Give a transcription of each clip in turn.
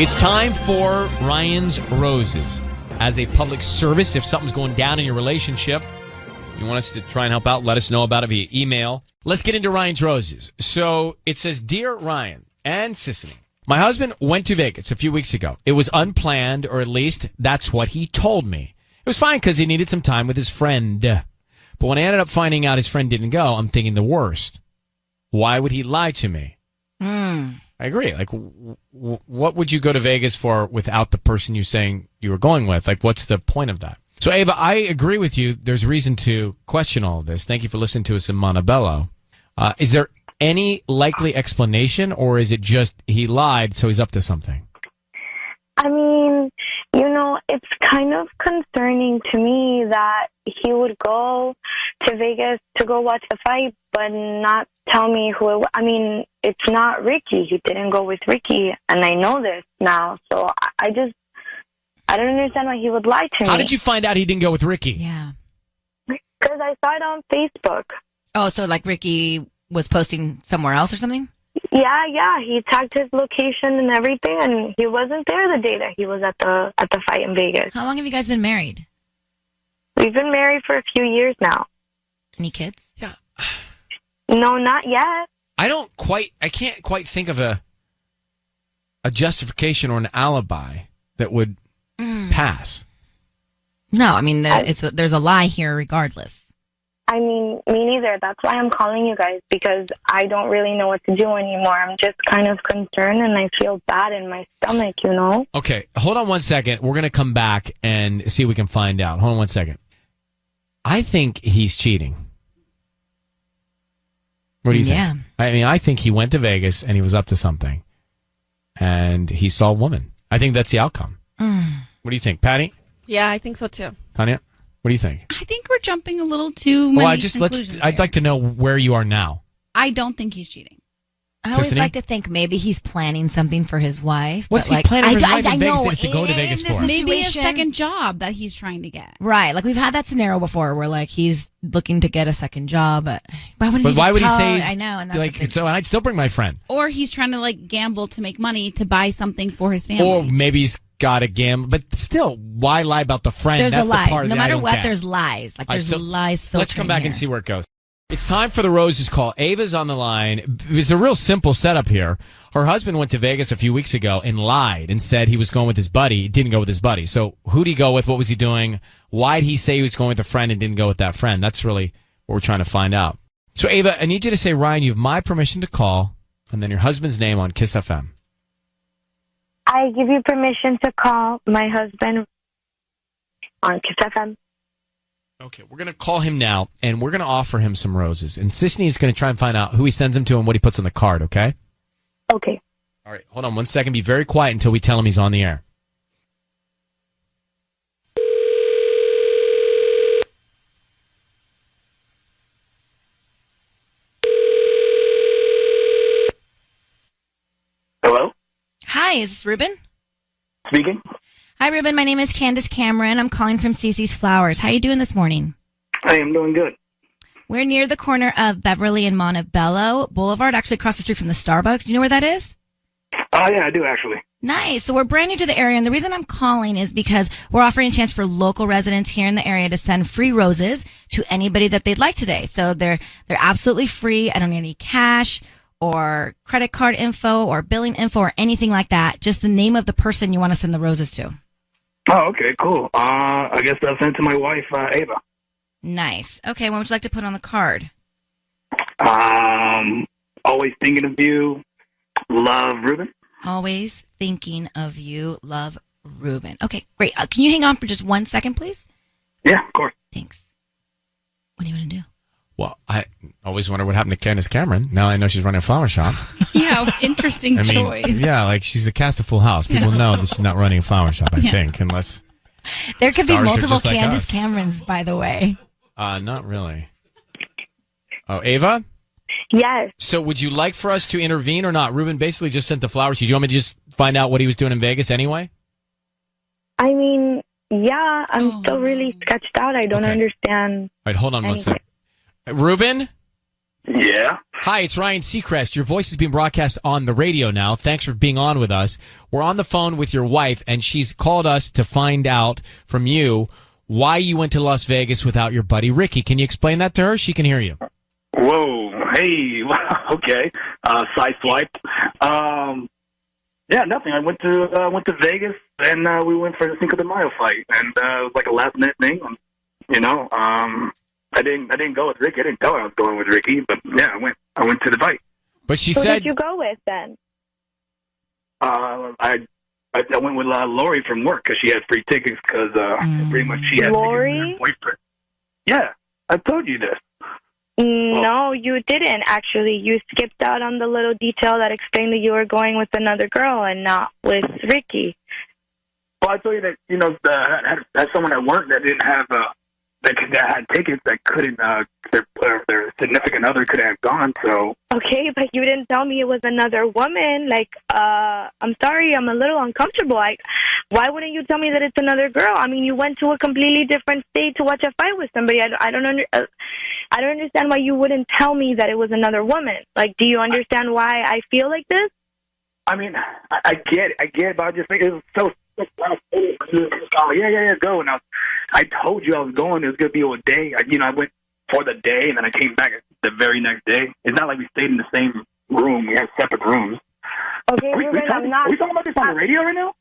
It's time for Ryan's Roses. As a public service, if something's going down in your relationship, you want us to try and help out, let us know about it via email. Let's get into Ryan's Roses. So it says, Dear Ryan and Sissany, my husband went to Vegas a few weeks ago. It was unplanned, or at least that's what he told me. It was fine because he needed some time with his friend. But when I ended up finding out his friend didn't go, I'm thinking the worst. Why would he lie to me? I agree. Like, what would you go to Vegas for without the person you saying you were going with? Like, what's the point of that? So, Ava, I agree with you. There's reason to question all of this. Thank you for listening to us in Montebello. Is there any likely explanation, or is it just he lied, so he's up to something? I mean, it's kind of concerning to me that he would go to Vegas to go watch the fight, but not tell me who it was. I mean, it's not Ricky. He didn't go with Ricky, and I know this now. So I don't understand why he would lie to me. How did you find out he didn't go with Ricky? Yeah. Because I saw it on Facebook. Oh, so like Ricky was posting somewhere else or something? Yeah. He tagged his location and everything, and he wasn't there the day that he was at the fight in Vegas. How long have you guys been married? We've been married for a few years now. Any kids? Yeah. No, not yet. I can't quite think of a justification or an alibi that would pass. No, I mean, there's a lie here regardless. I mean, me neither. That's why I'm calling you guys, because I don't really know what to do anymore. I'm just kind of concerned, and I feel bad in my stomach, Okay, hold on one second. We're going to come back and see if we can find out. Hold on one second. I think he's cheating. What do you think? Yeah. I mean, I think he went to Vegas and he was up to something, and he saw a woman. I think that's the outcome. What do you think, Patty? Yeah, I think so too. Tanya? What do you think? I think we're jumping a little too many conclusions I'd here. like to know where you are now. I don't think he's cheating. I always Tiffany? like to think maybe he's planning something for his wife. What's but he planning for his wife I in Vegas know, that is to go to in Vegas this for? Maybe a situation- second job that he's trying to get. Right, like we've had that scenario before where like he's looking to get a second job. But why would he say? I know, and that's Like, the thing. so I'd still bring my friend. Or he's trying to like gamble to make money to buy something for his family. Or maybe he's got a gamble, but still, why lie about the friend? There's That's a lie. the part No that I matter don't what, get. there's lies. Like All right, there's so lies filtering. Let's come back here. and see where it goes. It's time for the Roses call. Ava's on the line. It's a real simple setup here. Her husband went to Vegas a few weeks ago and lied and said he was going with his buddy. He didn't go with his buddy. So who'd he go with? What was he doing? Why'd he say he was going with a friend and didn't go with that friend? That's really what we're trying to find out. So Ava, I need you to say, Ryan, you have my permission to call, and then your husband's name on Kiss FM. I give you permission to call my husband on Kiss FM. Okay, we're going to call him now, and we're going to offer him some roses. And Sisney is going to try and find out who he sends them to and what he puts on the card, okay? Okay. All right, hold on one second. Be very quiet until we tell him he's on the air. Hello? Hi, is this Ruben? Speaking? Hi, Ruben. My name is Candace Cameron. I'm calling from Cece's Flowers. How you doing this morning? I am doing good. We're near the corner of Beverly and Montebello Boulevard, actually across the street from the Starbucks. Do you know where that is? Oh, yeah, I do, actually. Nice. So we're brand new to the area, and the reason I'm calling is because we're offering a chance for local residents here in the area to send free roses to anybody that they'd like today. So they're absolutely free. I don't need any cash or credit card info or billing info or anything like that. Just the name of the person you want to send the roses to. Oh, okay, cool. I guess I'll send it to my wife, Ava. Nice. Okay, what would you like to put on the card? Always thinking of you. Love, Ruben. Always thinking of you. Love, Ruben. Okay, great. Can you hang on for just 1 second, please? Yeah, of course. Thanks. What do you want to do? Well, I always wonder what happened to Candace Cameron. Now I know she's running a flower shop. Yeah, interesting I mean, choice. yeah, like she's a cast of Full House. People know this is not running a flower shop, I think, unless... There could be Stars are multiple just like Candace us. Camerons, by the way. Not really. Oh, Ava? Yes. So would you like for us to intervene or not? Ruben basically just sent the flowers. Do you want me to just find out what he was doing in Vegas anyway? I mean, yeah, I'm still really sketched out. I don't Okay. understand. All right, hold on one anything. second. Ruben? Yeah. Hi, it's Ryan Seacrest. Your voice is being broadcast on the radio now. Thanks for being on with us. We're on the phone with your wife, and she's called us to find out from you why you went to Las Vegas without your buddy Ricky. Can you explain that to her? She can hear you. Whoa. Hey. Okay. Side swipe. Yeah, nothing. I went to Vegas, and we went for the Cinco de Mayo fight, and it was like a last minute thing. You know, I didn't go with Ricky. I didn't tell her I was going with Ricky, but yeah, I went to the fight. But she Who said did you go with then? I went with Lori from work because she had free tickets because pretty much she had Lori? tickets with her boyfriend. Yeah, I told you this. No, you didn't, actually. You skipped out on the little detail that explained that you were going with another girl and not with Ricky. Well, I told you that, you know, had someone at work that didn't have, that had tickets that couldn't, their significant other couldn't have gone, so. Okay, but you didn't tell me it was another woman. Like, I'm sorry, I'm a little uncomfortable. Why wouldn't you tell me that it's another girl? I mean, you went to a completely different state to watch a fight with somebody. I don't understand why you wouldn't tell me that it was another woman. Like, do you understand why I feel like this? I mean, I get it, but I just think it was so. Yeah, go. And I told you I was going. It was going to be a day. I went for the day, and then I came back the very next day. It's not like we stayed in the same room. We had separate rooms. Okay, Ruben, are we talking about this on the radio right now?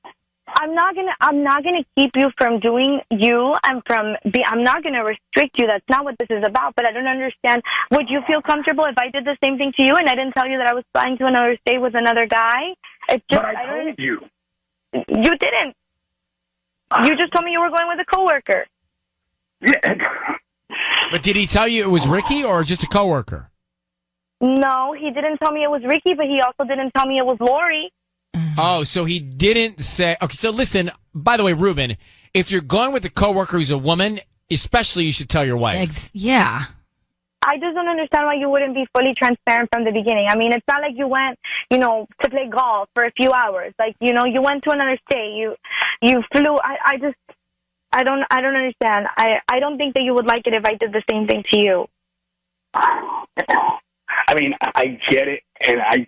I'm not gonna keep you from doing you. I'm not gonna restrict you. That's not what this is about. But I don't understand. Would you feel comfortable if I did the same thing to you and I didn't tell you that I was flying to another state with another guy? It's just, but I told you. You didn't. You just told me you were going with a coworker. Yeah. But did he tell you it was Ricky or just a coworker? No, he didn't tell me it was Ricky, but he also didn't tell me it was Lori. Oh, so he didn't say. Okay, so listen, by the way, Ruben, if you're going with a coworker who's a woman, especially you should tell your wife. Yeah. I just don't understand why you wouldn't be fully transparent from the beginning. I mean, it's not like you went, to play golf for a few hours. Like, you went to another state. You flew. I don't understand. I don't think that you would like it if I did the same thing to you. I mean, I get it, and I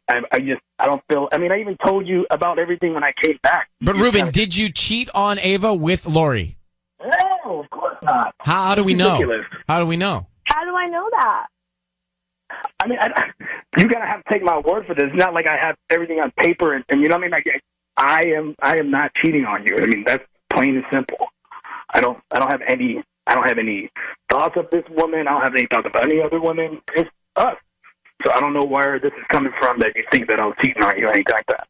don't feel. I mean, I even told you about everything when I came back. But Ruben, did you cheat on Ava with Lori? No, of course not. How do we know? Ridiculous. How do we know? How do I know that? I mean, you gotta have to take my word for this. It's not like I have everything on paper, and you know what I mean. Like, I am not cheating on you. I mean, that's plain and simple. I don't have any thoughts of this woman. I don't have any thoughts about any other woman. It's us. So I don't know where this is coming from that you think that I was cheating on you or anything like that.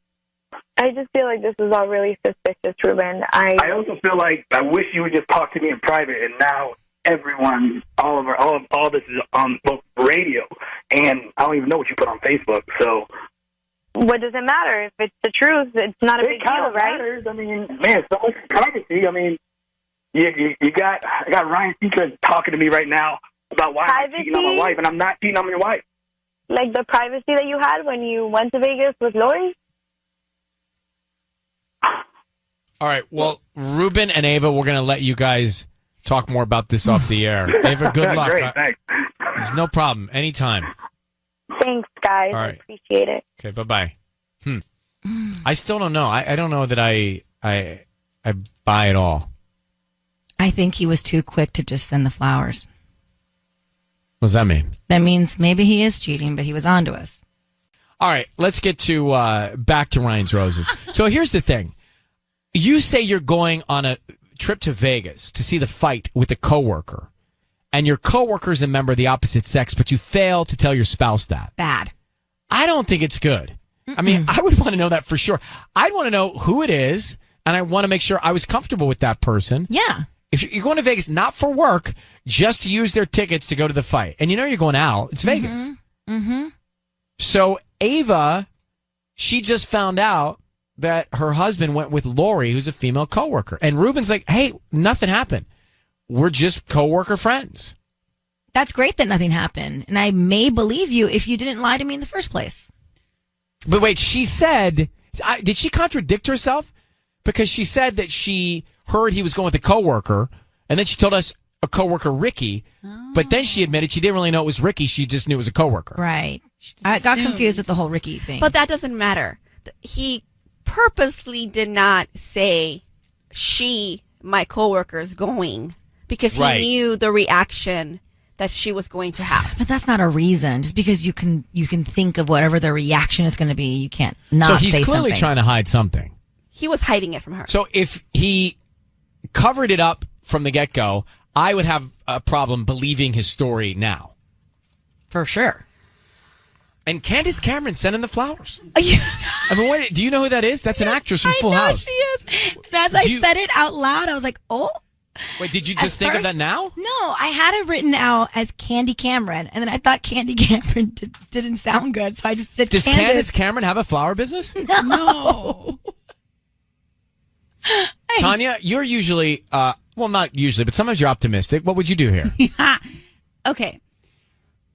I just feel like this is all really suspicious, Ruben. I also feel like I wish you would just talk to me in private, and now everyone, all this is on radio, and I don't even know what you put on Facebook. So what does it matter if it's the truth? It's not a big deal, right? Matters. I mean, man, so much privacy. I mean, I got Ryan Seacrest talking to me right now about why I'm cheating on my wife, and I'm not cheating on my wife. Like the privacy that you had when you went to Vegas with Lori? All right. Well, Ruben and Ava, we're going to let you guys talk more about this off the air. Ava, good luck. Great, thanks. There's no problem. Anytime. Thanks, guys. All right. I appreciate it. Okay, bye-bye. I still don't know. I don't know that I buy it all. I think he was too quick to just send the flowers. What does that mean? That means maybe he is cheating, but he was on to us. All right, let's get to back to Ryan's Roses. So here's the thing. You say you're going on a trip to Vegas to see the fight with a coworker, and your coworker's a member of the opposite sex, but you fail to tell your spouse that. Bad. I don't think it's good. I mean, I would want to know that for sure. I'd want to know who it is, and I want to make sure I was comfortable with that person. Yeah. If you're going to Vegas, not for work, just to use their tickets to go to the fight. And you're going out. It's Vegas. Mm-hmm. So Ava, she just found out that her husband went with Lori, who's a female coworker. And Ruben's like, hey, nothing happened. We're just coworker friends. That's great that nothing happened. And I may believe you if you didn't lie to me in the first place. But wait, she said, did she contradict herself? Because she said that she heard he was going with a coworker, and then she told us a coworker, Ricky, but then she admitted she didn't really know it was Ricky. She just knew it was a coworker. Right. I got confused with the whole Ricky thing. But that doesn't matter. He purposely did not say my coworker is going, because he knew the reaction that she was going to have. But that's not a reason. Just because you can think of whatever the reaction is going to be, you can't not say something. So he's clearly trying to hide something. He was hiding it from her. So if he covered it up from the get-go, I would have a problem believing his story now. For sure. And Candace Cameron sending the flowers. I mean, what, do you know who that is? That's an actress from Full House. She is. And as I said it out loud, I was like, oh. Wait, did you just think of that now? No, I had it written out as Candy Cameron, and then I thought Candy Cameron didn't sound good, so I just said Does Candace Cameron have a flower business? No. Tanya, you're usually, well, not usually, but sometimes you're optimistic. What would you do here? Okay.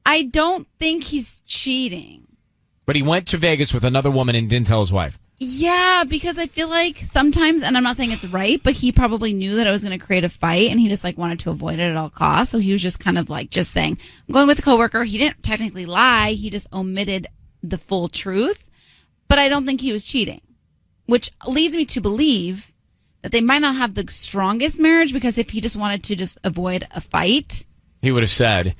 I don't think he's cheating. But he went to Vegas with another woman and didn't tell his wife. Yeah, because I feel like sometimes, and I'm not saying it's right, but he probably knew that I was going to create a fight, and he just like wanted to avoid it at all costs. So he was just kind of like just saying, I'm going with a coworker. He didn't technically lie. He just omitted the full truth. But I don't think he was cheating, which leads me to believe that they might not have the strongest marriage, because if he just wanted to just avoid a fight, he would have said,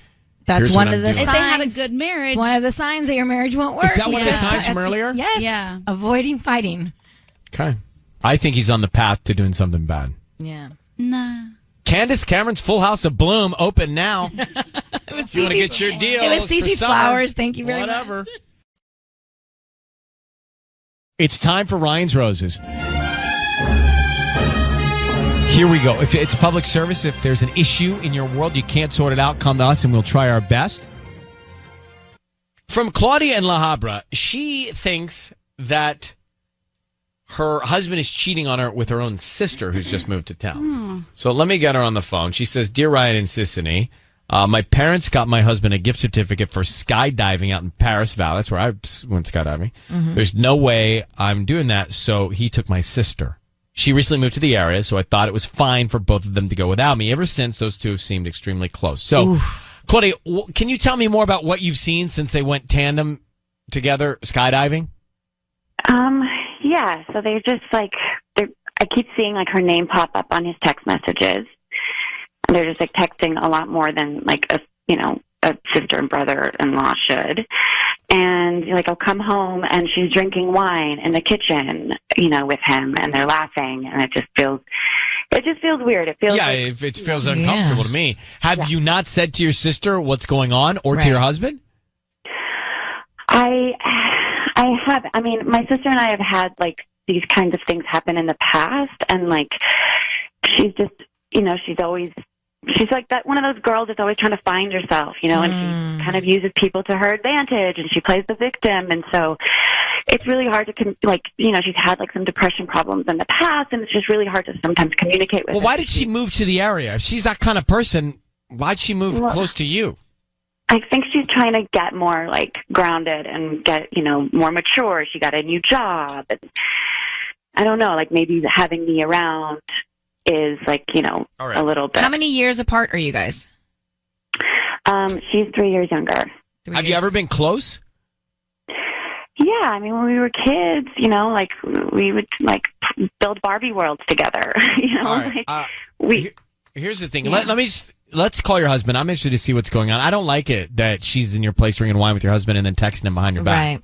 that's one of the signs. If they had a good marriage. One of the signs that your marriage won't work. Is that one of the signs from earlier? Yes. Yeah. Avoiding fighting. Okay. I think he's on the path to doing something bad. Yeah. Nah. Candace Cameron's Full House of Bloom, open now. If you want to get your deal. It was Cece Flowers. Thank you very Whatever. much. It's time for Ryan's Roses. Here we go. If it's a public service, if there's an issue in your world, you can't sort it out, come to us and we'll try our best. From Claudia in La Habra, she thinks that her husband is cheating on her with her own sister who's just moved to town. So let me get her on the phone. She says, Dear Ryan and Sissany, my parents got my husband a gift certificate for skydiving out in Paris Valley. That's where I went skydiving. There's no way I'm doing that, so he took my sister. She recently moved to the area, so I thought it was fine for both of them to go without me. Ever since, those two have seemed extremely close. So, Claudia, can you tell me more about what you've seen since they went tandem together skydiving? Yeah, so they're just like, I keep seeing like her name pop up on his text messages. They're just like texting a lot more than like a sister and brother-in-law should. And like, I'll come home and she's drinking wine in the kitchen, with him, and they're laughing, and it just feels weird. It feels it feels uncomfortable to me. Have you not said to your sister what's going on, or to your husband? I have. I mean, my sister and I have had like these kinds of things happen in the past, and like she's just, she's like that one of those girls that's always trying to find herself, and she kind of uses people to her advantage, and she plays the victim, and so it's really hard to she's had like some depression problems in the past, and it's just really hard to sometimes communicate with her. Well, why did she move to the area? If she's that kind of person, why'd she move close to you? I think she's trying to get more like grounded and get, more mature. She got a new job, and I don't know, like maybe having me around is like, a little bit. How many years apart are you guys? She's 3 years younger. Have you ever been close? Yeah, I mean, when we were kids, like we would like build Barbie worlds together. All right. Here's the thing. Let's call your husband. I'm interested to see what's going on. I don't like it that she's in your place drinking wine with your husband and then texting him behind your back.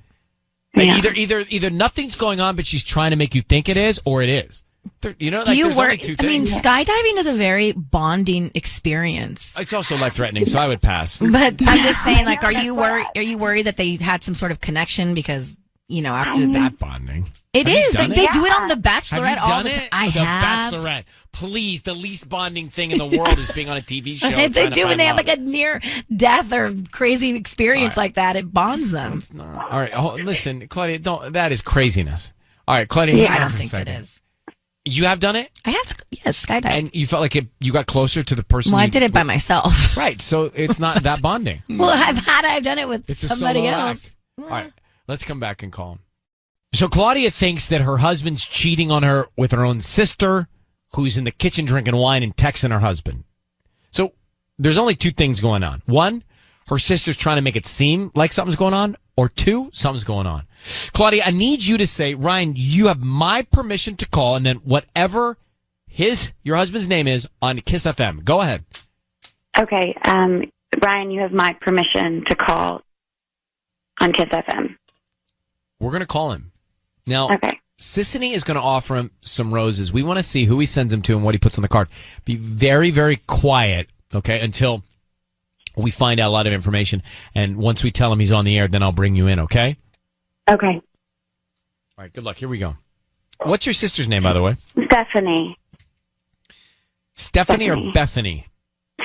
Right. Yeah. Either nothing's going on, but she's trying to make you think it is, or it is. Do you worry? I mean, skydiving is a very bonding experience. It's also life-threatening, so I would pass. But I'm just saying, like, are you worried that they had some sort of connection because, after that bonding? It is. They do it on The Bachelorette all the time. I have. The Bachelorette. Please, the least bonding thing in the world is being on a TV show. They do, and they have like a near-death or crazy experience like that. It bonds them. All right, listen, Claudia, that is craziness. All right, Claudia, I don't think it is. You have done it? I have, yes, skydiving. And you felt like you got closer to the person? Well, I did it by myself. Right, so it's not that bonding. Well, I've done it with somebody else. All right, let's come back and call him. So Claudia thinks that her husband's cheating on her with her own sister, who's in the kitchen drinking wine and texting her husband. So there's only two things going on. One, her sister's trying to make it seem like something's going on, or two, something's going on. Claudia, I need you to say, Ryan, you have my permission to call, and then whatever your husband's name is on Kiss FM. Go ahead. Okay. Ryan, you have my permission to call on Kiss FM. We're going to call him. Now, okay. Sissany is going to offer him some roses. We want to see who he sends him to and what he puts on the card. Be very, very quiet, okay, until we find out a lot of information. And once we tell him he's on the air, then I'll bring you in, okay? Okay. All right, good luck. Here we go. What's your sister's name, by the way? Stephanie. Stephanie or Bethany?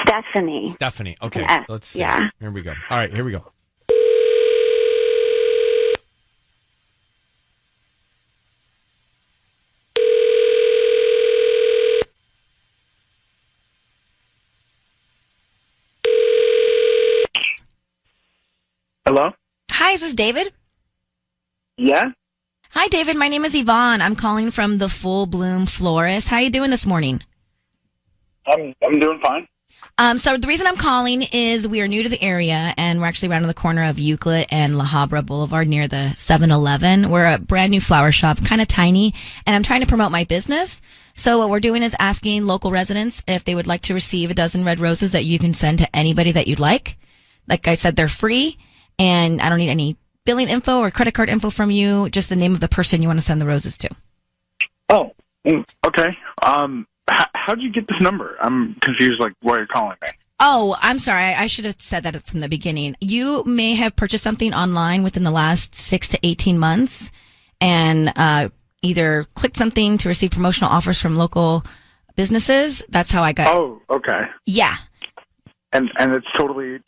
Stephanie. Stephanie. Okay, let's see. Yeah. Here we go. All right, here we go. Hello? Hi, is this David? Yeah? Hi, David. My name is Yvonne. I'm calling from the Full Bloom Florist. How are you doing this morning? I'm doing fine. So the reason I'm calling is we are new to the area, and we're actually around the corner of Euclid and La Habra Boulevard near the 7-Eleven. We're a brand new flower shop, kind of tiny, and I'm trying to promote my business. So what we're doing is asking local residents if they would like to receive a dozen red roses that you can send to anybody that you'd like. Like I said, they're free, and I don't need any billing info or credit card info from you, just the name of the person you want to send the roses to. Oh, okay. How'd you get this number? I'm confused, like, why you're calling me. Oh, I'm sorry. I should have said that from the beginning. You may have purchased something online within the last 6 to 18 months and either clicked something to receive promotional offers from local businesses. That's how I got. Oh, okay. Yeah. And it's totally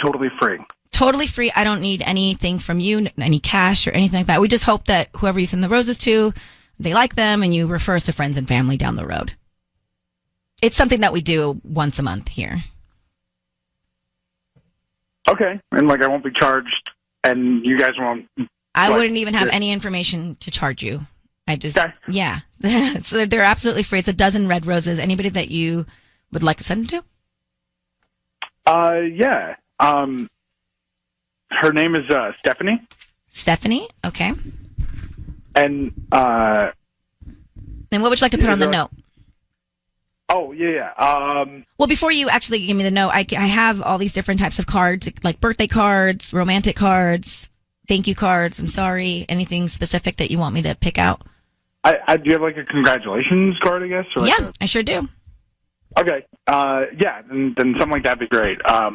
free. Totally free. I don't need anything from you, any cash or anything like that. We just hope that whoever you send the roses to, they like them and you refer us to friends and family down the road. It's something that we do once a month here. Okay. And, like, I won't be charged, and you guys won't... I wouldn't even have any information to charge you. I just... Okay. Yeah. So they're absolutely free. It's a dozen red roses. Anybody that you would like to send them to? Yeah. Her name is Stephanie. Stephanie? Okay. And what would you like to put on the note? Oh, yeah. Well, before you actually give me the note, I have all these different types of cards, like birthday cards, romantic cards, thank you cards, I'm sorry, anything specific that you want me to pick out? I do you have, like, a congratulations card, I guess? Or like yeah, I sure do. Okay. Yeah, then something like that would be great. How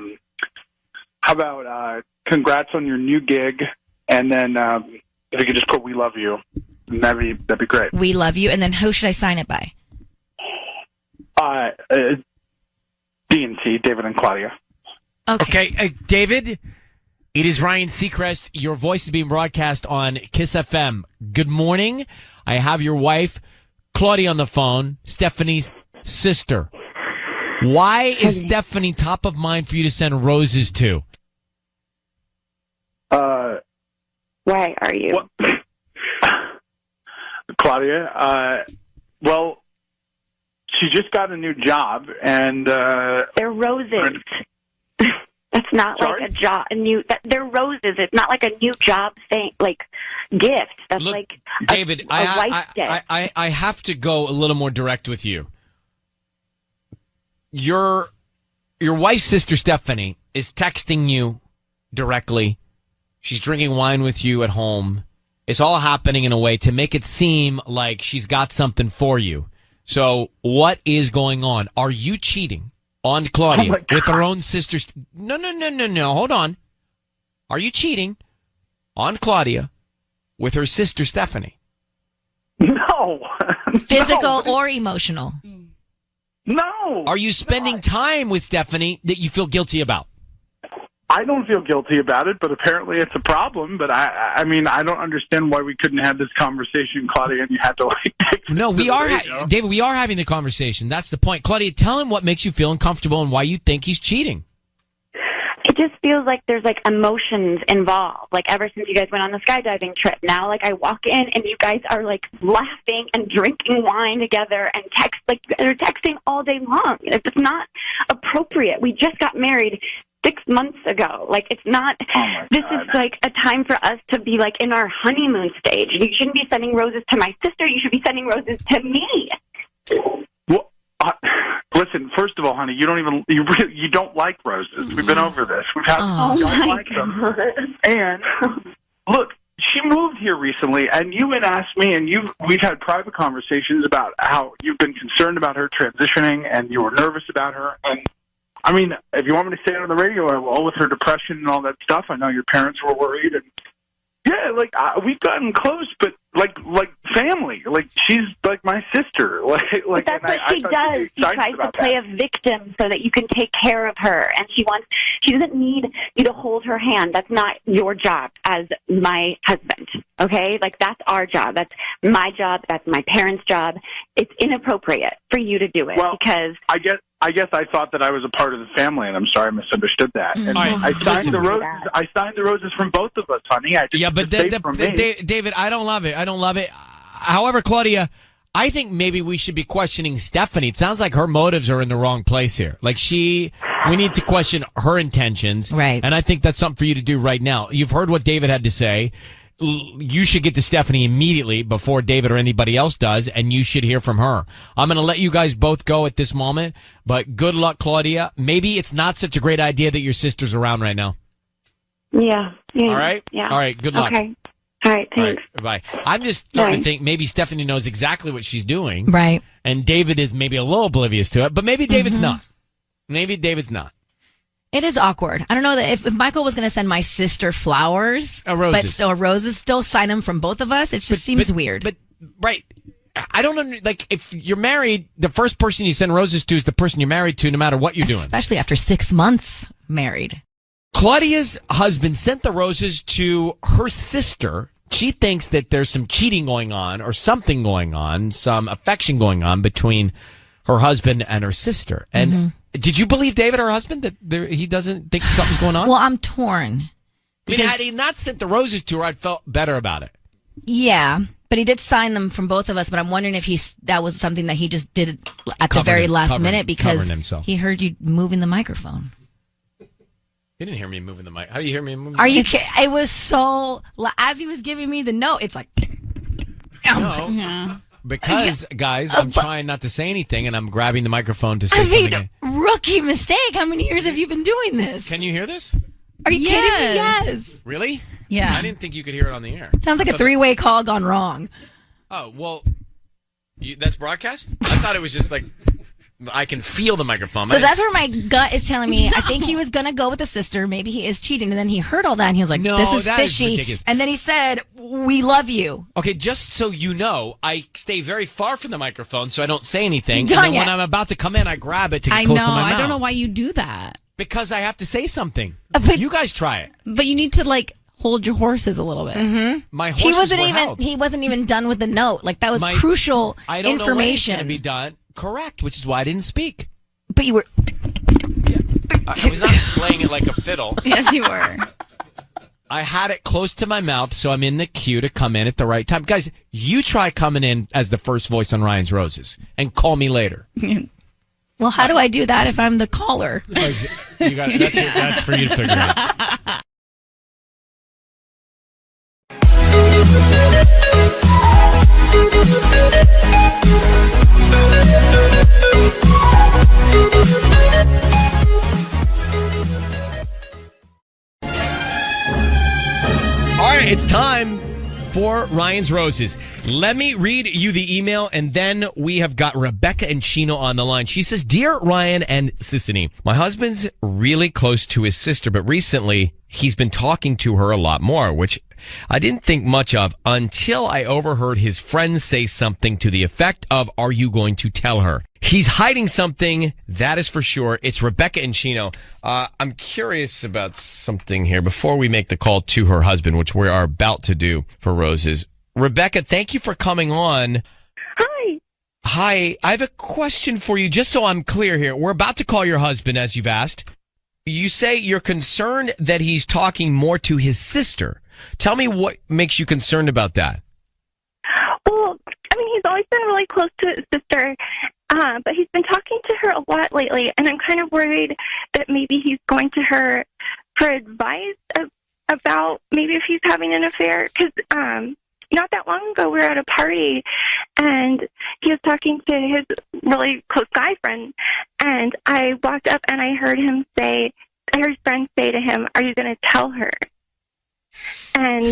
about congrats on your new gig, and then if you could just put "We love you," that'd be great. We love you, and then who should I sign it by? D&C, David and Claudia. Okay, David, it is Ryan Seacrest. Your voice is being broadcast on Kiss FM. Good morning. I have your wife, Claudia, on the phone, Stephanie's sister. Why is Stephanie top of mind for you to send roses to? Why are you? Claudia, well, she just got a new job, and they're roses. That's not Sorry? like a job. They're roses. It's not like a new job thing, like gift. That's Look, like David. a wife's gift. I have to go a little more direct with you. Your wife's sister Stephanie is texting you directly. She's drinking wine with you at home. It's all happening in a way to make it seem like she's got something for you. So what is going on? Are you cheating on Claudia with her own sister? No. Hold on. Are you cheating on Claudia with her sister Stephanie? No. Physical or emotional? No. Are you spending time with Stephanie that you feel guilty about? I don't feel guilty about it, but apparently it's a problem. But I mean, I don't understand why we couldn't have this conversation, Claudia, and you had to No, we are, David. We are having the conversation. That's the point. Claudia, tell him what makes you feel uncomfortable and why you think he's cheating. It just feels like there's like emotions involved. Like ever since you guys went on the skydiving trip, now like I walk in and you guys are like laughing and drinking wine together and they're texting all day long. It's just not appropriate. We just got married 6 months ago. Like, it's not, this is like a time for us to be like in our honeymoon stage. You shouldn't be sending roses to my sister. You should be sending roses to me. Well, listen, first of all, honey, you don't like roses. We've been over this. We've had, Oh my like them. And look, she moved here recently, and you had asked me, and we've had private conversations about how you've been concerned about her transitioning, and you were nervous about her. And I mean, if you want me to say it on the radio, I will, with her depression and all that stuff. I know your parents were worried, and yeah, like we've gotten close, but like family. Like she's like my sister. Like but that's what she does. She tries to play a victim so that you can take care of her, and she doesn't need you to hold her hand. That's not your job as my husband. Okay, like that's our job. That's my job. That's my parents' job. It's inappropriate for you to do it because I guess I thought that I was a part of the family, and I'm sorry I misunderstood that. And I signed the roses. I signed the roses from both of us, honey. David, I don't love it. I don't love it. However, Claudia, I think maybe we should be questioning Stephanie. It sounds like her motives are in the wrong place here. Like we need to question her intentions. Right. And I think that's something for you to do right now. You've heard what David had to say. You should get to Stephanie immediately before David or anybody else does, and you should hear from her. I'm going to let you guys both go at this moment, but good luck, Claudia. Maybe it's not such a great idea that your sister's around right now. Yeah. All right? Yeah. All right, good luck. Okay. All right, thanks. All right, bye. I'm just starting to think maybe Stephanie knows exactly what she's doing. Right. And David is maybe a little oblivious to it, but maybe David's not. Maybe David's not. It is awkward. I don't know that if Michael was going to send my sister flowers, roses. but still roses, still sign them from both of us. It just seems weird. But right, I don't like if you're married, the first person you send roses to is the person you're married to, no matter what you're doing. Especially after 6 months married. Claudia's husband sent the roses to her sister. She thinks that there's some cheating going on or something going on, some affection going on between her husband and her sister. And did you believe David, her husband, that he doesn't think something's going on? Well, I'm torn. I mean, had he not sent the roses to her, I'd felt better about it. Yeah, but he did sign them from both of us. But I'm wondering if that was something that he just did at the very last minute because he heard you moving the microphone. He didn't hear me moving the mic. How do you hear me moving? Are you kidding? It was so as he was giving me the note, it's like. No. Because, guys, I'm trying not to say anything, and I'm grabbing the microphone to say something. Rookie mistake. How many years have you been doing this? Can you hear this? Are you kidding me? Yes. Really? Yeah. I didn't think you could hear it on the air. Sounds like a three-way call gone wrong. Oh, well, that's broadcast? I thought it was just like, I can feel the microphone. So that's where my gut is telling me, I think he was going to go with the sister. Maybe he is cheating. And then he heard all that, and he was like, this is fishy. And then he said, we love you. Okay, just so you know, I stay very far from the microphone so I don't say anything. And then when I'm about to come in, I grab it to get close to my mouth. I don't know why you do that. Because I have to say something. You guys try it. But you need to, hold your horses a little bit. Mm-hmm. My horses He wasn't even done with the note. Like, that was crucial information. I don't know when it's going to be done. Correct, which is why I didn't speak. But you were... Yeah. I was not playing it like a fiddle. Yes, you were. I had it close to my mouth, so I'm in the queue to come in at the right time. Guys, you try coming in as the first voice on Ryan's Roses and call me later. Well, how do I do that if I'm the caller? You got it. That's for you to figure out. All right, it's time for Ryan's Roses. Let me read you the email, and then we have got Rebecca and Chino on the line. She says, Dear Ryan and Sissany, my husband's really close to his sister, but recently he's been talking to her a lot more, which I didn't think much of until I overheard his friends say something to the effect of, are you going to tell her? He's hiding something, that is for sure. It's Rebecca and Chino. I'm curious about something here before we make the call to her husband, which we are about to do for Roses. Rebecca, thank you for coming on. Hi. Hi, I have a question for you, just so I'm clear here. We're about to call your husband, as you've asked. you say you're concerned that he's talking more to his sister. Tell me what makes you concerned about that. Well, I mean, he's always been really close to his sister, but he's been talking to her a lot lately, and I'm kind of worried that maybe he's going to her for advice about maybe if he's having an affair. Because not that long ago, we were at a party, and he was talking to his really close guy friend, and I walked up and I heard his friend say to him, "Are you going to tell her?" And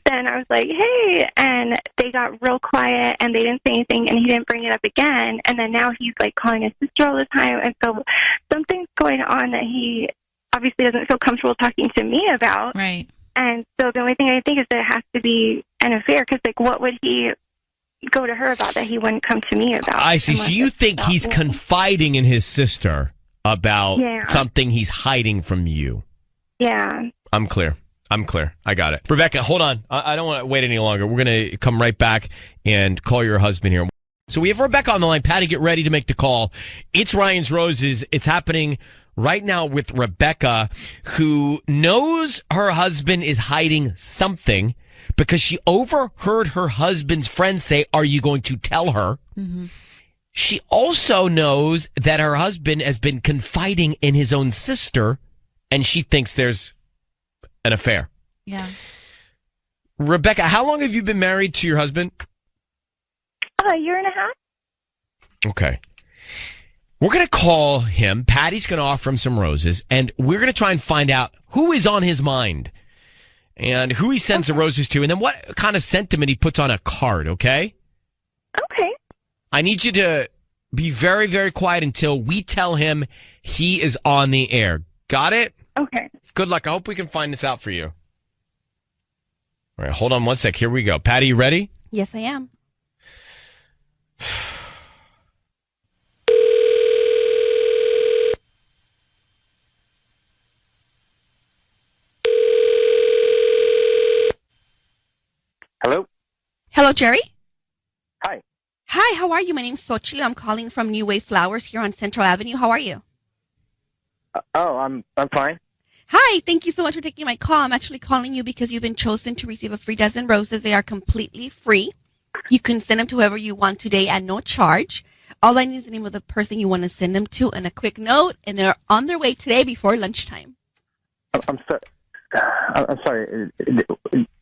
then I was like, "Hey," and they got real quiet and they didn't say anything, and he didn't bring it up again. And then now he's like calling his sister all the time, and so something's going on that he obviously doesn't feel comfortable talking to me about. Right. And so the only thing I think is that it has to be an affair, because like, what would he go to her about that he wouldn't come to me about? I see. So you think he's confiding in his sister about something he's hiding from you? Yeah. I'm clear. I got it. Rebecca, hold on. I don't want to wait any longer. We're going to come right back and call your husband here. So we have Rebecca on the line. Patty, get ready to make the call. It's Ryan's Roses. It's happening right now with Rebecca, who knows her husband is hiding something because she overheard her husband's friend say, "Are you going to tell her?" Mm-hmm. She also knows that her husband has been confiding in his own sister, and she thinks there's an affair. Yeah. Rebecca, how long have you been married to your husband? A year and a half. Okay. We're going to call him. Patty's going to offer him some roses, and we're going to try and find out who is on his mind and who he sends the roses to, and then what kind of sentiment he puts on a card, okay? Okay. I need you to be very, very quiet until we tell him he is on the air. Got it? Okay. Good luck. I hope we can find this out for you. All right, hold on one sec. Here we go. Patty, you ready? Yes, I am. Hello? Hello, Jerry? Hi. Hi, how are you? My name's Xochitl. I'm calling from New Wave Flowers here on Central Avenue. How are you? I'm fine. Hi, thank you so much for taking my call. I'm actually calling you because you've been chosen to receive a free dozen roses. They are completely free. You can send them to whoever you want today at no charge. All I need is the name of the person you want to send them to and a quick note, and they're on their way today before lunchtime. I'm sorry. I'm sorry.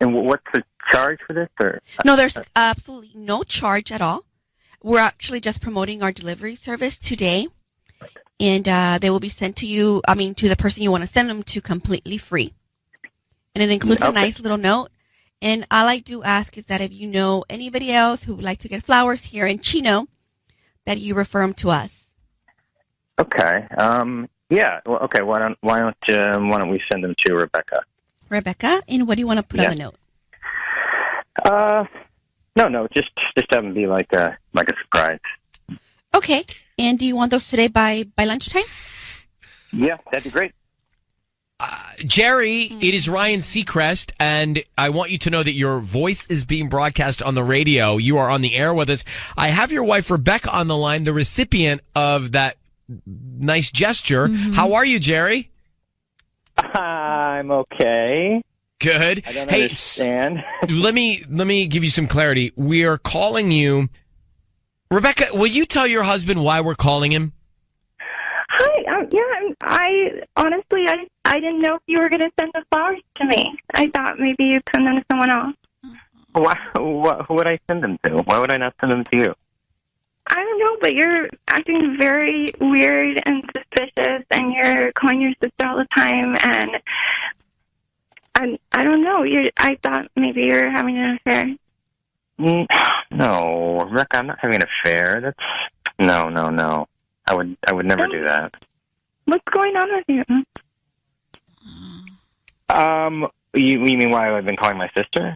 And what's the charge for this? Or? No, there's absolutely no charge at all. We're actually just promoting our delivery service today. And they will be sent to you, to the person you want to send them to completely free. And it includes a nice little note. And all I do ask is that if you know anybody else who would like to get flowers here in Chino, that you refer them to us. Okay. Yeah. Well, okay. Why don't we send them to Rebecca? Rebecca, and what do you want to put on the note? No. Just have them be like a surprise. Okay. And do you want those today by lunchtime? Yeah, that'd be great. Jerry, it is Ryan Seacrest, and I want you to know that your voice is being broadcast on the radio. You are on the air with us. I have your wife, Rebecca, on the line, the recipient of that nice gesture. Mm-hmm. How are you, Jerry? I'm okay. Good. I don't understand. let me give you some clarity. We are calling you. Rebecca, will you tell your husband why we're calling him? Hi. I honestly, I didn't know if you were going to send the flowers to me. I thought maybe you'd send them to someone else. Who would I send them to? Why would I not send them to you? I don't know, but you're acting very weird and suspicious, and you're calling your sister all the time, and I don't know. I thought maybe you're having an affair. No, Rebecca, I'm not having an affair. That's no. I would never do that. What's going on with you? You mean why I've been calling my sister?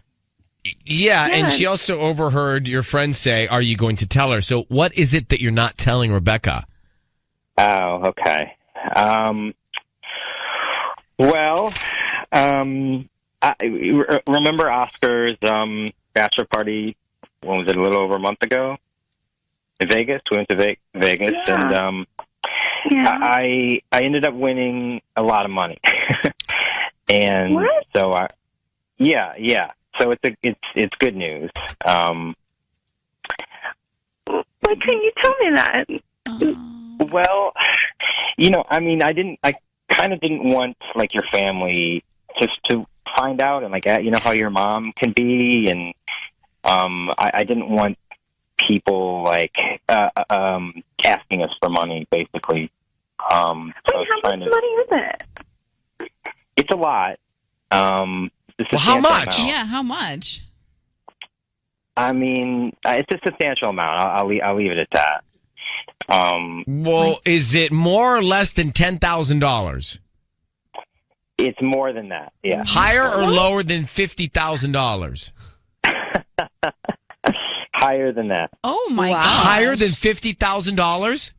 Yeah, and she also overheard your friend say, "Are you going to tell her?" So what is it that you're not telling Rebecca? Oh, okay. I remember Oscar's bachelor party, when was it, a little over a month ago? In Vegas? We went to Vegas, and Yeah. I ended up winning a lot of money, and What? so yeah. So it's good news. Why couldn't you tell me that? Well, I kind of didn't want like your family just to find out, and like how your mom can be, and I didn't want people like asking us for money, basically. Wait, how much money is it? It's a lot. Well, how much? Yeah, how much? I mean, it's a substantial amount. I'll leave it at that. Well, is it more or less than $10,000? It's more than that. Yeah. Higher or lower than $50,000? Higher than that. Oh my god! Higher than $50,000?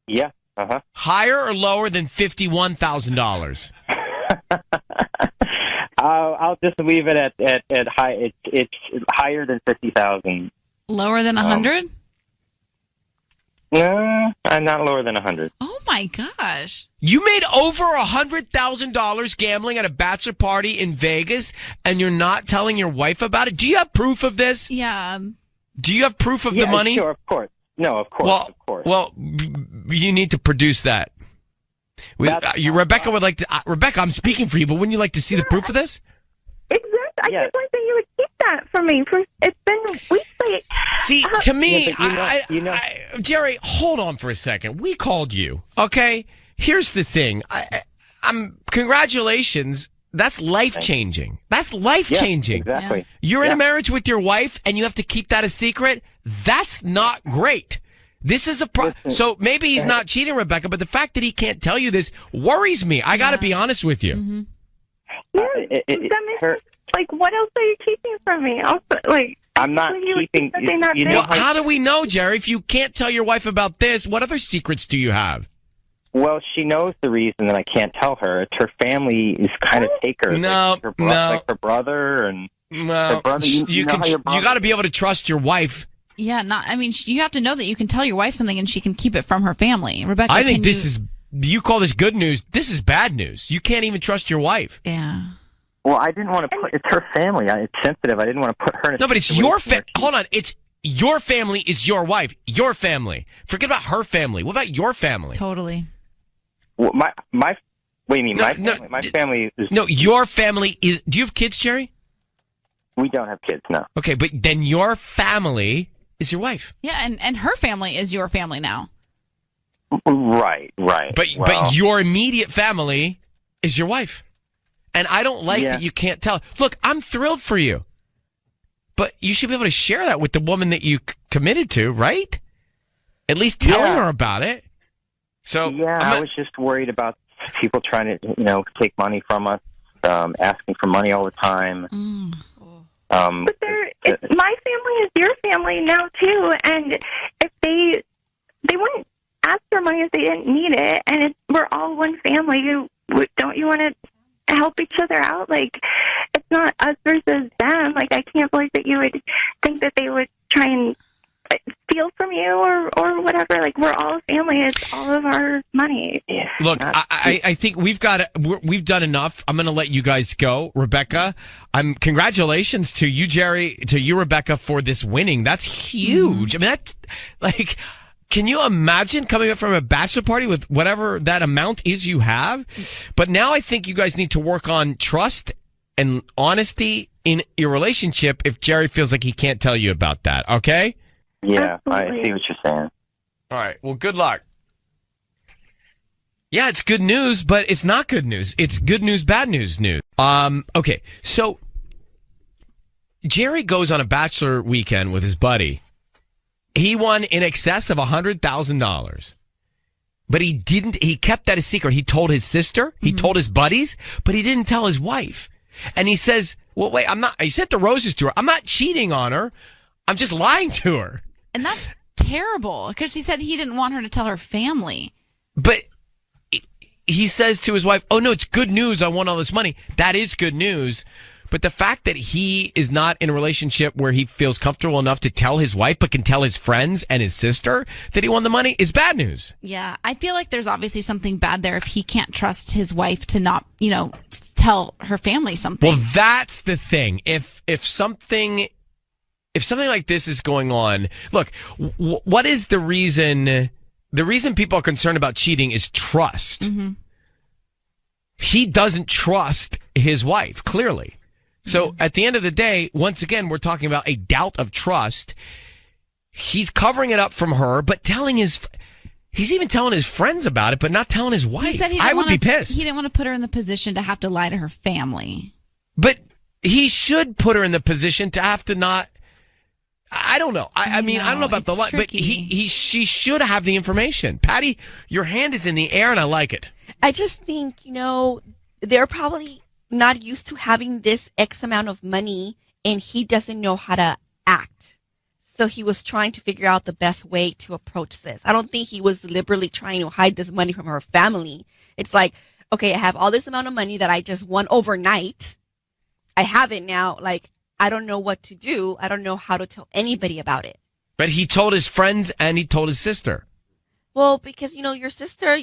Yeah. Uh-huh. Higher or lower than $51,000? I'll just leave it at high. It's higher than 50,000. Lower than 100? No, I'm not lower than 100. Oh my gosh! You made over $100,000 gambling at a bachelor party in Vegas, and you're not telling your wife about it? Do you have proof of this? Yeah. Do you have proof of the money? Sure, of course. No, of course, of course. Well, you need to produce that. Rebecca would like to. Rebecca, I'm speaking for you, but wouldn't you like to see the proof of this? Exactly. I just like that you would keep that from me. It's been weeks. Like, see, to me, yeah, Jerry, hold on for a second. We called you, okay? Here's the thing. Congratulations. That's life-changing. That's life-changing. Exactly. Yeah. You're in a marriage with your wife, and you have to keep that a secret. That's not great. This is so maybe he's not cheating, Rebecca, but the fact that he can't tell you this worries me. I got to be honest with you. Mm-hmm. that makes like, what else are you keeping from me? Also, like, I'm not keeping. How do we know, Jerry? If you can't tell your wife about this, what other secrets do you have? Well, she knows the reason that I can't tell her. It's her family is kind of takers. No, like her brother and her brother. You got to be able to trust your wife. Yeah, you have to know that you can tell your wife something and she can keep it from her family. Rebecca, I think you call this good news. This is bad news. You can't even trust your wife. Yeah. Well, I didn't want to it's her family. It's sensitive. I didn't want to put her in a No, but it's your hold on. It's your family is your wife. Your family. Forget about her family. What about your family? Totally. Well, what do you mean? My family? My family is... No, your family is... Do you have kids, Jerry? We don't have kids, no. Okay, but then your family is your wife. Yeah, and her family is your family now. Right. But your immediate family is your wife. And I don't like that you can't tell. Look, I'm thrilled for you. But you should be able to share that with the woman that you committed to, right? At least telling her about it. So I was just worried about people trying to, take money from us, asking for money all the time. But my family is your family now too, and if they wouldn't ask for money if they didn't need it, and we're all one family. Don't you want to help each other out? Like, it's not us versus them. Like, I can't believe that you would think that they would try and steal from you or whatever. Like, we're all family. It's all of our money. Look, I think we've done enough. I'm going to let you guys go. Rebecca, congratulations to you, Jerry, to you, Rebecca, for this winning. That's huge. I mean, that's like, can you imagine coming up from a bachelor party with whatever that amount is you have? But now I think you guys need to work on trust and honesty in your relationship if Jerry feels like he can't tell you about that. Okay? Yeah, Absolutely. I see what you're saying. All right. Well, good luck. Yeah, it's good news, but it's not good news. It's good news, bad news. Okay. So Jerry goes on a bachelor weekend with his buddy. He won in excess of $100,000. But he kept that a secret. He told his sister, he told his buddies, but he didn't tell his wife. And he says, well, wait, he sent the roses to her. I'm not cheating on her. I'm just lying to her. And that's terrible because he said he didn't want her to tell her family. But he says to his wife, oh, no, it's good news. I won all this money. That is good news. But the fact that he is not in a relationship where he feels comfortable enough to tell his wife, but can tell his friends and his sister that he won the money is bad news. Yeah, I feel like there's obviously something bad there if he can't trust his wife to not, tell her family something. Well, that's the thing. If something like this is going on, look, what is the reason? The reason people are concerned about cheating is trust. Mm-hmm. He doesn't trust his wife, clearly. So at the end of the day, once again, we're talking about a doubt of trust. He's covering it up from her, but he's even telling his friends about it, but not telling his wife. He said I would be pissed. He didn't want to put her in the position to have to lie to her family. But he should put her in the position to have to not. I don't know. I mean, I don't know about the lie, but she should have the information. Patty, your hand is in the air, and I like it. I just think, they're probably not used to having this X amount of money, and he doesn't know how to act. So he was trying to figure out the best way to approach this. I don't think he was deliberately trying to hide this money from her family. It's like, okay, I have all this amount of money that I just won overnight. I have it now. Like, I don't know what to do. I don't know how to tell anybody about it. But he told his friends and he told his sister. Well, because, your sister,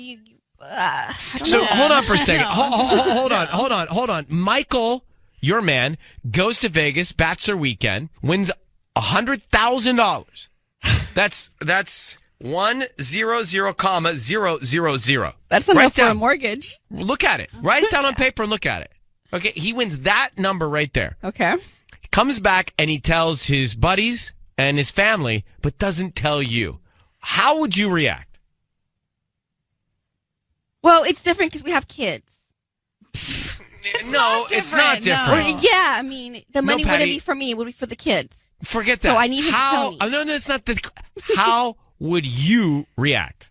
I don't know. Hold on for a second. Hold on. Michael, your man, goes to Vegas, bachelor weekend, wins $100,000. That's 100,000. That's enough for a mortgage. Look at it. Write it down on paper and look at it. Okay, he wins that number right there. Okay. He comes back and he tells his buddies and his family, but doesn't tell you. How would you react? Well, it's different because we have kids. It's not different. No. Yeah, I mean, the money wouldn't be for me; it would be for the kids. Forget that. So I need him to tell me. No, that's not the. How would you react?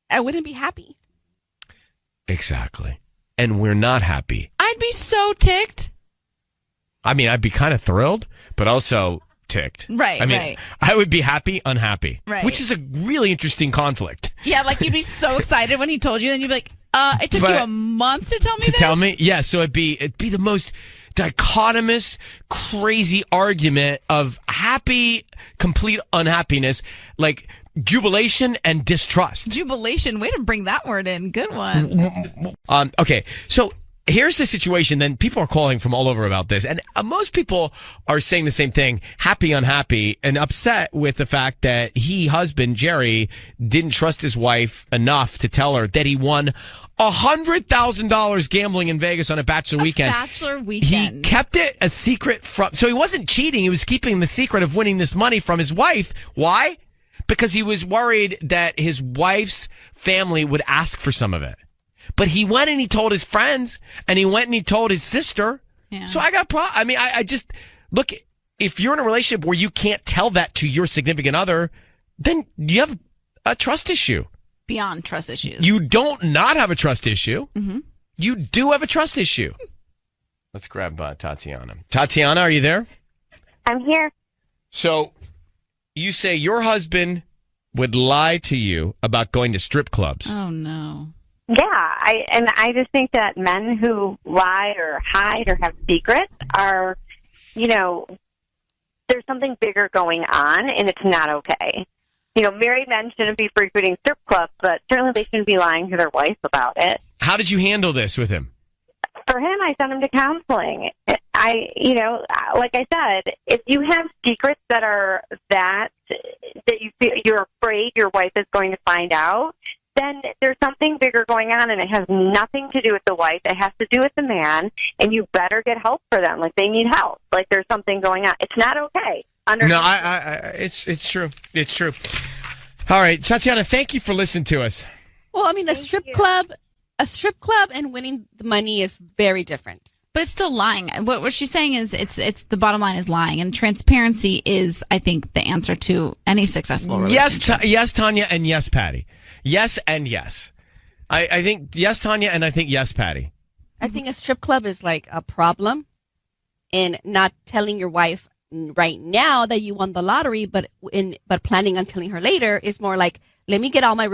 I wouldn't be happy. Exactly, and we're not happy. I'd be so ticked. I mean, I'd be kind of thrilled, but also ticked. Right, I mean, right. I would be happy, unhappy. Right. Which is a really interesting conflict. Yeah, like you'd be so excited when he told you, then you'd be like, it took you a month to tell me this? To tell me? Yeah, so it'd be the most dichotomous, crazy argument of happy, complete unhappiness, like jubilation and distrust. Jubilation, way to bring that word in. Good one. Okay, so here's the situation. Then people are calling from all over about this. And most people are saying the same thing, happy, unhappy, and upset with the fact that husband, Jerry, didn't trust his wife enough to tell her that he won $100,000 gambling in Vegas on a bachelor weekend. Bachelor weekend. He kept it a secret so he wasn't cheating. He was keeping the secret of winning this money from his wife. Why? Because he was worried that his wife's family would ask for some of it. But he went and he told his friends, and he went and he told his sister. Yeah. So I got a problem. I mean, I just, look, if you're in a relationship where you can't tell that to your significant other, then you have a trust issue. Beyond trust issues. You don't not have a trust issue. Mm-hmm. You do have a trust issue. Let's grab Tatiana. Tatiana, are you there? I'm here. So you say your husband would lie to you about going to strip clubs. Oh, no. Yeah, I just think that men who lie or hide or have secrets are, there's something bigger going on, and it's not okay. Married men shouldn't be frequenting strip clubs, but certainly they shouldn't be lying to their wife about it. How did you handle this with him? For him, I sent him to counseling. Like I said, if you have secrets that are that you feel you're afraid your wife is going to find out, then there's something bigger going on, and it has nothing to do with the wife. It has to do with the man, and you better get help for them. Like, they need help. Like, there's something going on. It's not okay. No, it's true. It's true. All right, Tatiana, thank you for listening to us. Well, I mean, a strip club and winning the money is very different. But it's still lying. What she's saying is it's the bottom line is lying, and transparency is, I think, the answer to any successful relationship. Yes, Tanya, and yes, Patty. Yes and yes. I think yes, Tanya, and I think yes, Patty. I think a strip club is like a problem, and not telling your wife right now that you won the lottery, but planning on telling her later is more like, let me get all my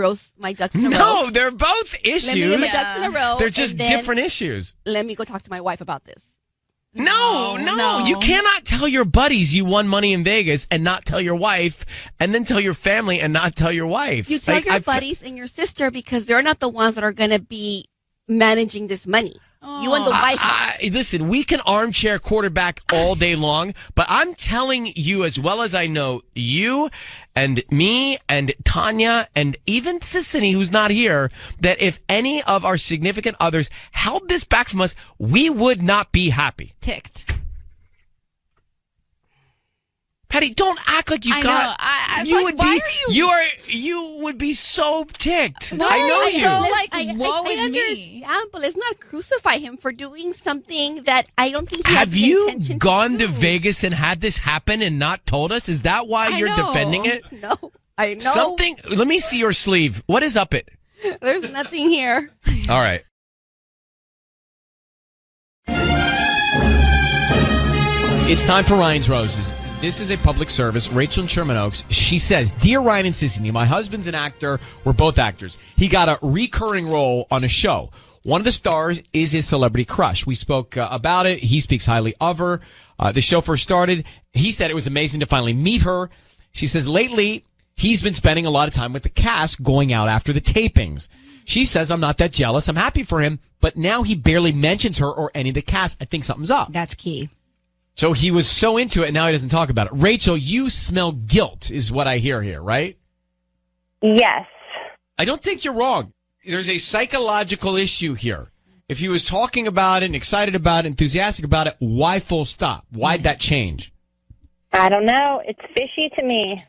ducks in a row. No, they're both issues. Let me get my ducks in a row. They're just different issues. Let me go talk to my wife about this. No. You cannot tell your buddies you won money in Vegas and not tell your wife, and then tell your family and not tell your wife. You tell your buddies and your sister because they're not the ones that are going to be managing this money. You and the wife. Listen, we can armchair quarterback all day long, but I'm telling you as well as I know, you and me and Tanya and even Sissany, who's not here, that if any of our significant others held this back from us, we would not be happy. Ticked. Patty, don't act like you I got. know. I'm you like, would why be. You would be so ticked. No, I know you. so like, woe I is me. understand, but let's not crucify him for doing something that I don't think he had Have the you intention gone to to do. Vegas and had this happen and not told us? Is that why I you're know. defending it? No, I know. Something. Let me see your sleeve. What is up it? There's nothing here. All right. It's time for Ryan's Roses. This is a public service. Rachel in Sherman Oaks. She says, Dear Ryan and Sissany, my husband's an actor. We're both actors. He got a recurring role on a show. One of the stars is his celebrity crush. We spoke about it. He speaks highly of her. The show first started. He said it was amazing to finally meet her. She says, lately, he's been spending a lot of time with the cast going out after the tapings. She says, I'm not that jealous. I'm happy for him. But now he barely mentions her or any of the cast. I think something's up. That's key. So he was so into it, and now he doesn't talk about it. Rachel, you smell guilt, is what I hear here, right? Yes. I don't think you're wrong. There's a psychological issue here. If he was talking about it and excited about it, enthusiastic about it, why full stop? Why'd that change? I don't know. It's fishy to me.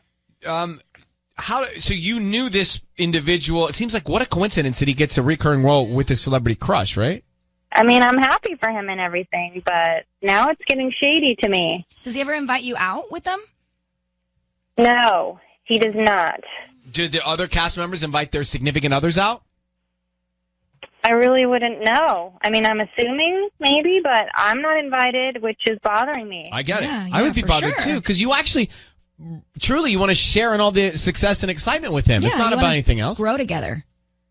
So you knew this individual. It seems like what a coincidence that he gets a recurring role with his celebrity crush, right? I mean, I'm happy for him and everything, but now it's getting shady to me. Does he ever invite you out with them? No, he does not. Did the other cast members invite their significant others out? I really wouldn't know. I mean, I'm assuming maybe, but I'm not invited, which is bothering me. I get Yeah, it. I would be for bothered sure. too, because you actually, truly, you want to share in all the success and excitement with him. It's Yeah, not you about wanna anything else. Grow together.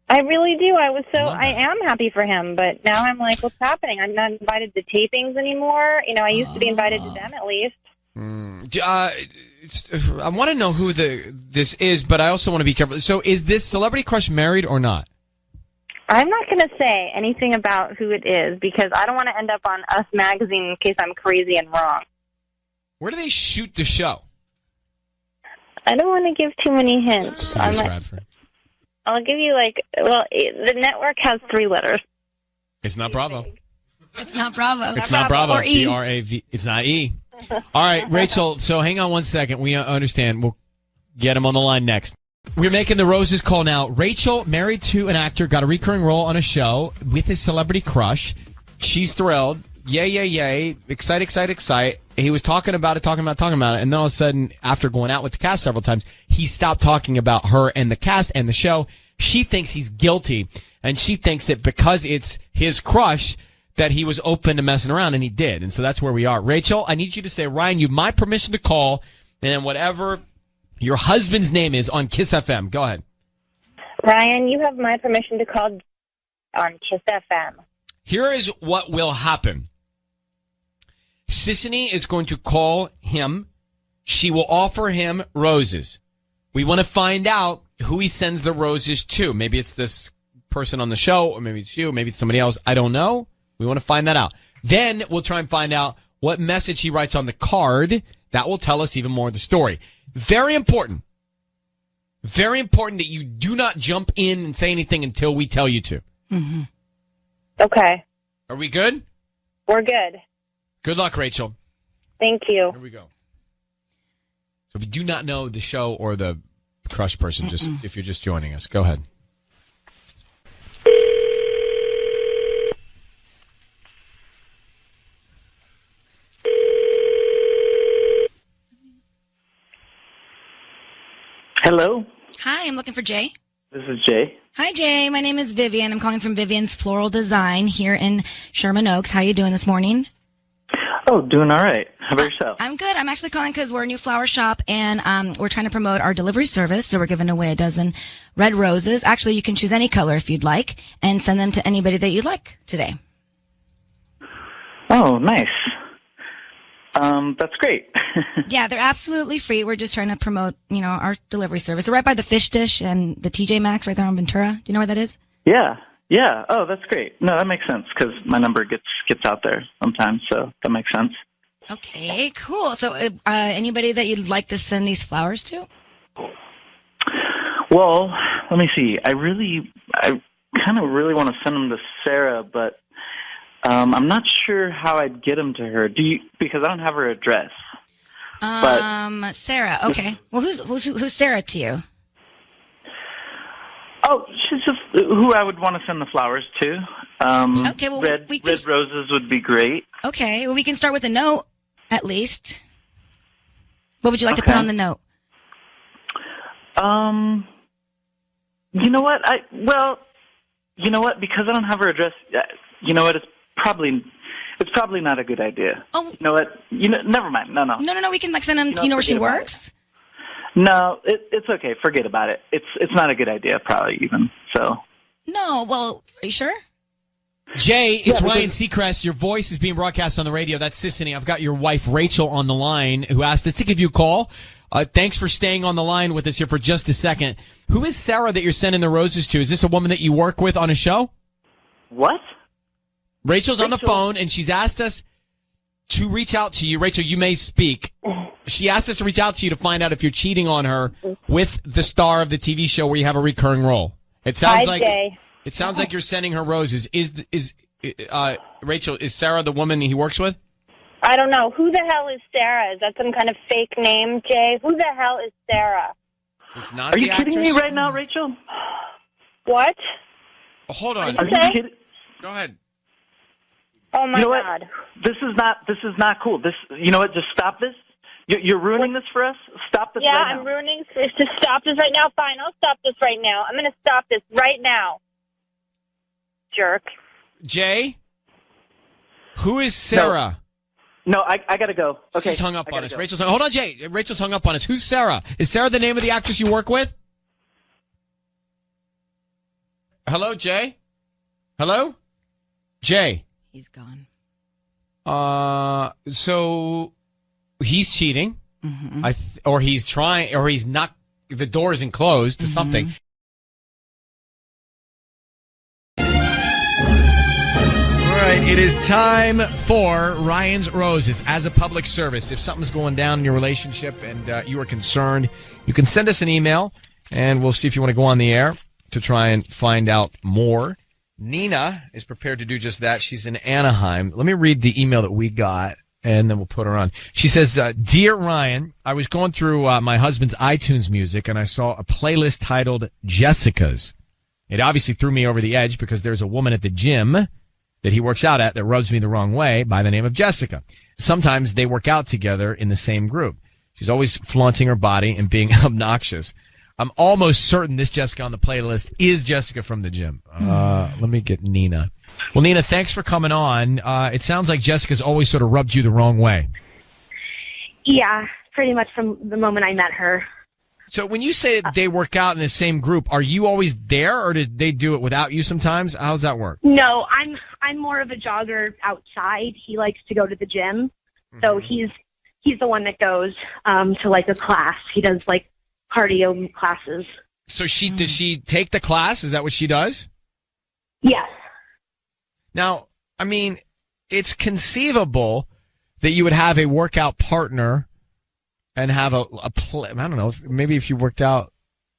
I really do. Love I that. am happy for him, but now I'm like, what's happening? I'm not invited to tapings anymore. You know, I used to be invited to them at least. I want to know who this is, but I also want to be careful. So is this celebrity crush married or not? I'm not going to say anything about who it is because I don't want to end up on Us Magazine in case I'm crazy and wrong. Where do they shoot the show? I don't want to give too many hints. Miss Radford. I'll give you the network has 3 letters. It's not Bravo. It's not Bravo. It's not Bravo. Or E. B-R-A-V. It's not E. All right, Rachel, so hang on one second. We understand. We'll get him on the line next. We're making the Roses call now. Rachel, married to an actor, got a recurring role on a show with his celebrity crush. She's thrilled. Yay. Excite. He was talking about it. And then all of a sudden, after going out with the cast several times, he stopped talking about her and the cast and the show. She thinks he's guilty. And she thinks that because it's his crush, that he was open to messing around, and he did. And so that's where we are. Rachel, I need you to say, Ryan, you have my permission to call, and then whatever your husband's name is on Kiss FM. Go ahead. Ryan, you have my permission to call on Kiss FM. Here is what will happen. Sissany is going to call him. She will offer him roses. We want to find out who he sends the roses to. Maybe it's this person on the show, or maybe it's you, maybe it's somebody else. I don't know. We want to find that out. Then we'll try and find out what message he writes on the card. That will tell us even more of the story. Very important. Very important that you do not jump in and say anything until we tell you to. Mm-hmm. Okay. Are we good? We're good. Good luck, Rachel. Thank you. Here we go. So we do not know the show or the crush person, just if you're just joining us. Go ahead. Hello, Hi, I'm looking for Jay. this is Jay. Hi, Jay. My name is Vivian. I'm calling from Vivian's Floral Design here in Sherman Oaks. How you doing this morning? Oh, doing all right. How about yourself? I'm good. I'm actually calling because we're a new flower shop, and we're trying to promote our delivery service. So we're giving away a dozen red roses. Actually, you can choose any color if you'd like, and send them to anybody that you'd like today. Oh, nice. That's great. Yeah, they're absolutely free. We're just trying to promote, our delivery service. We're right by the Fish Dish and the TJ Maxx right there on Ventura. Do you know where that is? Yeah. Oh, that's great. No, that makes sense because my number gets out there sometimes, so that makes sense. Okay, cool. So, anybody that you'd like to send these flowers to? Well, let me see. I kind of really want to send them to Sarah, but I'm not sure how I'd get them to her. Because I don't have her address. Sarah. Okay. Well, who's Sarah to you? Oh, she's just who I would want to send the flowers to. Okay. Well, red roses would be great. Okay. Well, we can start with a note, at least. What would you like to put on the note? You know what? Because I don't have her address. You know what? It's probably not a good idea. Oh. You know what? Never mind. No. No. We can send them. Do you know where she works? No, it's okay. Forget about it. It's not a good idea, probably even. So. No. Well, are you sure? Jay, it's Ryan Seacrest. Your voice is being broadcast on the radio. That's Sissany. I've got your wife, Rachel, on the line, who asked us to give you a call. Thanks for staying on the line with us here for just a second. Who is Sarah that you're sending the roses to? Is this a woman that you work with on a show? What? Rachel's on the phone, and she's asked us to reach out to you. Rachel, you may speak. She asked us to reach out to you to find out if you're cheating on her with the star of the TV show where you have a recurring role. It sounds Jay. It sounds like you're sending her roses. Rachel, is Sarah the woman he works with? I don't know. Who the hell is Sarah? Is that some kind of fake name, Jay? Who the hell is Sarah? It's not. Are you kidding me right now, Rachel? What? Oh, hold on. Are you kidding? Go ahead. Oh my God! This is not cool. You know what? Just stop this. You're ruining this for us. Stop this. Yeah, right now. I'm ruining. Just stop this right now. Fine, I'll stop this right now. I'm going to stop this right now. Jerk. Jay, who is Sarah? No, I got to go. Okay. She's hung up on us. Hold on, Jay. Rachel's hung up on us. Who's Sarah? Is Sarah the name of the actress you work with? Hello, Jay? Hello? Jay. He's gone. So he's cheating, or he's trying, or he's not. The door isn't closed to something. All right, it is time for Ryan's Roses as a public service. If something's going down in your relationship and you are concerned, you can send us an email, and we'll see if you want to go on the air to try and find out more. Nina is prepared to do just that. She's in Anaheim. Let me read the email that we got, and then we'll put her on. She says, Dear Ryan, I was going through my husband's iTunes music, and I saw a playlist titled Jessica's. It obviously threw me over the edge because there's a woman at the gym that he works out at that rubs me the wrong way by the name of Jessica. Sometimes they work out together in the same group. She's always flaunting her body and being obnoxious. I'm almost certain this Jessica on the playlist is Jessica from the gym. Let me get Nina. Well, Nina, thanks for coming on. It sounds like Jessica's always sort of rubbed you the wrong way. Yeah, pretty much from the moment I met her. So when you say they work out in the same group, are you always there, or did they do it without you sometimes? How's that work? No, I'm more of a jogger outside. He likes to go to the gym, so he's the one that goes to like a class. He does like cardio classes. So does she take the class? Is that what she does? Yes. Now, I mean, it's conceivable that you would have a workout partner and have a play. I don't know. Maybe if you worked out,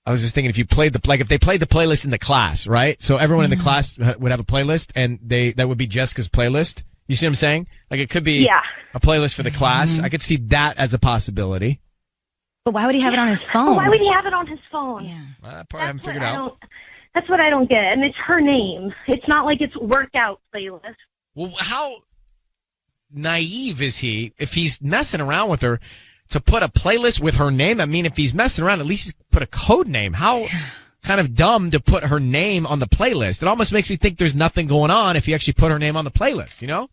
I was just thinking if you played if they played the playlist in the class, right? So everyone in the class would have a playlist, and that would be Jessica's playlist. You see what I'm saying? Like it could be a playlist for the class. I could see that as a possibility. But why would he have it on his phone? Well, why would he have it on his phone? Yeah. I probably haven't figured out. That's what I don't get. And it's her name. It's not like it's workout playlist. Well, how naive is he if he's messing around with her to put a playlist with her name? I mean, if he's messing around, at least put a code name. How kind of dumb to put her name on the playlist. It almost makes me think there's nothing going on if you actually put her name on the playlist, you know?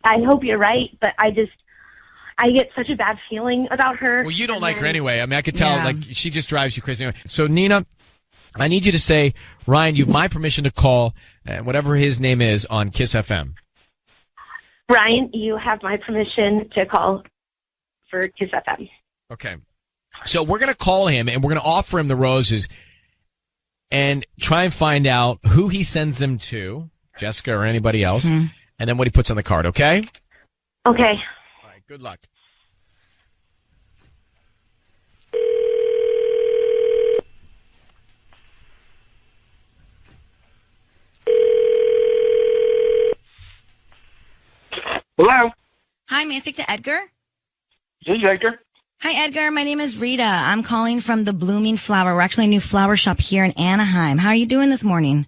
I hope you're right, but I get such a bad feeling about her. Well, you don't like her anyway. I mean, I could tell, like, she just drives you crazy. So, Nina, I need you to say, Ryan, you have my permission to call whatever his name is on Kiss FM. Ryan, you have my permission to call for Kiss FM. Okay. So we're going to call him, and we're going to offer him the roses and try and find out who he sends them to, Jessica or anybody else, and then what he puts on the card, okay? Okay. All right, good luck. Hello? Hi, may I speak to Edgar? This is Edgar. Hi, Edgar. My name is Rita. I'm calling from the Blooming Flower. We're actually a new flower shop here in Anaheim. How are you doing this morning?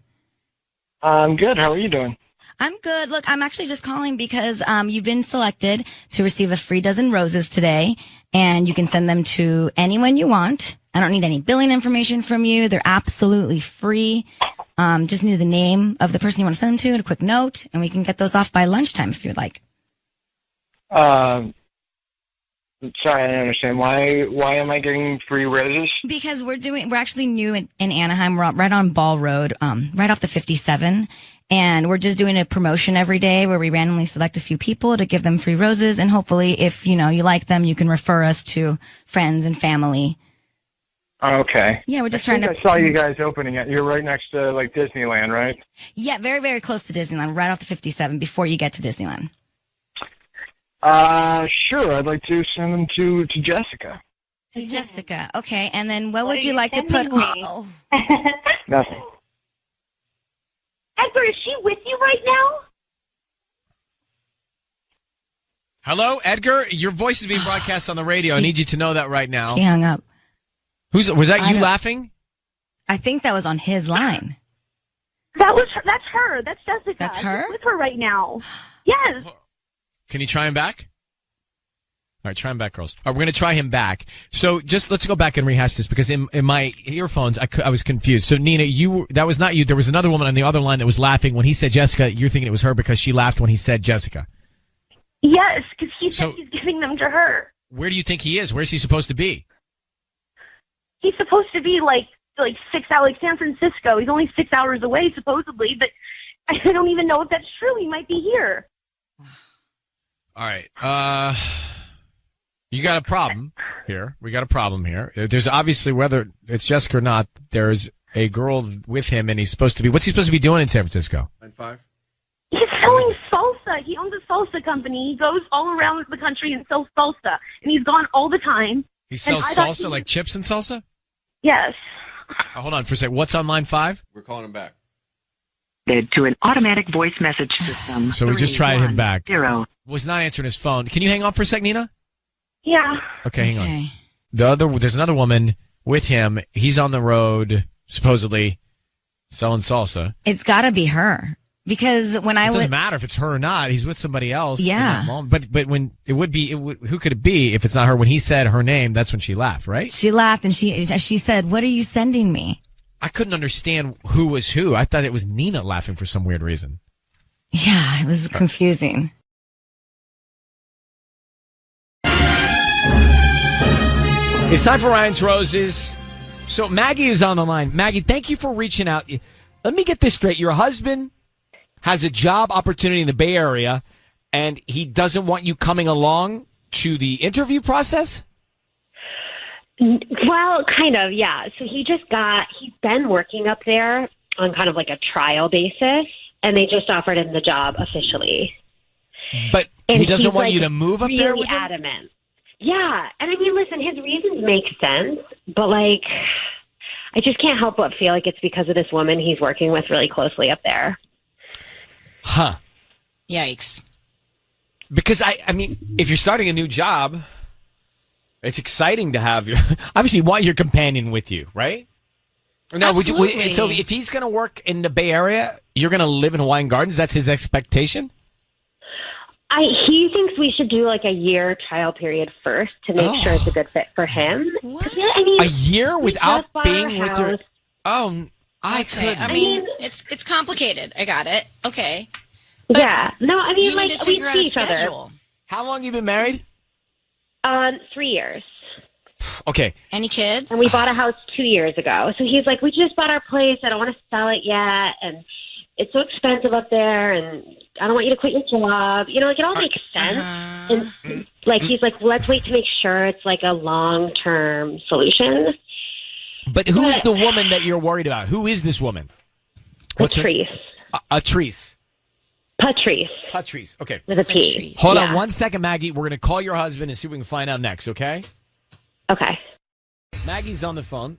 I'm good. How are you doing? I'm good. Look, I'm actually just calling because you've been selected to receive a free dozen roses today, and you can send them to anyone you want. I don't need any billing information from you. They're absolutely free. Just need the name of the person you want to send them to and a quick note, and we can get those off by lunchtime if you'd like. Sorry, I don't understand. Why am I getting free roses? Because we're actually new in Anaheim. We're right on Ball Road, right off the 57. And we're just doing a promotion every day where we randomly select a few people to give them free roses. And hopefully, if, you like them, you can refer us to friends and family. Okay. Yeah, we're just I trying to. I saw you guys opening it. You're right next to, like, Disneyland, right? Yeah, very, very close to Disneyland, right off the 57 before you get to Disneyland. Sure. I'd like to send them to Jessica. To Jessica. Okay. And then what would you like to put? Oh. Nothing. Edgar, is she with you right now? Hello, Edgar? Your voice is being broadcast on the radio. I need you to know that right now. She hung up. Was that you laughing? I think that was on his line. That's her. That's Jessica. That's her? She's with her right now. Yes. Can you try him back? All right, try him back, girls. All right, we're going to try him back. So just let's go back and rehash this because in my earphones, I was confused. So, Nina, that was not you. There was another woman on the other line that was laughing when he said Jessica. You're thinking it was her because she laughed when he said Jessica. Yes, because he said he's giving them to her. Where do you think he is? Where's he supposed to be? He's supposed to be like 6 hours, like San Francisco. He's only 6 hours away, supposedly, but I don't even know if that's true. He might be here. All right. You got a problem here. We got a problem here. There's obviously, whether it's Jessica or not, there's a girl with him, and what's he supposed to be doing in San Francisco? 9-5. He's selling salsa. He owns a salsa company. He goes all around the country and sells salsa, and he's gone all the time. He sells salsa, like chips and salsa? Yes. Oh, hold on for a second. What's on line 5? We're calling him back. To an automatic voice message system. So we just tried him back. 0. Was not answering his phone. Can you hang on for a sec, Nina? Yeah. Okay, hang on. There's another woman with him. He's on the road, supposedly selling salsa. It's got to be her because it doesn't matter if it's her or not. He's with somebody else. Yeah. But when who could it be if it's not her? When he said her name, that's when she laughed, right? She laughed and she said, "What are you sending me?" I couldn't understand who was who. I thought it was Nina laughing for some weird reason. Yeah, it was confusing. It's time for Ryan's Roses. So Maggie is on the line. Maggie, thank you for reaching out. Let me get this straight. Your husband has a job opportunity in the Bay Area, and he doesn't want you coming along to the interview process? Well, kind of, yeah. So he's been working up there on kind of like a trial basis, and they just offered him the job officially. But he doesn't want you to move up there with him? Adamant. Yeah. And I mean, listen, his reasons make sense, but I just can't help but feel like it's because of this woman he's working with really closely up there. Huh. Yikes. Because, I mean, if you're starting a new job, it's exciting to have obviously you want your companion with you, right? No, so if he's going to work in the Bay Area, you're going to live in Hawaiian Gardens? That's his expectation? He thinks we should do like a year trial period first to make sure it's a good fit for him. Yeah, I mean, a year without being with her? Oh, I okay. could. I mean, it's complicated. I got it. Okay. Yeah. No, I mean, You like, need to we figure out see a each other. schedule. How long you been married? 3 years. Okay. Any kids? And we bought a house 2 years ago. So he's like, we just bought our place. I don't want to sell it yet. And it's so expensive up there. And I don't want you to quit your job. You know, like, it all makes sense. And, like, he's like, let's wait to make sure it's, like, a long-term solution. But who's the woman that you're worried about? Who is this woman? Patrice. Patrice. Patrice. Patrice. Okay. With a P. Hold on 1 second, Maggie. We're going to call your husband and see what we can find out next, okay? Okay. Maggie's on the phone.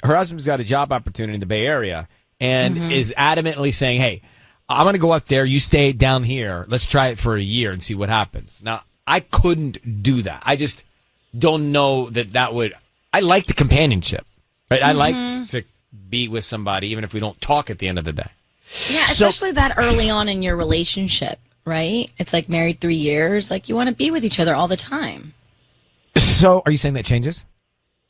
Her husband's got a job opportunity in the Bay Area and is adamantly saying, hey, I'm going to go up there. You stay down here. Let's try it for a year and see what happens. Now, I couldn't do that. I just don't know that would. I like the companionship, right? I like to be with somebody, even if we don't talk at the end of the day. Yeah, especially that early on in your relationship, right? It's like married 3 years. Like, you want to be with each other all the time. So, are you saying that changes?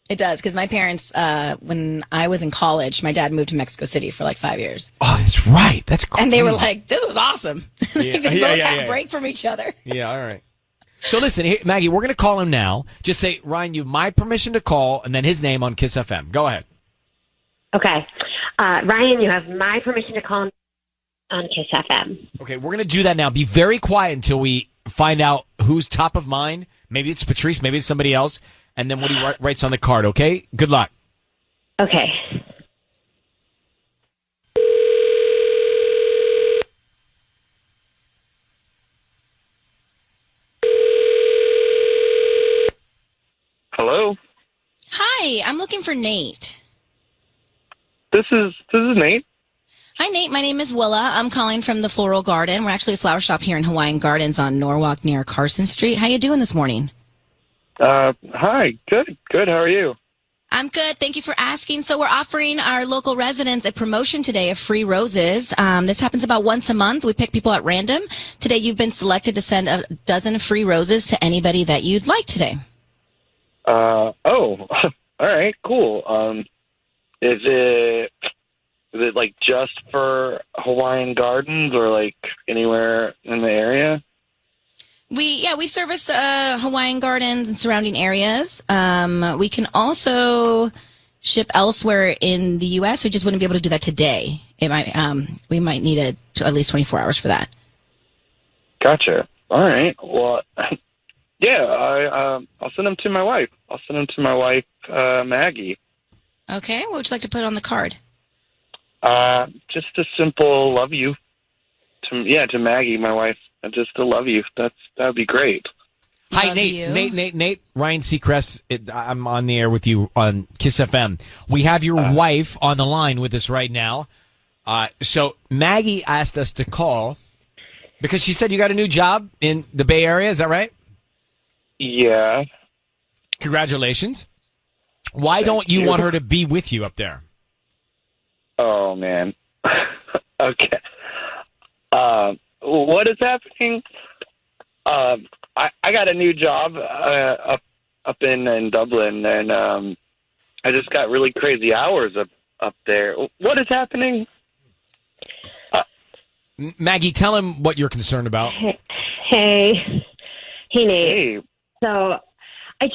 It does, because my parents, when I was in college, my dad moved to Mexico City for like 5 years. Oh, that's right. That's crazy. And they were like, this is awesome. Yeah. They both had a break from each other. Yeah, all right. So listen, Maggie, we're going to call him now. Just say, Ryan, you have my permission to call, and then his name on Kiss FM. Go ahead. Okay. Ryan, you have my permission to call on Kiss FM. Okay, we're going to do that now. Be very quiet until we find out who's top of mind. Maybe it's Patrice, maybe it's somebody else. And then what he writes on the card, okay? Good luck. Okay. Hello? Hi, I'm looking for Nate. This is Nate. Hi, Nate. My name is Willa. I'm calling from the Floral Garden. We're actually a flower shop here in Hawaiian Gardens on Norwalk near Carson Street. How you doing this morning? Hi. Good. How are you? I'm good. Thank you for asking. So we're offering our local residents a promotion today of free roses. This happens about once a month. We pick people at random. Today you've been selected to send a dozen free roses to anybody that you'd like today. Oh, all right, cool. Is it like just for Hawaiian Gardens or like anywhere in the area? We service Hawaiian Gardens and surrounding areas. We can also ship elsewhere in the U.S. We just wouldn't be able to do that today. We might need at least 24 hours for that. Gotcha. All right. Well, yeah, I'll send them to my wife. I'll send them to my wife, Maggie. Okay. What would you like to put on the card? Just a simple love you. To Maggie, my wife. Just to love you. That'd be great. Hi, Love Nate. you. Nate. Ryan Seacrest. I'm on the air with you on Kiss FM. We have your wife on the line with us right now. So Maggie asked us to call because she said you got a new job in the Bay Area. Is that right? Yeah. Congratulations. Why don't you want her to be with you up there? Oh, man. Okay. What is happening? I got a new job up in Dublin, and I just got really crazy hours up there. What is happening? Maggie, tell him what you're concerned about. Hey, Nate. Hey. So I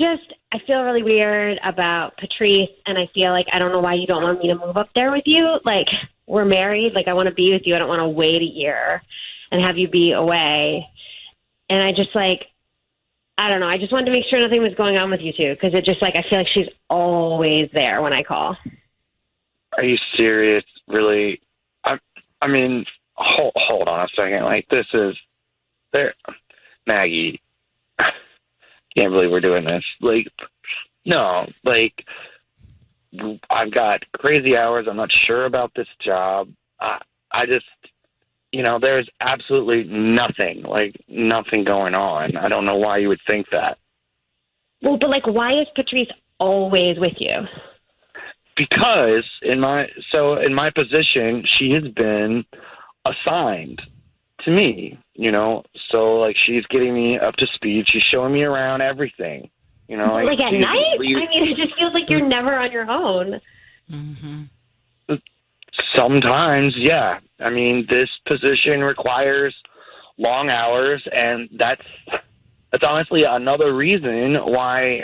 feel really weird about Patrice, and I feel like I don't know why you don't want me to move up there with you. Like, we're married. Like, I want to be with you. I don't want to wait a year and have you be away. And I just, like, I don't know. I just wanted to make sure nothing was going on with you two, because it just, like, I feel like she's always there when I call. Are you serious? Really? I mean, hold on a second. Like, this is there, Maggie. Can't believe we're doing this. Like, no, like, I've got crazy hours. I'm not sure about this job. I just, there's absolutely nothing going on. I don't know why you would think that. Well, but, like, why is Patrice always with you? Because in my position, she has been assigned to me, so like she's getting me up to speed. She's showing me around everything, Like at night? I mean, it just feels like you're never on your own. Mm-hmm. Sometimes, yeah. I mean, this position requires long hours, and that's honestly another reason why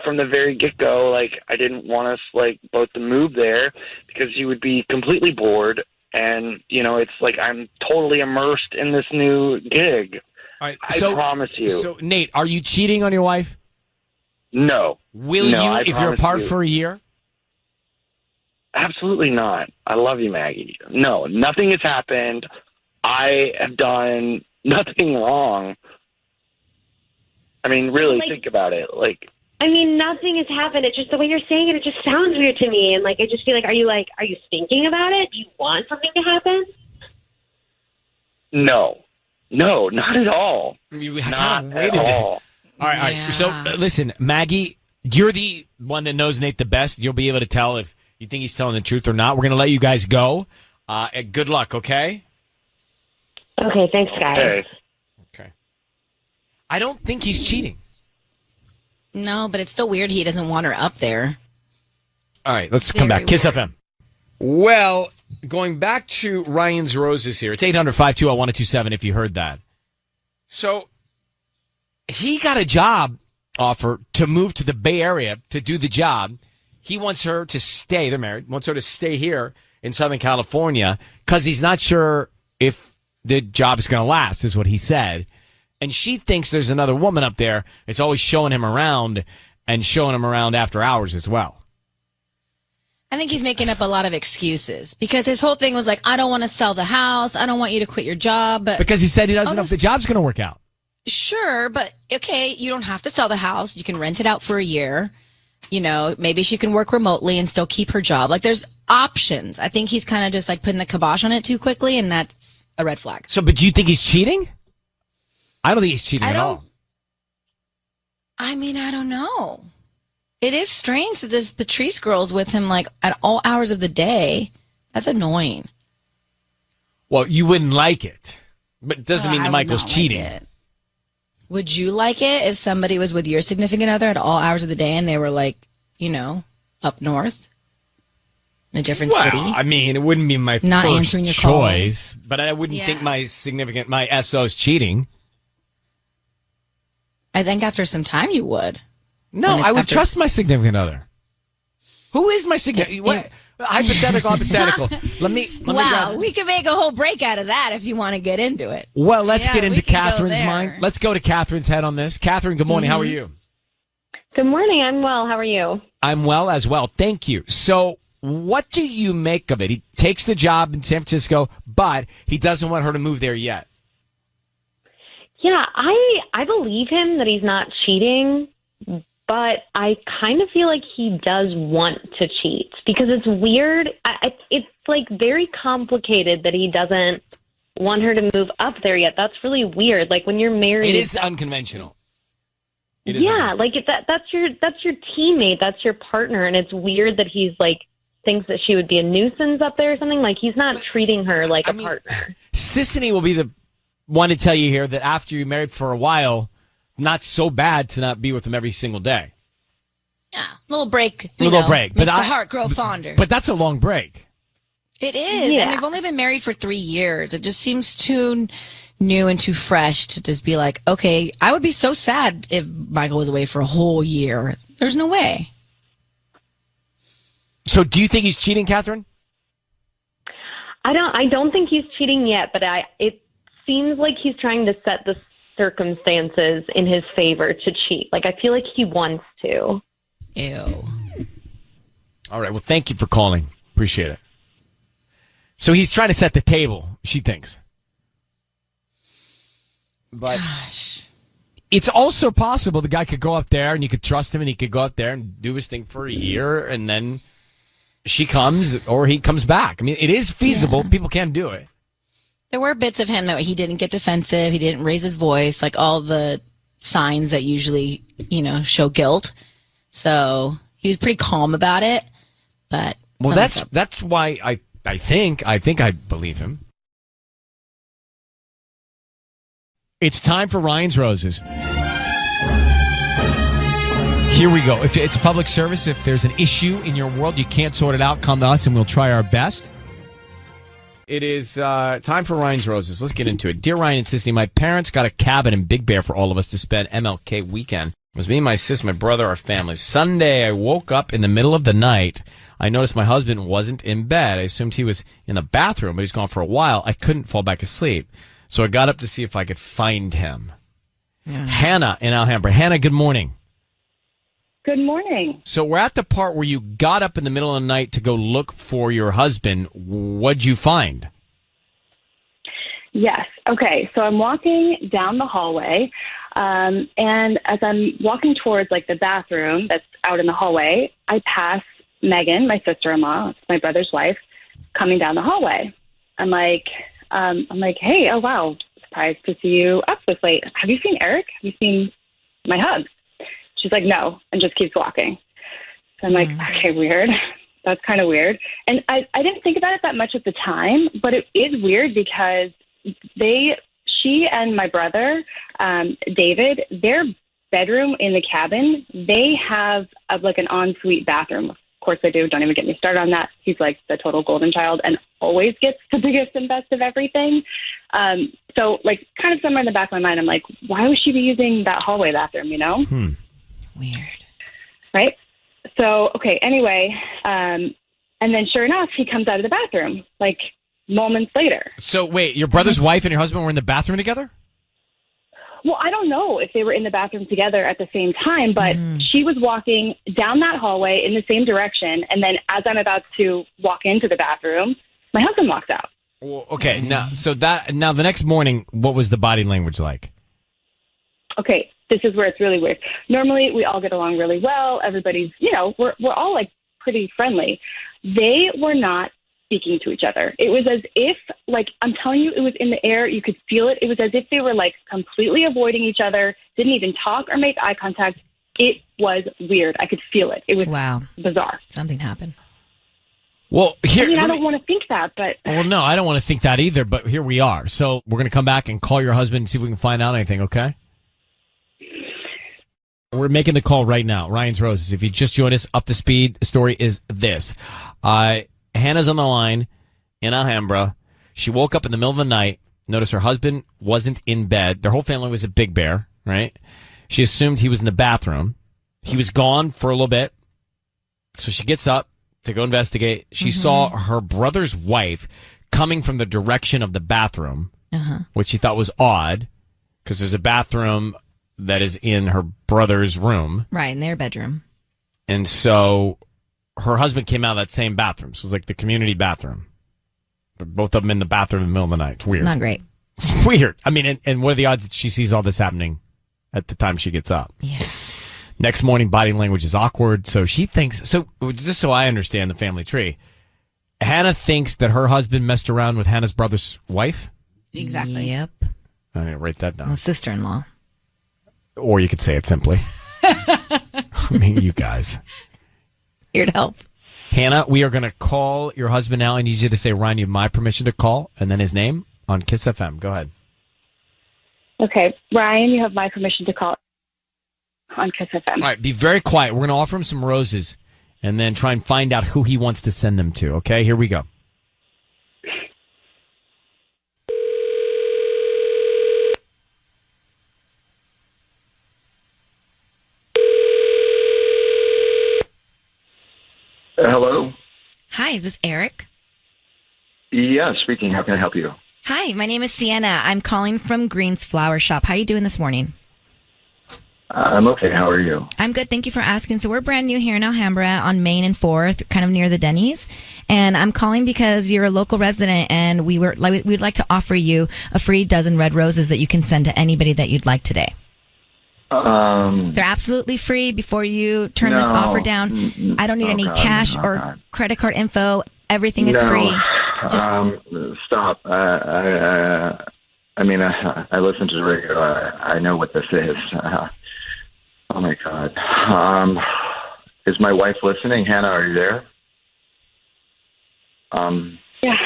from the very get-go, like, I didn't want us, like, both to move there because you would be completely bored, and, you know, it's like I'm totally immersed in this new gig. All right, I promise you. So, Nate, are you cheating on your wife? No. Will No, you I if you're promise apart you. for a year? Absolutely not. I love you, Maggie. No, nothing has happened. I have done nothing wrong. I mean, really, Like- think about it. Like, I mean, nothing has happened. It's just the way you're saying it. It just sounds weird to me. And like, I just feel are you thinking about it? Do you want something to happen? no, not at all. Not at all. All right. So, listen, Maggie, you're the one that knows Nate the best. You'll be able to tell if you think he's telling the truth or not. We're going to let you guys go. Good luck, okay? Okay, thanks, guys. Okay. I don't think he's cheating. No, but it's still weird he doesn't want her up there. All right, let's come back. Kiss FM. Well, going back to Ryan's Roses here, it's 800-520-1027 if you heard that. So he got a job offer to move to the Bay Area to do the job. He wants her to stay. They're married. Wants her to stay here in Southern California because he's not sure if the job is going to last, is what he said. And she thinks there's another woman up there that's always showing him around and showing him around after hours as well. I think he's making up a lot of excuses because his whole thing was like, I don't want to sell the house. I don't want you to quit your job. But Because he said he doesn't know if the job's going to work out. Sure, but okay, you don't have to sell the house. You can rent it out for a year. You know, maybe she can work remotely and still keep her job. Like, there's options. I think he's kind of just like putting the kibosh on it too quickly, and that's a red flag. So, but do you think he's cheating? I don't think he's cheating at all. I mean, I don't know. It is strange that this Patrice girl's with him like at all hours of the day. That's annoying. Well, you wouldn't like it, but it doesn't mean I that would Michael's not like cheating. it. Would you like it if somebody was with your significant other at all hours of the day and they were like, you know, up north in a different city? I mean, it wouldn't be my Not first answering your choice, calls. but I wouldn't Yeah. think my SO's cheating. I think after some time you would. No, When it's I would after- trust my significant other. Who is my significant? What? Hypothetical. Let me Wow, grab- we could make a whole break out of that if you want to get into it. Well, let's Yeah, get we into can go Catherine's there. mind. Let's go to Catherine's head on this. Catherine, good morning. How are you? Good morning. I'm well. How are you? I'm well as well. Thank you. So, what do you make of it? He takes the job in San Francisco, but he doesn't want her to move there yet. Yeah, I believe him that he's not cheating, but I kind of feel like he does want to cheat because it's weird. It's like very complicated that he doesn't want her to move up there yet. That's really weird. Like when you're married, It is unconventional. yeah, like that's your teammate, that's your partner, and it's weird that he's like thinks that she would be a nuisance up there or something. Like he's not treating her like a partner. Sissany will be the one to tell you here that after you're married for a while, not so bad to not be with him every single day. Yeah, little break. Little break. Makes But the I- heart grow fonder. But that's a long break. It is. Yeah. And we've only been married for 3 years. It just seems too new and too fresh to just be like, okay, I would be so sad if Michael was away for a whole year. There's no way. So do you think he's cheating, Catherine? I don't think he's cheating yet, but it seems like he's trying to set the circumstances in his favor to cheat. Like I feel like he wants to. Ew. All right. Well, thank you for calling. Appreciate it. So he's trying to set the table, she thinks. But it's also possible the guy could go up there and you could trust him and he could go up there and do his thing for a year and then she comes or he comes back. I mean, it is feasible. Yeah. People can do it. There were bits of him that he didn't get defensive. He didn't raise his voice, like all the signs that usually, show guilt. So he was pretty calm about it. But Well, that's why I think I believe him. It's time for Ryan's Roses. Here we go. If it's public service, if there's an issue in your world, you can't sort it out, come to us and we'll try our best. It is time for Ryan's Roses. Let's get into it. Dear Ryan and Sissy, my parents got a cabin in Big Bear for all of us to spend MLK weekend. It was me, my sis, my brother, our family. Sunday, I woke up in the middle of the night. I noticed my husband wasn't in bed. I assumed he was in the bathroom, but he's gone for a while. I couldn't fall back asleep. So I got up to see if I could find him. Hannah in Alhambra. Hannah, good morning. Good morning. So we're at the part where you got up in the middle of the night to go look for your husband. What'd you find? Yes. Okay. So I'm walking down the hallway, and as I'm walking towards like the bathroom that's out in the hallway, I pass Megan, my sister-in-law, my brother's wife, coming down the hallway. I'm like, hey, oh wow, surprised to see you up this late. Have you seen Eric? Have you seen my hub? She's like, no, and just keeps walking. So I'm like, okay, weird. That's kind of weird. And I didn't think about it that much at the time, but it is weird because she and my brother, David, their bedroom in the cabin, they have like an ensuite bathroom. Of course they do. Don't even get me started on that. He's like the total golden child and always gets the biggest and best of everything. So like kind of somewhere in the back of my mind, I'm like, why would she be using that hallway bathroom, you know? Weird. Right? So, okay, anyway, and then sure enough, he comes out of the bathroom, like, moments later. So, wait, your brother's wife and your husband were in the bathroom together? Well, I don't know if they were in the bathroom together at the same time, but she was walking down that hallway in the same direction, and then as I'm about to walk into the bathroom, my husband walks out. Well, okay, now the next morning, what was the body language like? Okay, this is where it's really weird. Normally, we all get along really well. Everybody's, we're all like pretty friendly. They were not speaking to each other. It was as if, like, I'm telling you, it was in the air. You could feel it. It was as if they were like completely avoiding each other, didn't even talk or make eye contact. It was weird. I could feel it. It was bizarre. Something happened. Well, here, I don't want to think that, but... Well, no, I don't want to think that either, but here we are. So we're going to come back and call your husband and see if we can find out anything, okay? We're making the call right now. Ryan's Roses. If you just joined us, up to speed, the story is this. Hannah's on the line in Alhambra. She woke up in the middle of the night, noticed her husband wasn't in bed. Their whole family was at Big Bear, right? She assumed he was in the bathroom. He was gone for a little bit. So she gets up to go investigate. She saw her brother's wife coming from the direction of the bathroom, which she thought was odd because there's a bathroom that is in her brother's room. Right, in their bedroom. And so her husband came out of that same bathroom. So it was like the community bathroom. But both of them in the bathroom in the middle of the night. It's weird. It's not great. It's weird. I mean, and what are the odds that she sees all this happening at the time she gets up? Yeah. Next morning, body language is awkward. So she thinks, so just so I understand the family tree, Hannah thinks that her husband messed around with Hannah's brother's wife? Exactly. Yep. I need to write that down. Well, sister-in-law. Or you could say it simply. I mean, you guys. Here to help. Hannah, we are going to call your husband now. I need you to say, Ryan, you have my permission to call, and then his name on Kiss FM. Go ahead. Okay, Ryan, you have my permission to call on Kiss FM. All right, be very quiet. We're going to offer him some roses and then try and find out who he wants to send them to. Okay, here we go. Hello? Hi, is this Eric? Yeah, speaking. How can I help you? Hi, my name is Sienna. I'm calling from Green's Flower Shop. How are you doing this morning? I'm okay. How are you? I'm good. Thank you for asking. So we're brand new here in Alhambra on Main and 4th, kind of near the Denny's. And I'm calling because you're a local resident and we'd like to offer you a free dozen red roses that you can send to anybody that you'd like today. They're absolutely free before you turn this offer down. I don't need any cash or credit card info. Everything is free. Just stop. I mean, I listen to the radio. I know what this is. Oh my God. Is my wife listening? Hannah, are you there? Yeah.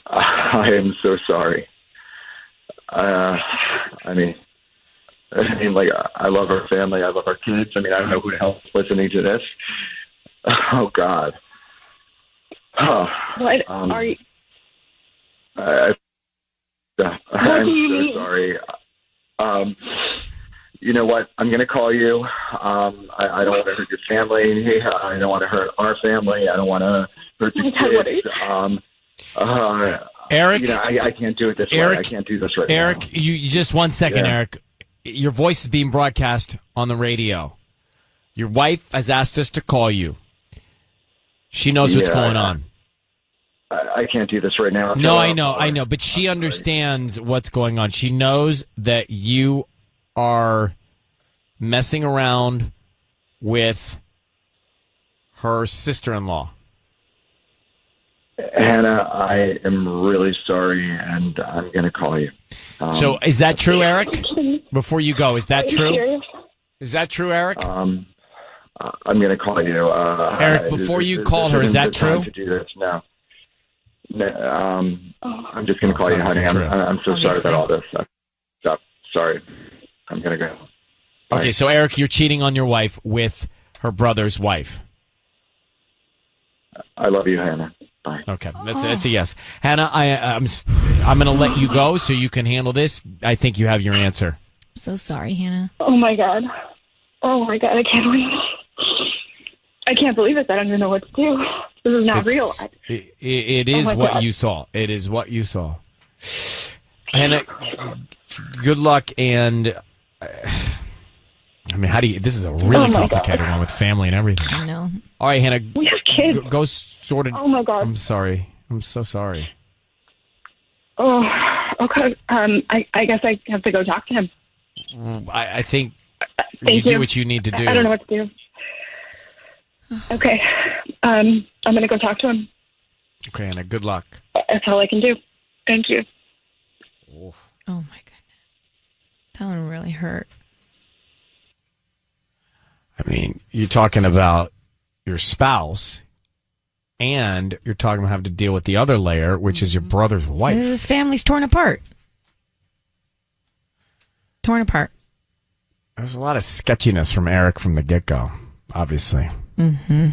I am so sorry. I mean, like, I love our family. I love our kids. I mean, I don't know who the hell is listening to this. Oh, God. What are you? I'm What do you so mean? sorry. You know what? I'm going to call you. I don't want to hurt your family. I don't want to hurt our family. I don't want to hurt the kids. Eric, I can't do it this way. I can't do this right Eric, now. you just 1 second, Yeah. Eric. Your voice is being broadcast on the radio. Your wife has asked us to call you. She knows what's going on. I can't do this right now. No, I know, but she understands what's going on. She knows that you are messing around with her sister-in-law. Hannah, I am really sorry, and I'm going to call you. So is that true, Eric? Before you go, is that true? Serious? Is that true, Eric? I'm going to call you. Eric, before you call her, is that true? To do this now. I'm just going to call you, honey. I'm so sorry about all this. Stop. Sorry. I'm going to go. Okay, so Eric, you're cheating on your wife with her brother's wife. I love you, Hannah. Bye. Okay, that's a yes. Hannah, I'm going to let you go so you can handle this. I think you have your answer. I'm so sorry, Hannah. Oh my god. I can't believe it. I can't believe it. I don't even know what to do. This is not real. It is my what God. you saw. It is what you saw. Hannah, good luck. And I mean, this is a really complicated one with family and everything. I know. All right, Hannah. We have kids. Go sort it. Oh my god. I'm sorry. I'm so sorry. Oh, okay. I guess I have to go talk to him. I think Thank you you. do what you need to do. I don't know what to do. Okay. I'm going to go talk to him. Okay, Hannah, good luck. That's all I can do. Thank you. Oh my goodness. That one really hurt. I mean, you're talking about your spouse, and you're talking about having to deal with the other layer, which is your brother's wife. His family's torn apart. Torn apart. There's a lot of sketchiness from Eric from the get-go, obviously. Mm-hmm.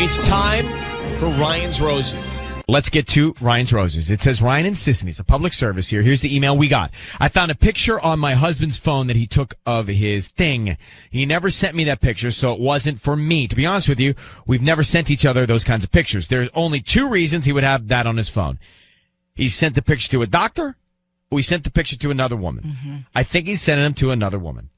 It's time for Ryan's Roses. Let's get to Ryan's Roses. It says, Ryan and Sissany. It's a public service here. Here's the email we got. I found a picture on my husband's phone that he took of his thing. He never sent me that picture, so it wasn't for me. To be honest with you, we've never sent each other those kinds of pictures. There's only two reasons he would have that on his phone. He sent the picture to a doctor, or he sent the picture to another woman. Mm-hmm. I think he's sending them to another woman.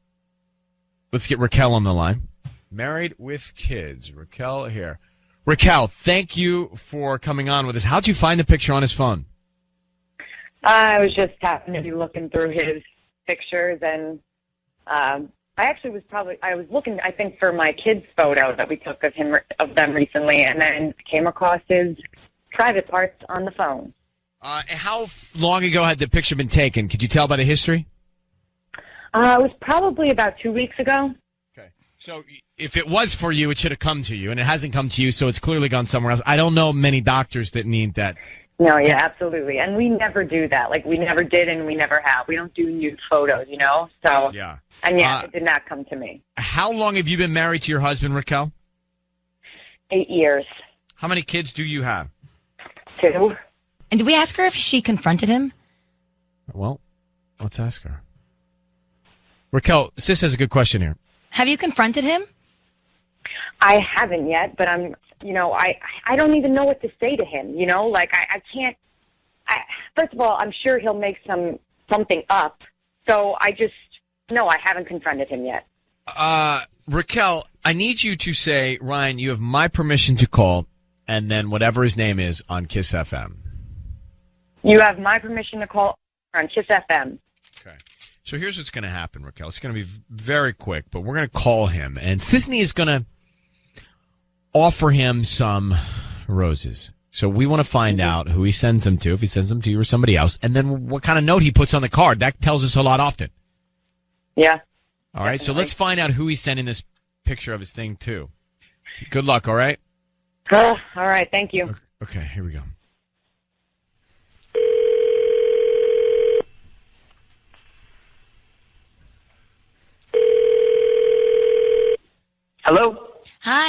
Let's get Raquel on the line. Married with kids. Raquel here. Raquel, thank you for coming on with us. How'd you find the picture on his phone? I was just happened to be looking through his pictures, and I was looking, I think, for my kids' photo that we took of them recently, and then came across his private parts on the phone. How long ago had the picture been taken? Could you tell by the history? It was probably about 2 weeks ago. Okay. So if it was for you, it should have come to you, and it hasn't come to you, so it's clearly gone somewhere else. I don't know many doctors that need that. No, yeah, absolutely. And we never do that. Like, we never did, and we never have. We don't do nude photos, you know? So, yeah. And it did not come to me. How long have you been married to your husband, Raquel? 8 years. How many kids do you have? 2. And did we ask her if she confronted him? Well, let's ask her. Raquel, Sis has a good question here. Have you confronted him? I haven't yet, but I don't even know what to say to him, you know? Like, I can't, first of all, I'm sure he'll make something up. So I haven't confronted him yet. Raquel, I need you to say, Ryan, you have my permission to call, and then whatever his name is on Kiss FM. You have my permission to call on Kiss FM. Okay. So here's what's going to happen, Raquel. It's going to be very quick, but we're going to call him, and Sisney is going to offer him some roses. So we want to find out who he sends them to, if he sends them to you or somebody else, and then what kind of note he puts on the card. That tells us a lot often. Yeah. All right, so let's find out who he's sending this picture of his thing to. Good luck, all right? All right, thank you. Okay, here we go.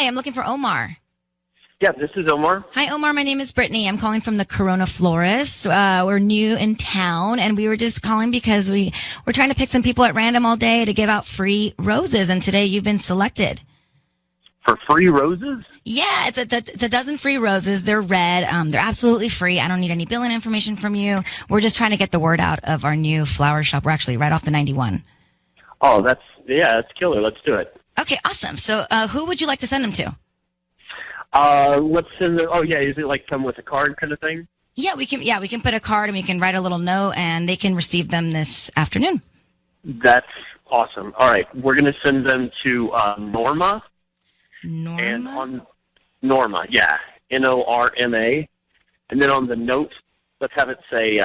Hi, I'm looking for Omar. Yeah, this is Omar. Hi, Omar. My name is Brittany. I'm calling from the Corona Florist. We're new in town, and we were just calling because we're trying to pick some people at random all day to give out free roses, and today you've been selected. For free roses? Yeah, it's a dozen free roses. They're red. They're absolutely free. I don't need any billing information from you. We're just trying to get the word out of our new flower shop. We're actually right off the 91. Oh, that's killer. Let's do it. Okay, awesome. So, who would you like to send them to? Let's send them. Oh, yeah. Is it like come with a card kind of thing? Yeah, we can put a card and we can write a little note, and they can receive them this afternoon. That's awesome. All right, we're going to send them to Norma. Norma? And on Norma, yeah, Norma. And then on the note, let's have it say,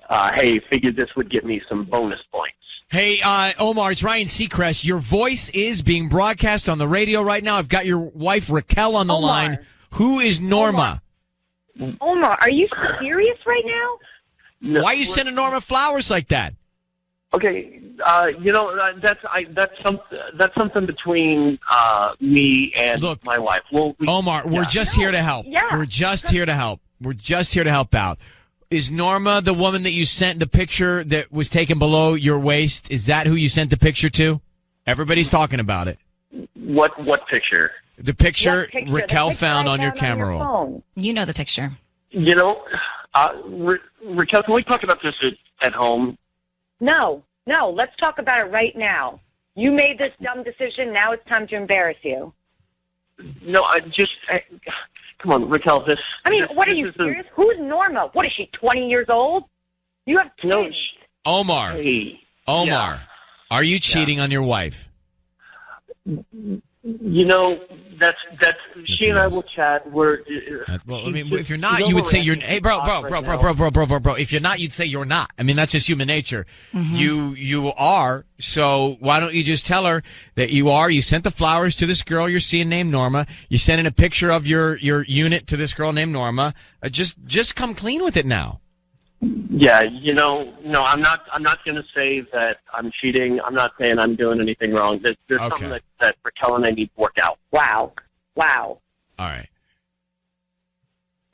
hey, figured this would get me some bonus points. Hey, Omar, it's Ryan Seacrest. Your voice is being broadcast on the radio right now. I've got your wife, Raquel, on the line. Who is Norma? Omar, are you serious right now? No, Why are you sending Norma flowers like that? Okay, that's something between me and my wife. Omar, we're just here to help. Yeah. We're just here to help. We're just here to help out. Is Norma the woman that you sent the picture that was taken below your waist? Is that who you sent the picture to? Everybody's talking about it. What picture? The picture What picture? Raquel The picture found I on your found camera roll. phone. You know the picture. You know, Raquel, can we talk about this at home? No, let's talk about it right now. You made this dumb decision. Now it's time to embarrass you. No, come on, Raquel. What are you serious? Who's Norma? What is she, 20 years old? You have kids. No, Omar, yeah. Are you cheating on your wife? You know, that's she and I will chat. Well, I mean, if you're not, you would say you're. Hey, bro. If you're not, you'd say you're not. I mean, that's just human nature. Mm-hmm. You are. So why don't you just tell her that you are? You sent the flowers to this girl you're seeing named Norma. You sent in a picture of your unit to this girl named Norma. Just come clean with it now. Yeah, you know, no, I'm not going to say that I'm cheating. I'm not saying I'm doing anything wrong. There's something that Raquel and I need to work out. Wow. All right.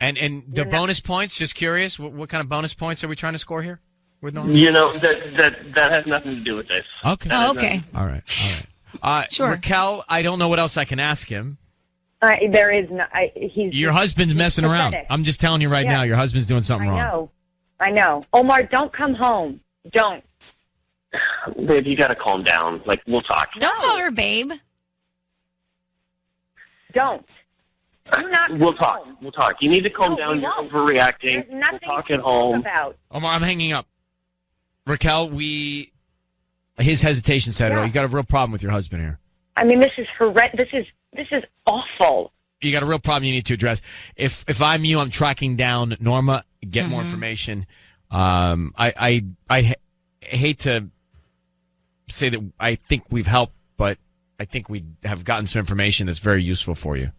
And the bonus points, just curious, what kind of bonus points are we trying to score here with Norma? You know, that has nothing to do with this. Okay. Oh, okay. All right. Sure. Raquel, I don't know what else I can ask him. There is no. Your husband's messing around. pathetic. I'm just telling you right now, your husband's doing something wrong. I know. Omar, don't come home. Don't. Babe, you got to calm down. Like, we'll talk. Don't call her babe. Don't. Do not. We'll talk. We'll talk. You need to calm down. You're overreacting. There's nothing We'll talk to at home. about. Omar, I'm hanging up. Raquel, his hesitation said it all. You got a real problem with your husband here. I mean, this is horrendous. This is awful. You got a real problem you need to address. If I'm you, I'm tracking down Norma, get more information. I hate to say that I think we've helped, but I think we have gotten some information that's very useful for you.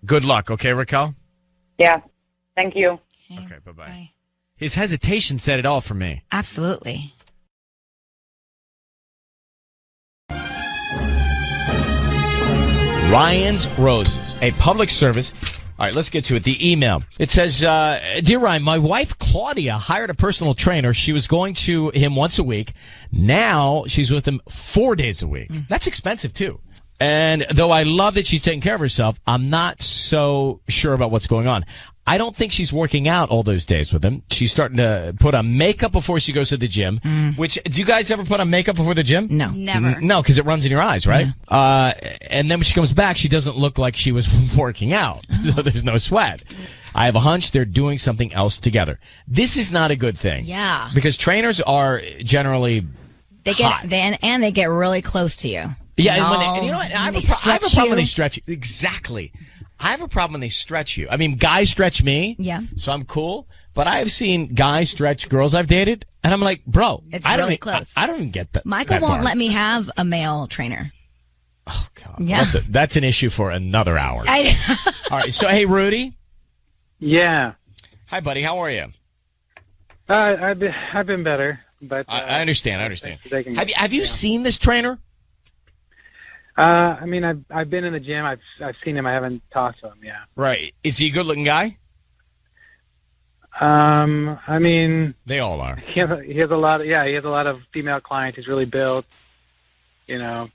Good luck, okay, Raquel? Yeah. Thank you. Okay, bye-bye. His hesitation said it all for me. Absolutely. Ryan's Roses, a public service. All right, let's get to it. The email. It says, Dear Ryan, my wife Claudia hired a personal trainer. She was going to him once a week. Now she's with him 4 days a week. That's expensive, too. And though I love that she's taking care of herself, I'm not so sure about what's going on. I don't think she's working out all those days with him. She's starting to put on makeup before she goes to the gym, which, do you guys ever put on makeup before the gym? No. Never. No, because it runs in your eyes, right? Yeah. And then when she comes back, she doesn't look like she was working out. So there's no sweat. I have a hunch they're doing something else together. This is not a good thing. Yeah. Because trainers are generally hot. They get really close to you. Yeah, and you know what? I have a problem when they stretch you. Exactly. I have a problem when they stretch you. I mean, guys stretch me. Yeah. So I'm cool. But I've seen guys stretch girls I've dated, and I'm like, bro, it's really close. I don't even get that. Michael won't let me have a male trainer. Oh, God. Yeah. That's an issue for another hour. All right. So, hey, Rudy. Yeah. Hi, buddy. How are you? I've been better, but I understand. Have you seen this trainer? I mean, I've been in the gym. I've seen him. I haven't talked to him. Yeah. Right. Is he a good-looking guy? I mean, they all are. He has a lot. He has a lot of female clients. He's really built. You know.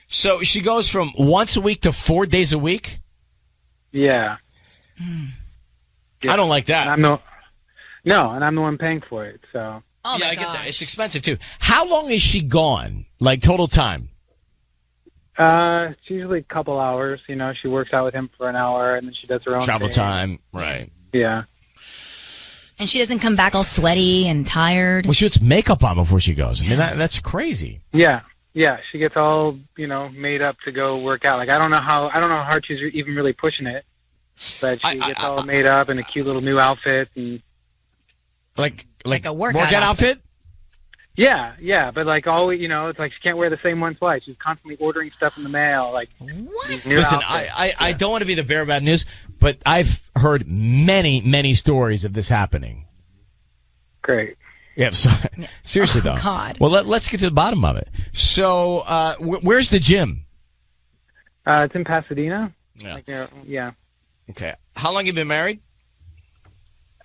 So she goes from once a week to 4 days a week? Yeah. I don't like that. And I'm the one paying for it. So. Oh yeah, I get that. It's expensive too. How long is she gone? Like total time? It's usually a couple hours. You know, she works out with him for an hour, and then she does her own travel thing. time. Right. Yeah. And she doesn't come back all sweaty and tired. Well, she puts makeup on before she goes. I mean, that's crazy. Yeah. Yeah. She gets all made up to go work out. Like I don't know how hard she's even really pushing it, but she gets all made up in a cute little new outfit and like a workout outfit. Yeah, but like always, it's like she can't wear the same one twice. She's constantly ordering stuff in the mail. Like, what? Listen, I don't want to be the bearer of bad news, but I've heard many stories of this happening. Great. Yeah, so, seriously though. God. Well, let's get to the bottom of it. So, where's the gym? It's in Pasadena. Yeah. Yeah. Okay. How long have you been married?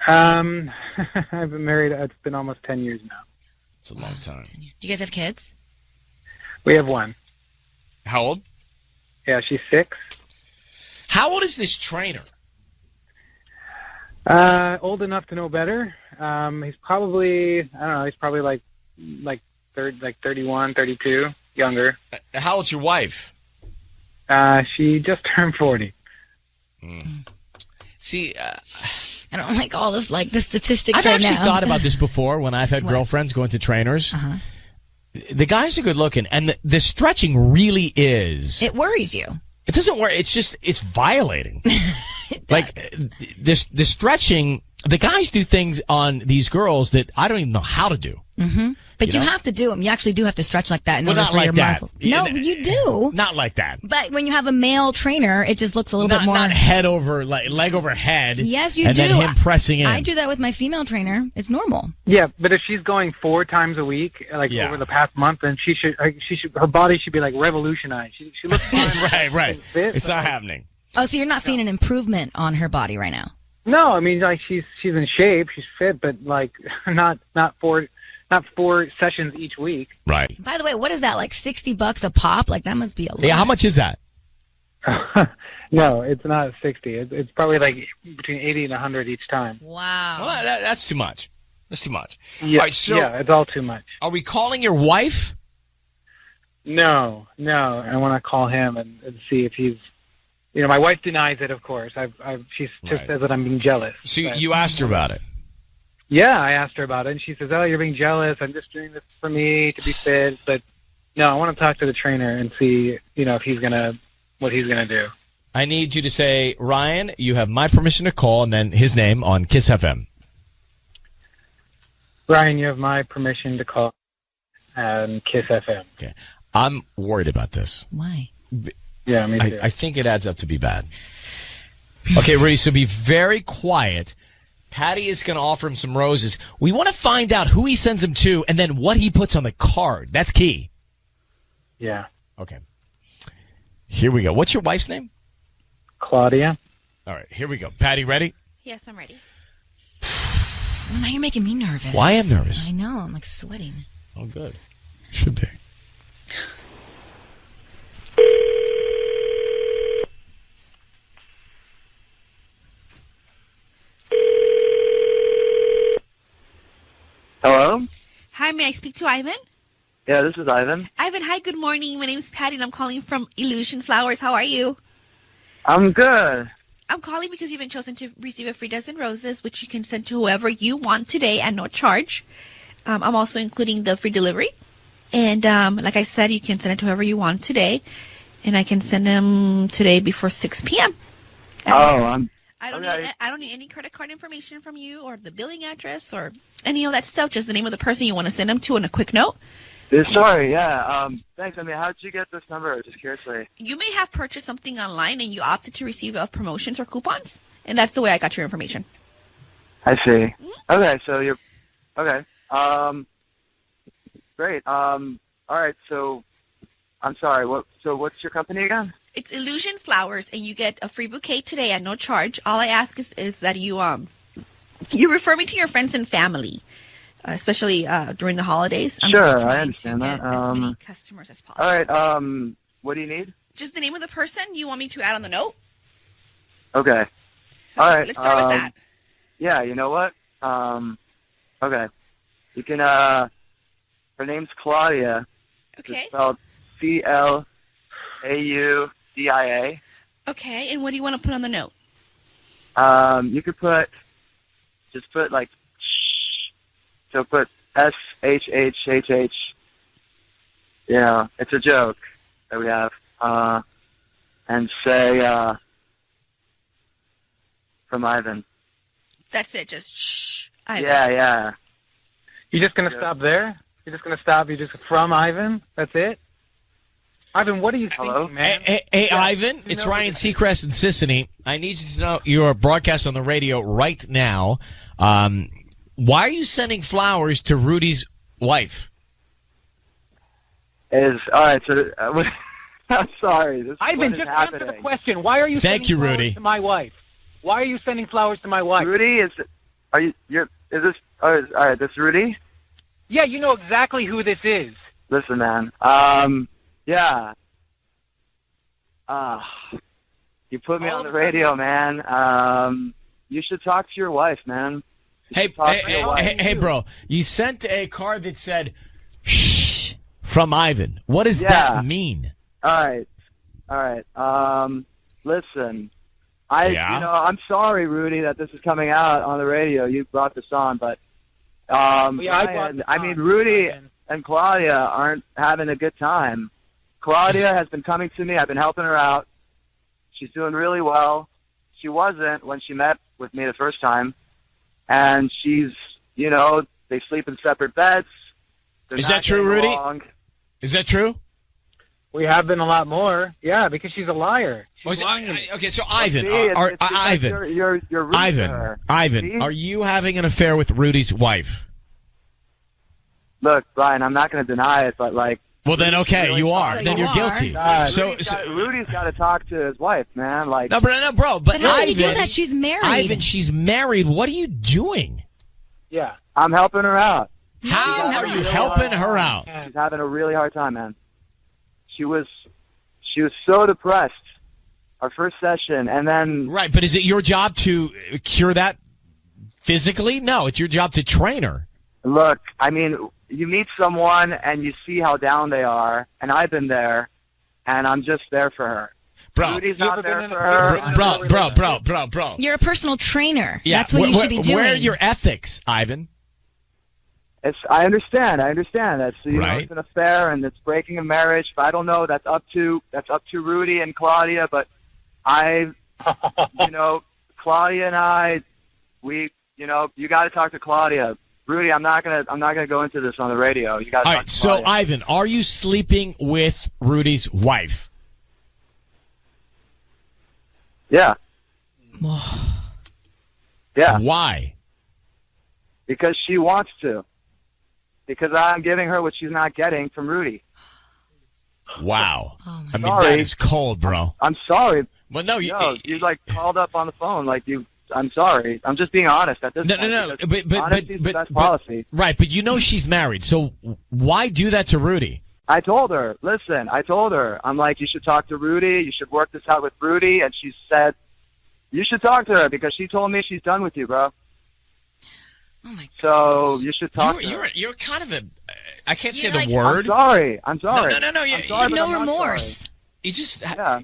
I've been married. It's been almost 10 years now. It's a long time. Do you guys have kids? We have one. How old? Yeah, she's 6. How old is this trainer? Old enough to know better. He's probably, I don't know, he's probably like 31, 32, younger. How old's your wife? She just turned 40. See, I don't like all this, like the statistics I've right now. actually thought about this before when I've had girlfriends going to trainers. The guys are good looking, and the stretching really is. It worries you. It doesn't worry. It's violating. Like the stretching, the guys do things on these girls that I don't even know how to do. Mm-hmm. But you know? have to do them. You actually do have to stretch like that in Well, order not for like your that. muscles. No, you do. Not like that. But when you have a male trainer, it just looks a little bit more. Not head over, like leg over head. Yes, you and do. And then him pressing in. I do that with my female trainer. It's normal. Yeah, but if she's going 4 times a week, over the past month, then her body should be like revolutionized. She looks fine. right. Fit, it's not happening. Oh, so you're not seeing an improvement on her body right now? No, I mean like she's in shape, she's fit, but like not 4 sessions each week. Right. By the way, what is that, like $60 a pop? Like, that must be a lot. Yeah, how much is that? No, it's not 60. It's probably like between 80 and 100 each time. Wow. Well, that's too much. That's too much. Yeah, all right, so yeah, it's all too much. Are we calling your wife? No. I want to call him and see if he's. My wife denies it, of course. She just says that I'm being jealous. So you asked her about it? Yeah, I asked her about it, and she says, "Oh, you're being jealous. I'm just doing this for me to be fit." But no, I want to talk to the trainer and see, if what he's gonna do. I need you to say, Ryan, you have my permission to call, and then his name on Kiss FM. Ryan, you have my permission to call and Kiss FM. Okay, I'm worried about this. Why? Yeah, me too. I think it adds up to be bad. Okay, Rudy, so be very quiet. Patty is going to offer him some roses. We want to find out who he sends them to and then what he puts on the card. That's key. Yeah. Okay. Here we go. What's your wife's name? Claudia. All right, here we go. Patty, ready? Yes, I'm ready. Well, now you're making me nervous. Well, I am nervous. I know. I'm like sweating. Oh, good. Should be. Hello? Hi, may I speak to Ivan? Yeah, this is Ivan. Ivan, hi, good morning. My name is Patty, and I'm calling from Illusion Flowers. How are you? I'm good. I'm calling because you've been chosen to receive a free dozen roses, which you can send to whoever you want today at no charge. I'm also including the free delivery. And like I said, you can send it to whoever you want today. And I can send them today before 6 p.m. I don't need any credit card information from you or the billing address or any of that stuff. Just the name of the person you want to send them to and a quick note. Sorry, yeah. Thanks. I mean, how did you get this number? Just curiously. You may have purchased something online and you opted to receive promotions or coupons, and that's the way I got your information. I see. Okay, so you're okay. Great. All right. So I'm sorry. What's your company again? It's Illusion Flowers, and you get a free bouquet today at no charge. All I ask is that you refer me to your friends and family, especially during the holidays. I'm Sure, just I trying understand to that. get as many customers as possible. All right. What do you need? Just the name of the person you want me to add on the note? Okay. All right. Let's start with that. Yeah. You know what? Okay. You can. Her name's Claudia. Okay. It's spelled Claudia. Okay, and what do you want to put on the note? You could just put like, so put SHHHH. You know, it's a joke that we have. And say, from Ivan. That's it, just shh. Ivan. Yeah. You're just going to stop there? You're just going to stop? You're just from Ivan? That's it? Ivan, what are you thinking, man? Hey, Ivan, it's Ryan Seacrest and Sissany. I need you to know you're broadcast on the radio right now. Why are you sending flowers to Rudy's wife? All right, so I'm sorry. Ivan, just answer the question. Why are you sending flowers Rudy. to my wife? Why are you sending flowers to my wife? Rudy, is this Rudy? Yeah, you know exactly who this is. Listen, man. Yeah. You put me on the radio, man. You should talk to your wife, man. Hey, bro. You sent a card that said, shh, from Ivan. What does that mean? All right. Listen. I'm sorry, Rudy, that this is coming out on the radio. You brought this on, but Rudy and Claudia aren't having a good time. Claudia has been coming to me. I've been helping her out. She's doing really well. She wasn't when she met with me the first time. And she's, they sleep in separate beds. Is that true, Rudy? Is that true? We have been a lot more. Yeah, because she's a liar. She's lying. Okay, so Ivan, Ivan, you're rude to her. Ivan, are you having an affair with Rudy's wife? Look, Brian, I'm not going to deny it, but well, then okay, you are. So then you're guilty. Rudy's got to talk to his wife, man. No, bro. But how Ivan, do you do that? She's married. Ivan, she's married. What are you doing? Yeah, I'm helping her out. How are you helping her out? She's having a really hard time, man. She was so depressed our first session, and then right. But is it your job to cure that physically? No, it's your job to train her. Look, I mean, you meet someone and you see how down they are, and I've been there, and I'm just there for her. Bro, Rudy's not there for her. Bro. You're a personal trainer. Yeah. That's what you should be doing. Where are your ethics, Ivan? I understand. That's right. It's an affair and it's breaking a marriage. But I don't know. That's up to Rudy and Claudia. But Claudia and I, you got to talk to Claudia. Rudy, I'm not gonna go into this on the radio. You got to. All right. So Ivan, are you sleeping with Rudy's wife? Yeah. Yeah. Why? Because she wants to. Because I'm giving her what she's not getting from Rudy. Wow. I mean, that is cold, bro. I'm sorry. Well, no, you called up on the phone I'm sorry. I'm just being honest at this point. No. Honesty is the best policy. Right, but she's married. So why do that to Rudy? I told her. Listen, I'm like, you should talk to Rudy. You should work this out with Rudy. And she said, you should talk to her because she told me she's done with you, bro. Oh my God. So you should talk to her. You're kind of I can't say the word. I'm sorry. No. You have no remorse. You just... Yeah.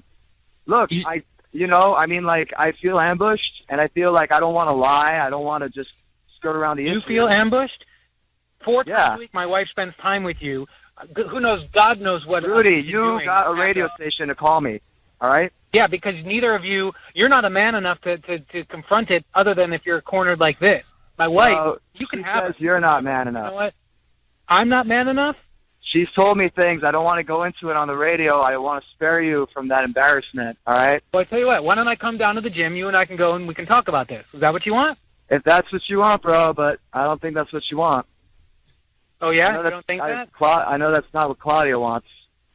Look, I feel ambushed, and I feel like I don't want to lie. I don't want to just skirt around the issue. You feel ambushed? 4 times a week, my wife spends time with you. Who knows? God knows what. Rudy, you got a radio station to call me, all right? Yeah, because neither of you're not a man enough to confront it other than if you're cornered like this. My wife, you can have says you're not man enough. You know what? I'm not man enough? She's told me things. I don't want to go into it on the radio. I want to spare you from that embarrassment, all right? Well, I tell you what, why don't I come down to the gym, you and I can go and we can talk about this. Is that what you want? If that's what you want, bro, but I don't think that's what you want. Oh, yeah? You don't think that? I know that's not what Claudia wants.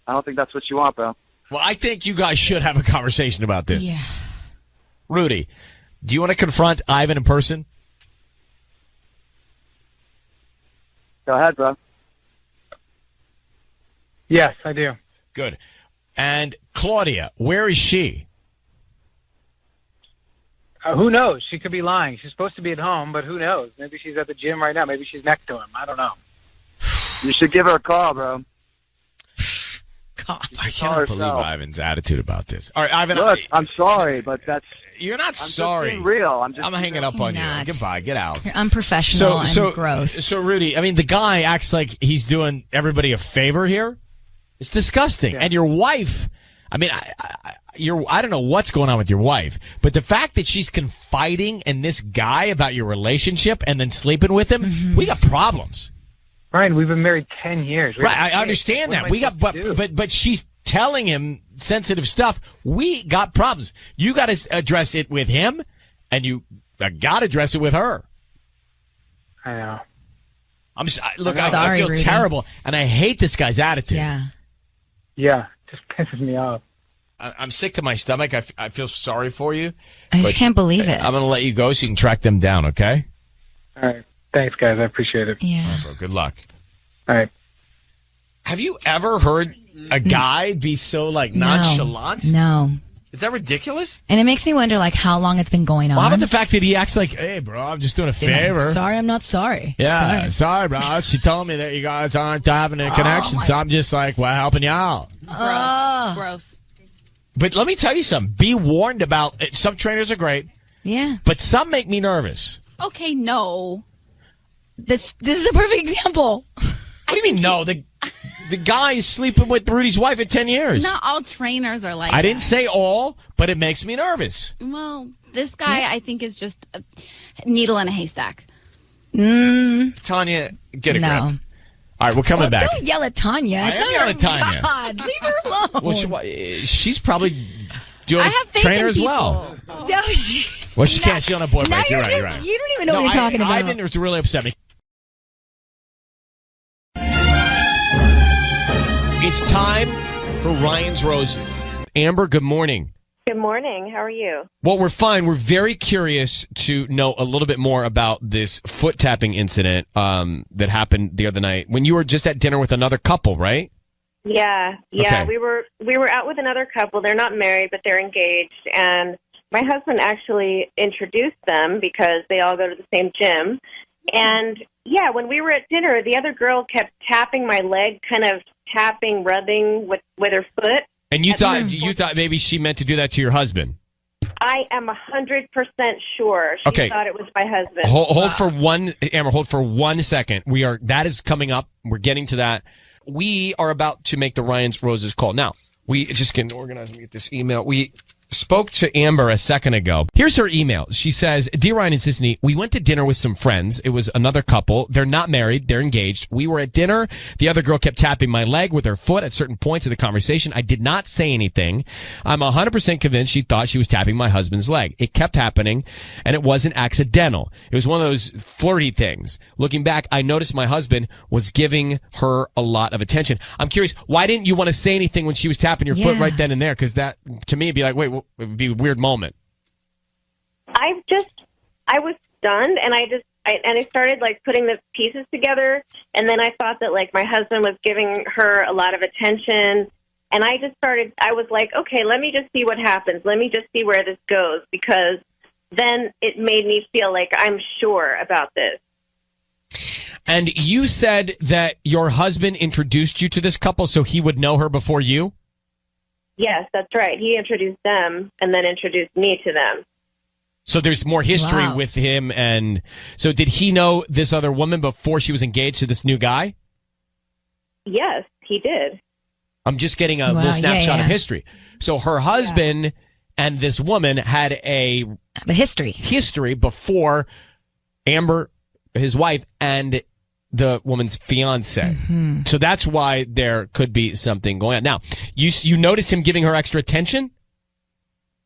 I don't think that's what you want, bro. Well, I think you guys should have a conversation about this. Yeah. Rudy, do you want to confront Ivan in person? Go ahead, bro. Yes, I do. Good. And Claudia, where is she? Who knows? She could be lying. She's supposed to be at home, but who knows? Maybe she's at the gym right now. Maybe she's next to him. I don't know. You should give her a call, bro. God, I cannot believe Ivan's attitude about this. All right, Ivan. Look, I'm sorry, but that's... You're not I'm sorry. Just being real. I'm hanging up on you. Not. Goodbye. Get out. You're unprofessional and gross. So, Rudy, I mean, the guy acts like he's doing everybody a favor here. It's disgusting. Yeah. And your wife, I mean, I don't know what's going on with your wife, but the fact that she's confiding in this guy about your relationship and then sleeping with him, we got problems. Ryan, we've been married 10 years. Right, I understand that. We got, but she's telling him sensitive stuff. We got problems. You got to address it with him, and you got to address it with her. I know. I feel Rudy. terrible, and I hate this guy's attitude. Yeah, just pisses me off. I'm sick to my stomach. I feel sorry for you. I just can't believe it. I'm going to let you go so you can track them down, okay? All right. Thanks, guys. I appreciate it. Yeah. All right, bro. Good luck. All right. Have you ever heard a guy be so, nonchalant? No. Is that ridiculous? And it makes me wonder, how long it's been going on. Well, how about the fact that he acts like, hey, bro, I'm just doing a favor. Sorry, I'm not sorry. Yeah, sorry, bro. She told me that you guys aren't having a connection, so I'm just helping you out. Gross. But let me tell you something. Be warned about it. Some trainers are great. Yeah. But some make me nervous. Okay, no. This is a perfect example. What do you mean, no? The guy is sleeping with Rudy's wife at 10 years. Not all trainers are like I that. didn't say all, but it makes me nervous. Well, this guy, I think, is just a needle in a haystack. Tanya, get a grip. All right, we're coming back. Don't yell at Tanya. I am yelling at Tanya. God, leave her alone. Well, she's probably doing I have faith trainer in as well. No, well, she can't. She's on a boy break. You're you're right. You don't even know what you're talking about. Ivan was really upset me. It's time for Ryan's Roses. Amber, good morning. Good morning. How are you? Well, we're fine. We're very curious to know a little bit more about this foot tapping incident that happened the other night when you were just at dinner with another couple, right? Yeah. Okay. We were out with another couple. They're not married, but they're engaged. And my husband actually introduced them because they all go to the same gym. And yeah, when we were at dinner, the other girl kept tapping my leg, kind of tapping, rubbing with her foot. And you thought maybe she meant to do that to your husband? I am 100% sure she thought it was my husband. Hold for one, Amber. Hold for 1 second. That is coming up. We're getting to that. We are about to make the Ryan's Roses call. Now, we just can organize and get this email. We spoke to Amber a second ago. Here's her email. She says, Dear Ryan and Sisney, we went to dinner with some friends. It was another couple. They're not married. They're engaged. We were at dinner. The other girl kept tapping my leg with her foot at certain points of the conversation. I did not say anything. I'm 100% convinced she thought she was tapping my husband's leg. It kept happening, and it wasn't accidental. It was one of those flirty things. Looking back, I noticed my husband was giving her a lot of attention. I'm curious, why didn't you want to say anything when she was tapping your foot right then and there? Because that, to me, it'd be like, wait, it would be a weird moment. I was stunned, and I started putting the pieces together, and then I thought that my husband was giving her a lot of attention, and I was like, okay, let me just see what happens. Let me just see where this goes, because then it made me feel like I'm sure about this. And you said that your husband introduced you to this couple so he would know her before you? Yes, that's right. He introduced them and then introduced me to them. So there's more history with him. And so did he know this other woman before she was engaged to this new guy? Yes, he did. I'm just getting a little snapshot of history. So her husband and this woman had a history before Amber, his wife, and the woman's fiance. Mm-hmm. So that's why there could be something going on. Now, you notice him giving her extra attention?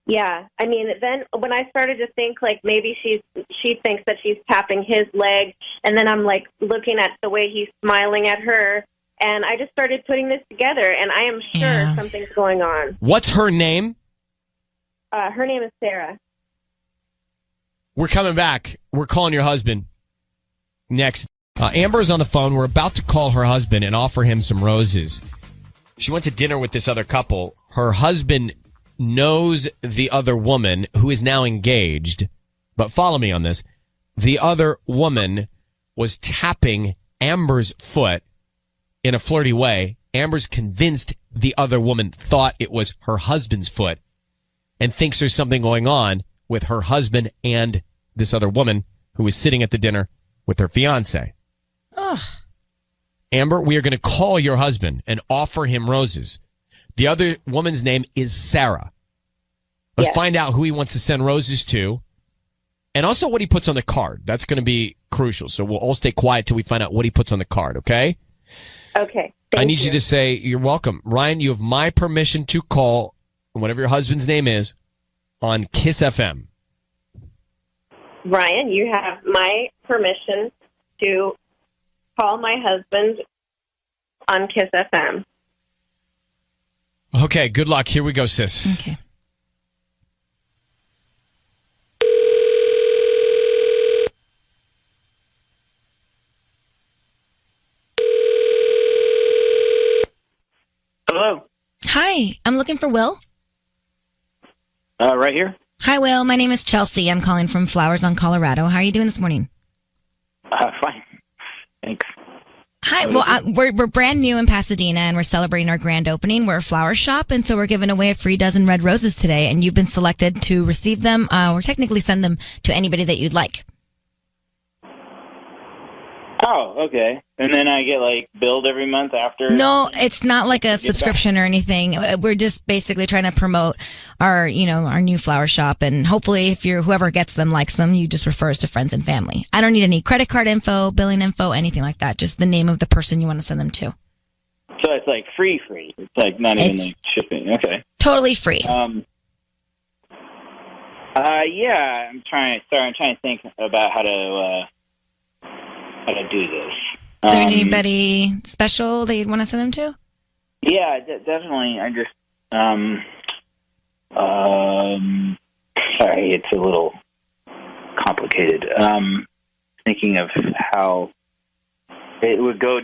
Yeah. I mean, then when I started to think maybe she thinks that she's tapping his leg, and then I'm looking at the way he's smiling at her, And I just started putting this together, and I am sure something's going on. What's her name? Her name is Sarah. We're coming back. We're calling your husband next. Amber's on the phone. We're about to call her husband and offer him some roses. She went to dinner with this other couple. Her husband knows the other woman who is now engaged. But follow me on this. The other woman was tapping Amber's foot in a flirty way. Amber's convinced the other woman thought it was her husband's foot and thinks there's something going on with her husband and this other woman who was sitting at the dinner with her fiance. Ugh. Amber, we are going to call your husband and offer him roses. The other woman's name is Sarah. Let's find out who he wants to send roses to and also what he puts on the card. That's going to be crucial. So we'll all stay quiet till we find out what he puts on the card, okay? Okay. I need you to say, you're welcome. Ryan, you have my permission to call, whatever your husband's name is, on Kiss FM. Ryan, you have my permission to call my husband on Kiss FM. Okay, good luck. Here we go, sis. Okay. Hello. Hi, I'm looking for Will. Right here. Hi, Will. My name is Chelsea. I'm calling from Flowers on Colorado. How are you doing this morning? Fine. Thanks. Hi. Well, we're brand new in Pasadena, and we're celebrating our grand opening. We're a flower shop, and so we're giving away a free dozen red roses today, and you've been selected to receive them or technically send them to anybody that you'd like. Oh, okay. And then I get billed every month after? No, it's not like a subscription or anything. We're just basically trying to promote our new flower shop, and hopefully if whoever gets them likes them, you just refer us to friends and family. I don't need any credit card info, billing info, anything like that. Just the name of the person you want to send them to. So it's free. It's not even shipping. Okay. Totally free. Yeah, I'm trying to think about how to do this. Is there anybody special that you'd want to send them to? Yeah, definitely. I just, sorry, it's a little complicated. Thinking of how it would go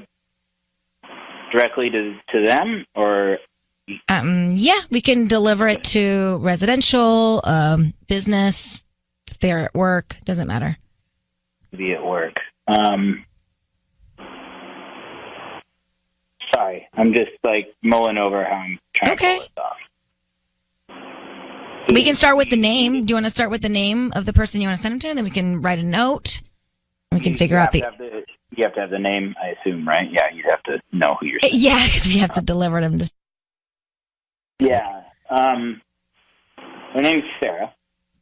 directly to them, or? Yeah, we can deliver it to residential, business, if they're at work, doesn't matter. Be at work. Sorry, I'm just mulling over how I'm trying to pull this off. We can start with the name. Do you want to start with the name of the person you want to send them to? Then we can write a note. And we can figure out you have to have the name, I assume, right? Yeah, you'd have to know who you're sending. Yeah, because we have to deliver them to. Yeah. Her name's Sarah.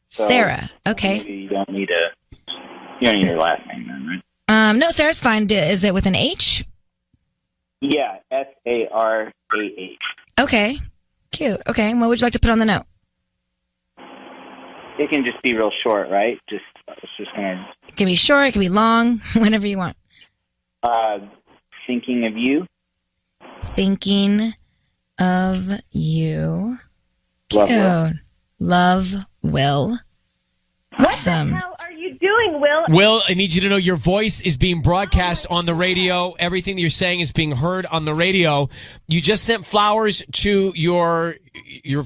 So Sarah. Okay. Maybe you don't need her last name then, right? No, Sarah's fine. Is it with an H? Yeah, Sarah. Okay, cute. Okay, what would you like to put on the note? It can just be real short, right? It's just gonna. It can be short. It can be long. Whatever you want. Thinking of you. Thinking of you. Cute. Love Will. Awesome. What the hell are you doing, Will? Will, I need you to know your voice is being broadcast on the radio. Everything that you're saying is being heard on the radio. You just sent flowers to your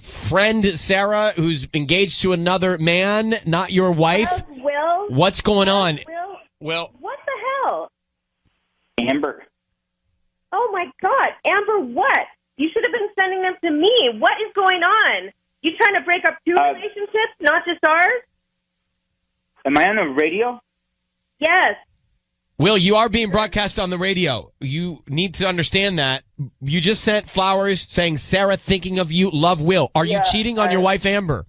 friend Sarah, who's engaged to another man, not your wife. Will? What's going on? Will? What the hell? Amber. Oh my God, Amber! What? You should have been sending them to me. What is going on? You trying to break up two relationships, not just ours? Am I on the radio? Yes. Will, you are being broadcast on the radio. You need to understand that. You just sent flowers saying, Sarah, thinking of you, love Will. Are you cheating on your wife, Amber?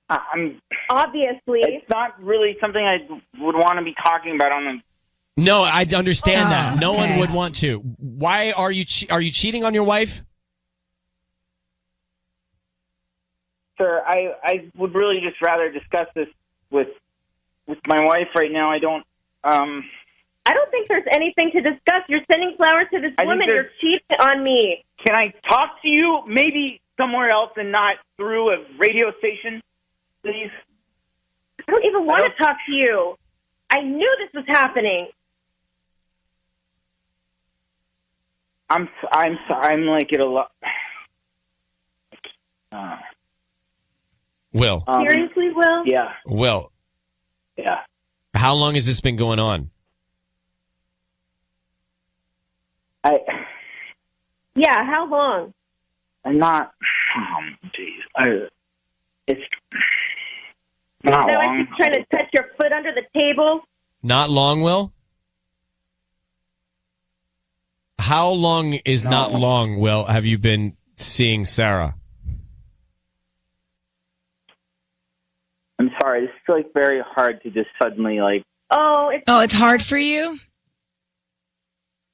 I'm obviously. It's not really something I would want to be talking about on the. No, I understand that. No one would want to. Why are you cheating on your wife? Sir, I would really just rather discuss this with my wife right now. I don't. I don't think there's anything to discuss. You're sending flowers to this woman. You're cheating on me. Can I talk to you maybe somewhere else and not through a radio station, please? I don't even want to talk to you. I knew this was happening. I'm like at a lot. Will. Seriously, Will? Yeah. Will. Yeah. How long has this been going on? Yeah, how long? I'm not. Jeez. It's not now long. I keep trying to touch your foot under the table. Not long, Will? How long is not long, Will, have you been seeing Sarah? I'm sorry. This is like very hard to just suddenly like. Oh, it's hard for you?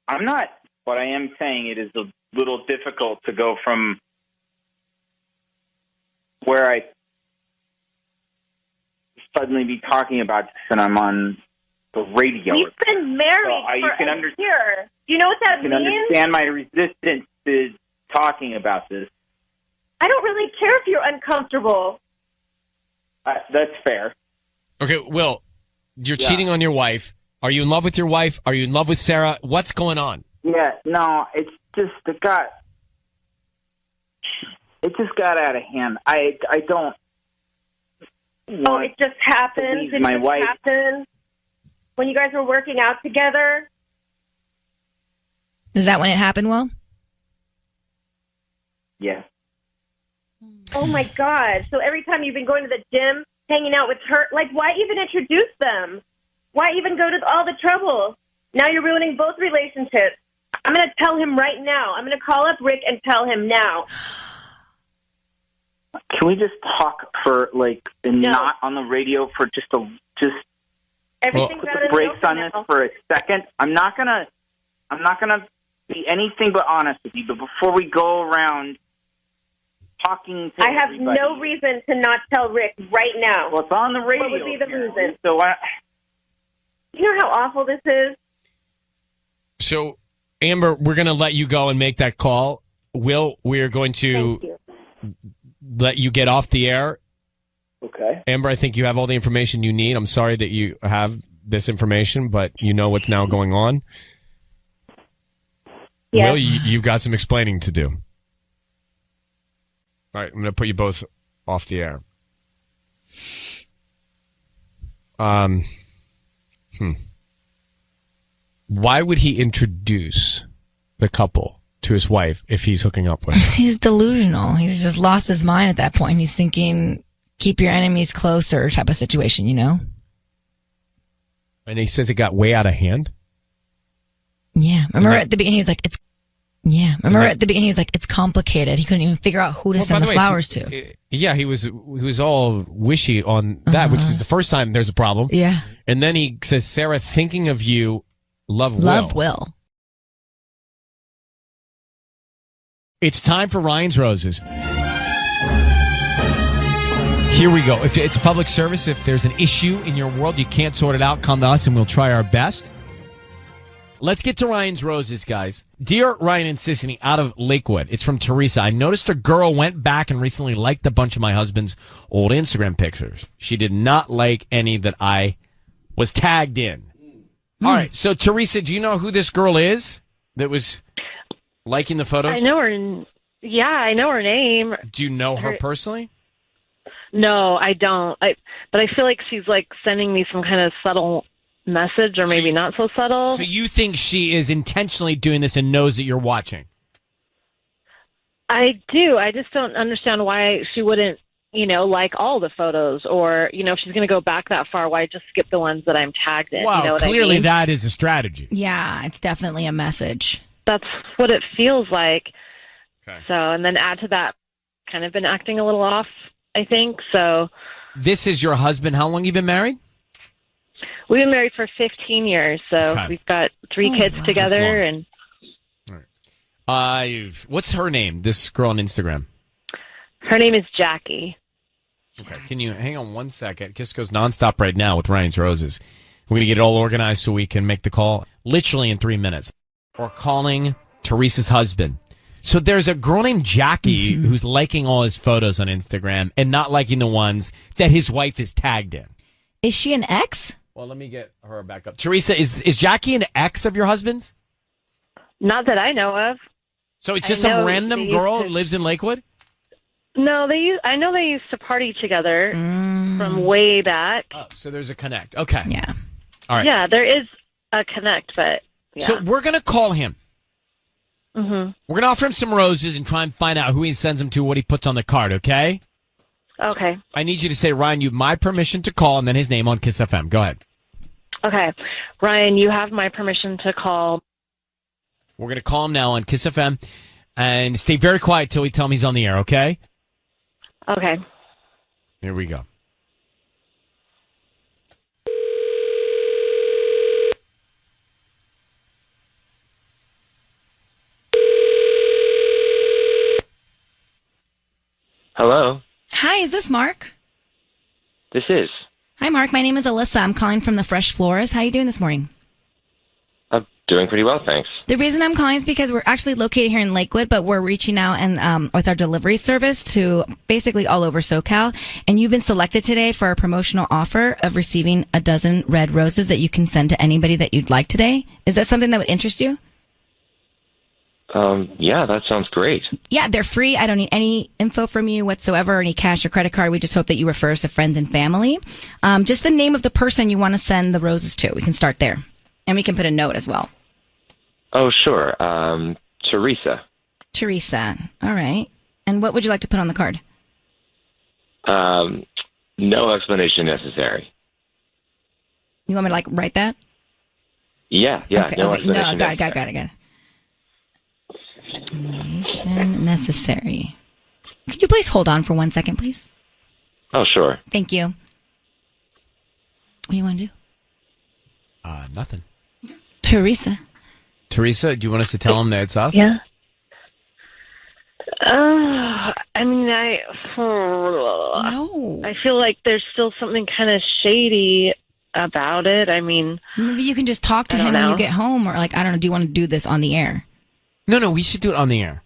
I'm not. But I am saying it is a little difficult to go from where I suddenly be talking about this and I'm on the radio. We've been married So, you for can a year. Do you know what that You means? can understand my resistance to talking about this. I don't really care if you're uncomfortable. That's fair. Okay, Will, you're Yeah. cheating on your wife. Are you in love with your wife? Are you in love with Sarah? What's going on? Yeah, no, it's just it just got out of hand. I don't. Oh, it just happened. Did my it wife. happen when you guys were working out together? Is that when it happened, Will? Yeah. Oh my God! So every time you've been going to the gym, hanging out with her, like why even introduce them? Why even go to all the trouble? Now you're ruining both relationships. I'm going to tell him right now. I'm going to call up Rick and tell him now. Can we just talk for not on the radio for just Everything's put out the in the brakes open on this now. for a second? I'm not gonna be anything but honest with you. But before we go around talking to I have everybody, no reason to not tell Rick right now. Well, it's on the radio. What would be the reason? So you know how awful this is? So, Amber, we're going to let you go and make that call. Will, we're going to let you get off the air. Okay. Amber, I think you have all the information you need. I'm sorry that you have this information, but you know what's now going on. Yes. Will, you've got some explaining to do. All right, I'm going to put you both off the air. Why would he introduce the couple to his wife if he's hooking up with her? He's delusional. He's just lost his mind at that point. He's thinking, keep your enemies closer type of situation, you know? And he says it got way out of hand? Yeah. Remember at the beginning, he was like, it's complicated. He couldn't even figure out who to send the flowers to. Yeah, he was all wishy on that, which is the first time there's a problem. Yeah. And then he says, Sarah, thinking of you, love Will. It's time for Ryan's Roses. Here we go. If it's a public service, if there's an issue in your world, you can't sort it out, come to us and we'll try our best. Let's get to Ryan's Roses, guys. Dear Ryan and Sissany, out of Lakewood. It's from Teresa. I noticed a girl went back and recently liked a bunch of my husband's old Instagram pictures. She did not like any that I was tagged in. All right. So, Teresa, do you know who this girl is that was liking the photos? I know her. Yeah, I know her name. Do you know her personally? No, I don't. But I feel like she's like sending me some kind of subtle message, or maybe not so subtle. So you think she is intentionally doing this and knows that you're watching? I do. I just don't understand why she wouldn't, like all the photos, or, if she's going to go back that far, why just skip the ones that I'm tagged in? Well, you know what clearly I mean? that is a strategy. Yeah, it's definitely a message. That's what it feels like. Okay. So, and then add to that, kind of been acting a little off, I think. So This is your husband. How long you been married? we've been married for 15 years. So we've got 3 kids together. And What's her name, this girl on Instagram? her name is Jackie. Okay. Can you hang on one second? Kiss goes nonstop right now with Ryan's Roses. We're going to get it all organized so we can make the call literally in 3 minutes. We're calling Teresa's husband. So there's a girl named Jackie who's liking all his photos on Instagram and not liking the ones that his wife is tagged in. Is she an ex? Well, let me get her back up. Teresa, is Jackie an ex of your husband's? Not that I know of. So it's just some random girl who lives in Lakewood? No, I know they used to party together from way back. Oh, so there's a connect. Okay. Yeah. All right. Yeah, there is a connect, but yeah. So we're going to call him. Mm-hmm. We're going to offer him some roses and try and find out who he sends them to, what he puts on the card, okay? Okay. I need you to say, Ryan, you have my permission to call, and then his name on Kiss FM. Go ahead. Okay. Ryan, you have my permission to call. We're going to call him now on Kiss FM, and stay very quiet till we tell him he's on the air, okay? Okay. Here we go. Hello, Hi, is this Mark? this is. Hi, Mark. My name is Alyssa. I'm calling from the Fresh Flores. How are you doing this morning? I'm doing pretty well, thanks. The reason I'm calling is because we're actually located here in Lakewood, but we're reaching out and with our delivery service to basically all over SoCal. And you've been selected today for a promotional offer of receiving a dozen red roses that you can send to anybody that you'd like today. Is that something that would interest you? Yeah, that sounds great. Yeah, they're free. I don't need any info from you whatsoever, any cash or credit card. We just hope that you refer us to friends and family. Just the name of the person you want to send the roses to. We can start there. And we can put a note as well. Oh, sure. Teresa. Teresa. All right. And what would you like to put on the card? No explanation necessary. You want me to write that? Yeah, Okay, no okay. explanation No, got it. Explanation necessary. Could you please hold on for 1 second, please? Oh, sure. Thank you. What do you want to do? Nothing. Teresa. Teresa, do you want us to tell him that it's us? Yeah. I mean, no. I feel like there's still something kind of shady about it. I mean, maybe you can just talk to him when you get home, or I don't know. Do you want to do this on the air? No, we should do it on the air.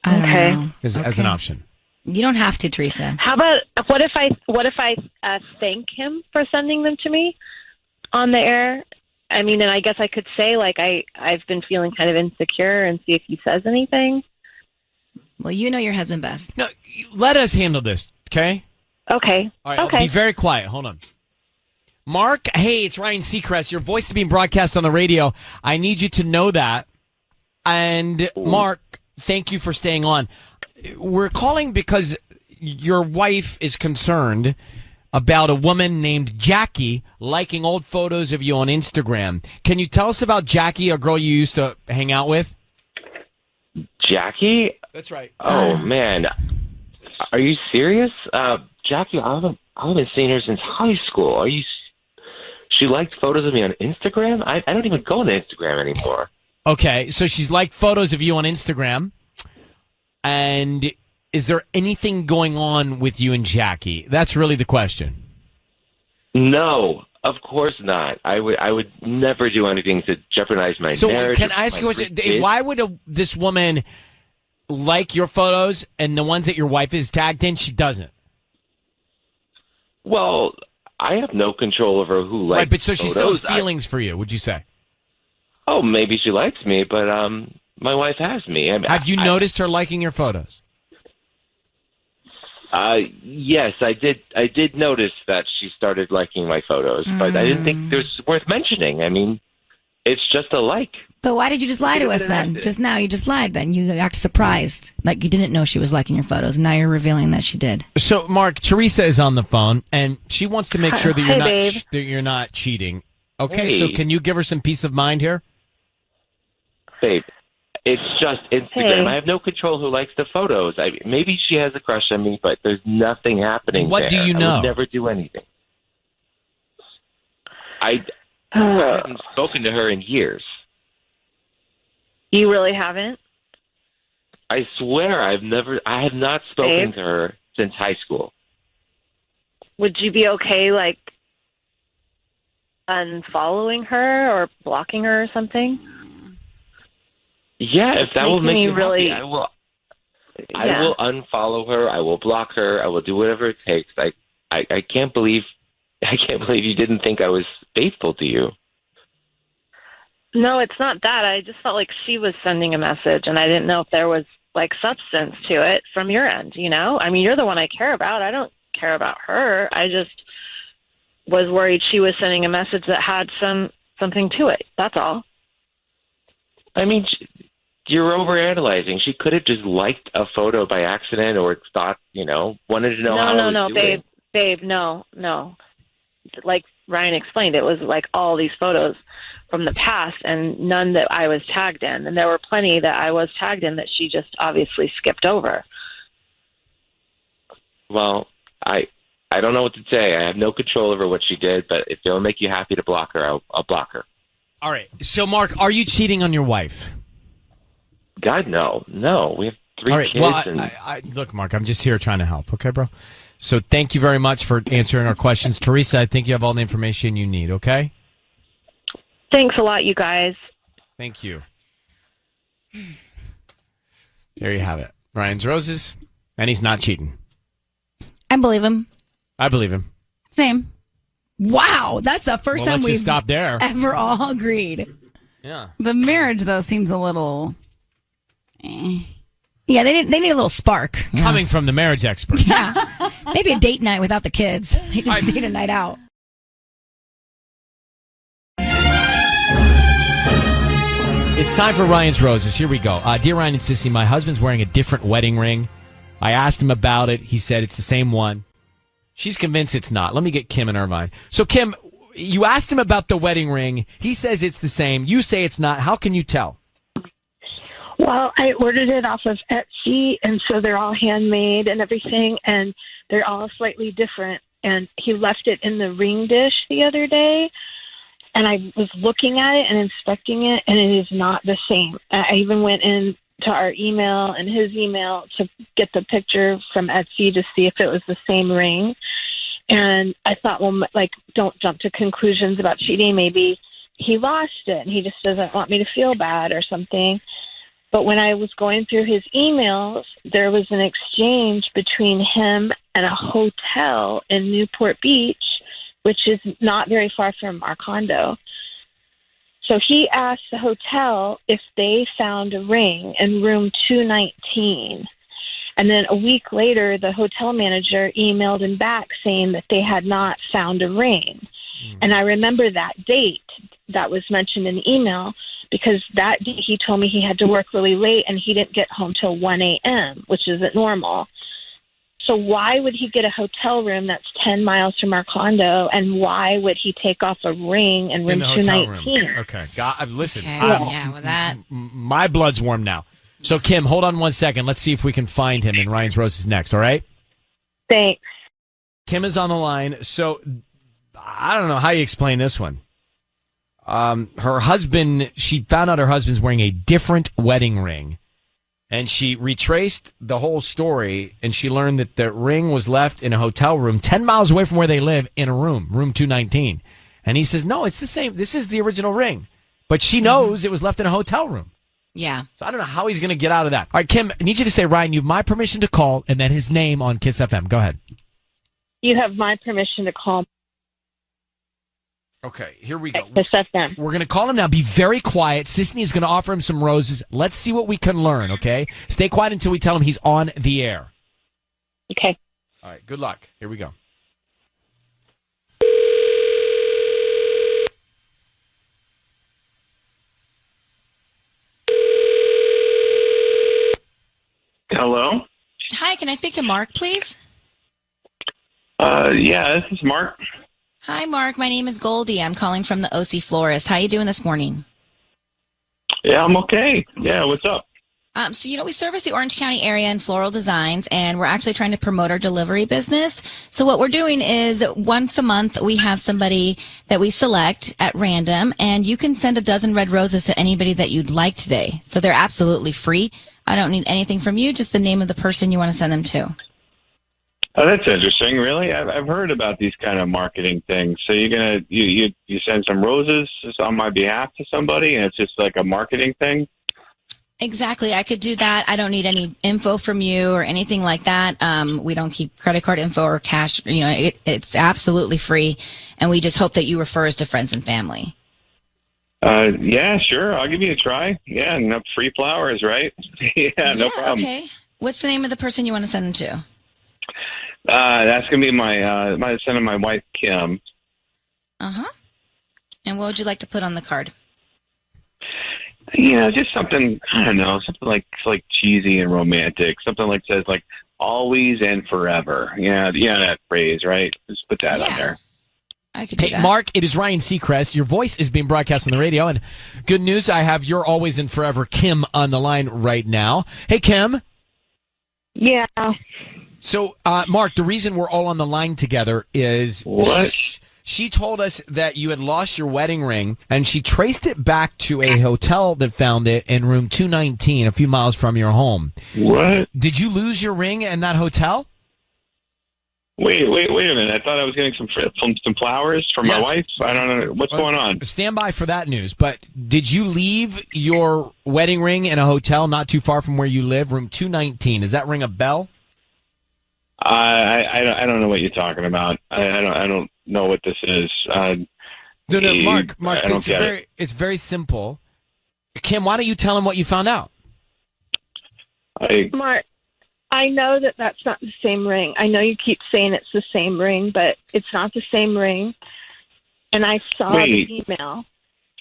I don't know. As an option. You don't have to, Teresa. How about what if I thank him for sending them to me on the air? I mean, and I guess I could say I've been feeling kind of insecure and see if he says anything. Well, you know your husband best. No, let us handle this, okay? Okay. All right, okay. Be very quiet. Hold on. Mark, hey, it's Ryan Seacrest. Your voice is being broadcast on the radio. I need you to know that. And Mark, thank you for staying on. We're calling because your wife is concerned about a woman named Jackie liking old photos of you on Instagram. Can you tell us about Jackie, a girl you used to hang out with? Jackie? That's right. Oh, man. Are you serious? Jackie, I haven't seen her since high school. She liked photos of me on Instagram? I don't even go on Instagram anymore. Okay, so she's liked photos of you on Instagram. And is there anything going on with you and Jackie? That's really the question. No, of course not. I would never do anything to jeopardize my marriage. So can I ask you a question? Why would this woman like your photos and the ones that your wife is tagged in, she doesn't? Well, I have no control over who likes right, but so she still has photos. feelings for you, would you say? Oh, maybe she likes me, but my wife has me. Have you noticed her liking your photos? Yes, I did. I did notice that she started liking my photos, but I didn't think it was worth mentioning. I mean, it's just a like. But why did you just lie to us then? Just now, you just lied then. You act surprised. Like you didn't know she was liking your photos. Now you're revealing that she did. So, Mark, Teresa is on the phone, and she wants to make sure that Hey, you're not cheating. Okay, Hey. so can you give her some peace of mind here? Babe, it's just Instagram. Hey. I have no control who likes the photos. Maybe she has a crush on me, but there's nothing happening What there. do you I know? would never do anything. I haven't spoken to her in years. You really haven't? I swear I have not spoken Babe? to her since high school. Would you be okay, unfollowing her or blocking her or something? Yeah, if that will make me you really happy, I will unfollow her. I will block her. I will do whatever it takes. I can't believe you didn't think I was faithful to you. No, it's not that. I just felt like she was sending a message, and I didn't know if there was like substance to it from your end. I mean, you're the one I care about. I don't care about her. I just was worried she was sending a message that had something to it. That's all. I mean, you're overanalyzing. She could have just liked a photo by accident or thought, wanted to know how I was doing. Babe, no. Like Ryan explained, it was like all these photos from the past and none that I was tagged in. And there were plenty that I was tagged in that she just obviously skipped over. Well, I don't know what to say. I have no control over what she did, but if it'll make you happy to block her, I'll block her. All right. So, Mark, are you cheating on your wife? God, no. No. We have 3 kids. Well, look, Mark, I'm just here trying to help. Okay, bro? So thank you very much for answering our questions. Teresa, I think you have all the information you need, okay? Thanks a lot, you guys. Thank you. There you have it. Ryan's Roses, and he's not cheating. I believe him. I believe him. Same. Wow, that's the first time let's we've just stop there. ever all agreed. Yeah. The marriage, though, seems a little... Yeah, they need a little spark. Coming from the marriage expert. Yeah. Maybe a date night without the kids. They just need a night out. It's time for Ryan's Roses. Here we go. Dear Ryan and Sissy, my husband's wearing a different wedding ring. I asked him about it. He said it's the same one. She's convinced it's not. Let me get Kim in Irvine. So, Kim, you asked him about the wedding ring. He says it's the same. You say it's not. How can you tell? Well, I ordered it off of Etsy, and so they're all handmade and everything, and they're all slightly different. And he left it in the ring dish the other day, and I was looking at it and inspecting it, and it is not the same. I even went into our email and his email to get the picture from Etsy to see if it was the same ring. And I thought, well, like, don't jump to conclusions about cheating. Maybe he lost it, and he just doesn't want me to feel bad or something. But when I was going through his emails, there was an exchange between him and a hotel in Newport Beach, which is not very far from our condo. So he asked the hotel if they found a ring in room 219. And then a week later, the hotel manager emailed him back saying that they had not found a ring. And I remember that date that was mentioned in the email, because that day he told me he had to work really late and he didn't get home till 1 a.m., which isn't normal. So why would he get a hotel room that's 10 miles from our condo, and why would he take off a ring in room 219? Okay. Listen. Okay. With that. My blood's warm now. So, Kim, hold on 1 second. Let's see if we can find him, and Ryan's Roses next, all right? Thanks. Kim is on the line. So, I don't know how you explain this one. Her husband, she found out her husband's wearing a different wedding ring, and she retraced the whole story, and she learned that the ring was left in a hotel room 10 miles away from where they live, in a room 219. And he says, no, it's the same. This is the original ring. But she knows it was left in a hotel room. Yeah. So I don't know how he's going to get out of that. All right, Kim, I need you to say, Ryan, you have my permission to call, and then his name on Kiss FM. Go ahead. You have my permission to call. Okay, here we go. Kiss FM. We're going to call him now. Be very quiet. Sisney is going to offer him some roses. Let's see what we can learn, okay? Stay quiet until we tell him he's on the air. Okay. All right, good luck. Here we go. Hello? Hi, can I speak to Mark, please? Yeah, this is Mark. Hi, Mark. My name is Goldie. I'm calling from the OC Florist. How you doing this morning? Yeah, I'm okay. Yeah, what's up? So, we service the Orange County area in floral designs, and we're actually trying to promote our delivery business. So what we're doing is once a month, we have somebody that we select at random, and you can send a dozen red roses to anybody that you'd like today. So they're absolutely free. I don't need anything from you, just the name of the person you want to send them to. Oh, that's interesting. Really, I've heard about these kind of marketing things. So you're gonna you send some roses on my behalf to somebody, and it's just like a marketing thing. Exactly. I could do that. I don't need any info from you or anything like that. We don't keep credit card info or cash. You know, it's absolutely free. And we just hope that you refer us to friends and family. Yeah, sure. I'll give you a try. Yeah, and free flowers, right? Yeah, no problem. Okay. What's the name of the person you want to send them to? That's gonna be my son and my wife, Kim. Uh-huh. And what would you like to put on the card? You know, just something, I don't know, something like cheesy and romantic. Something like says like always and forever. Yeah, that phrase, right? Just put that on there. I could do Hey, that. Mark, it is Ryan Seacrest. Your voice is being broadcast on the radio, and good news, I have your always and forever Kim on the line right now. Hey, Kim. Yeah. So, Mark, the reason we're all on the line together is she told us that you had lost your wedding ring, and she traced it back to a hotel that found it in room 219, a few miles from your home. What? Did you lose your ring in that hotel? Wait a minute. I thought I was getting some flowers from my wife. I don't know. What's going on? Stand by for that news. But did you leave your wedding ring in a hotel not too far from where you live, room 219? Does that ring a bell? I don't know what you're talking about. I don't know what this is. No, Mark, it's very simple. Kim, why don't you tell him what you found out? Mark, I know that that's not the same ring. I know you keep saying it's the same ring, but it's not the same ring. And I saw the email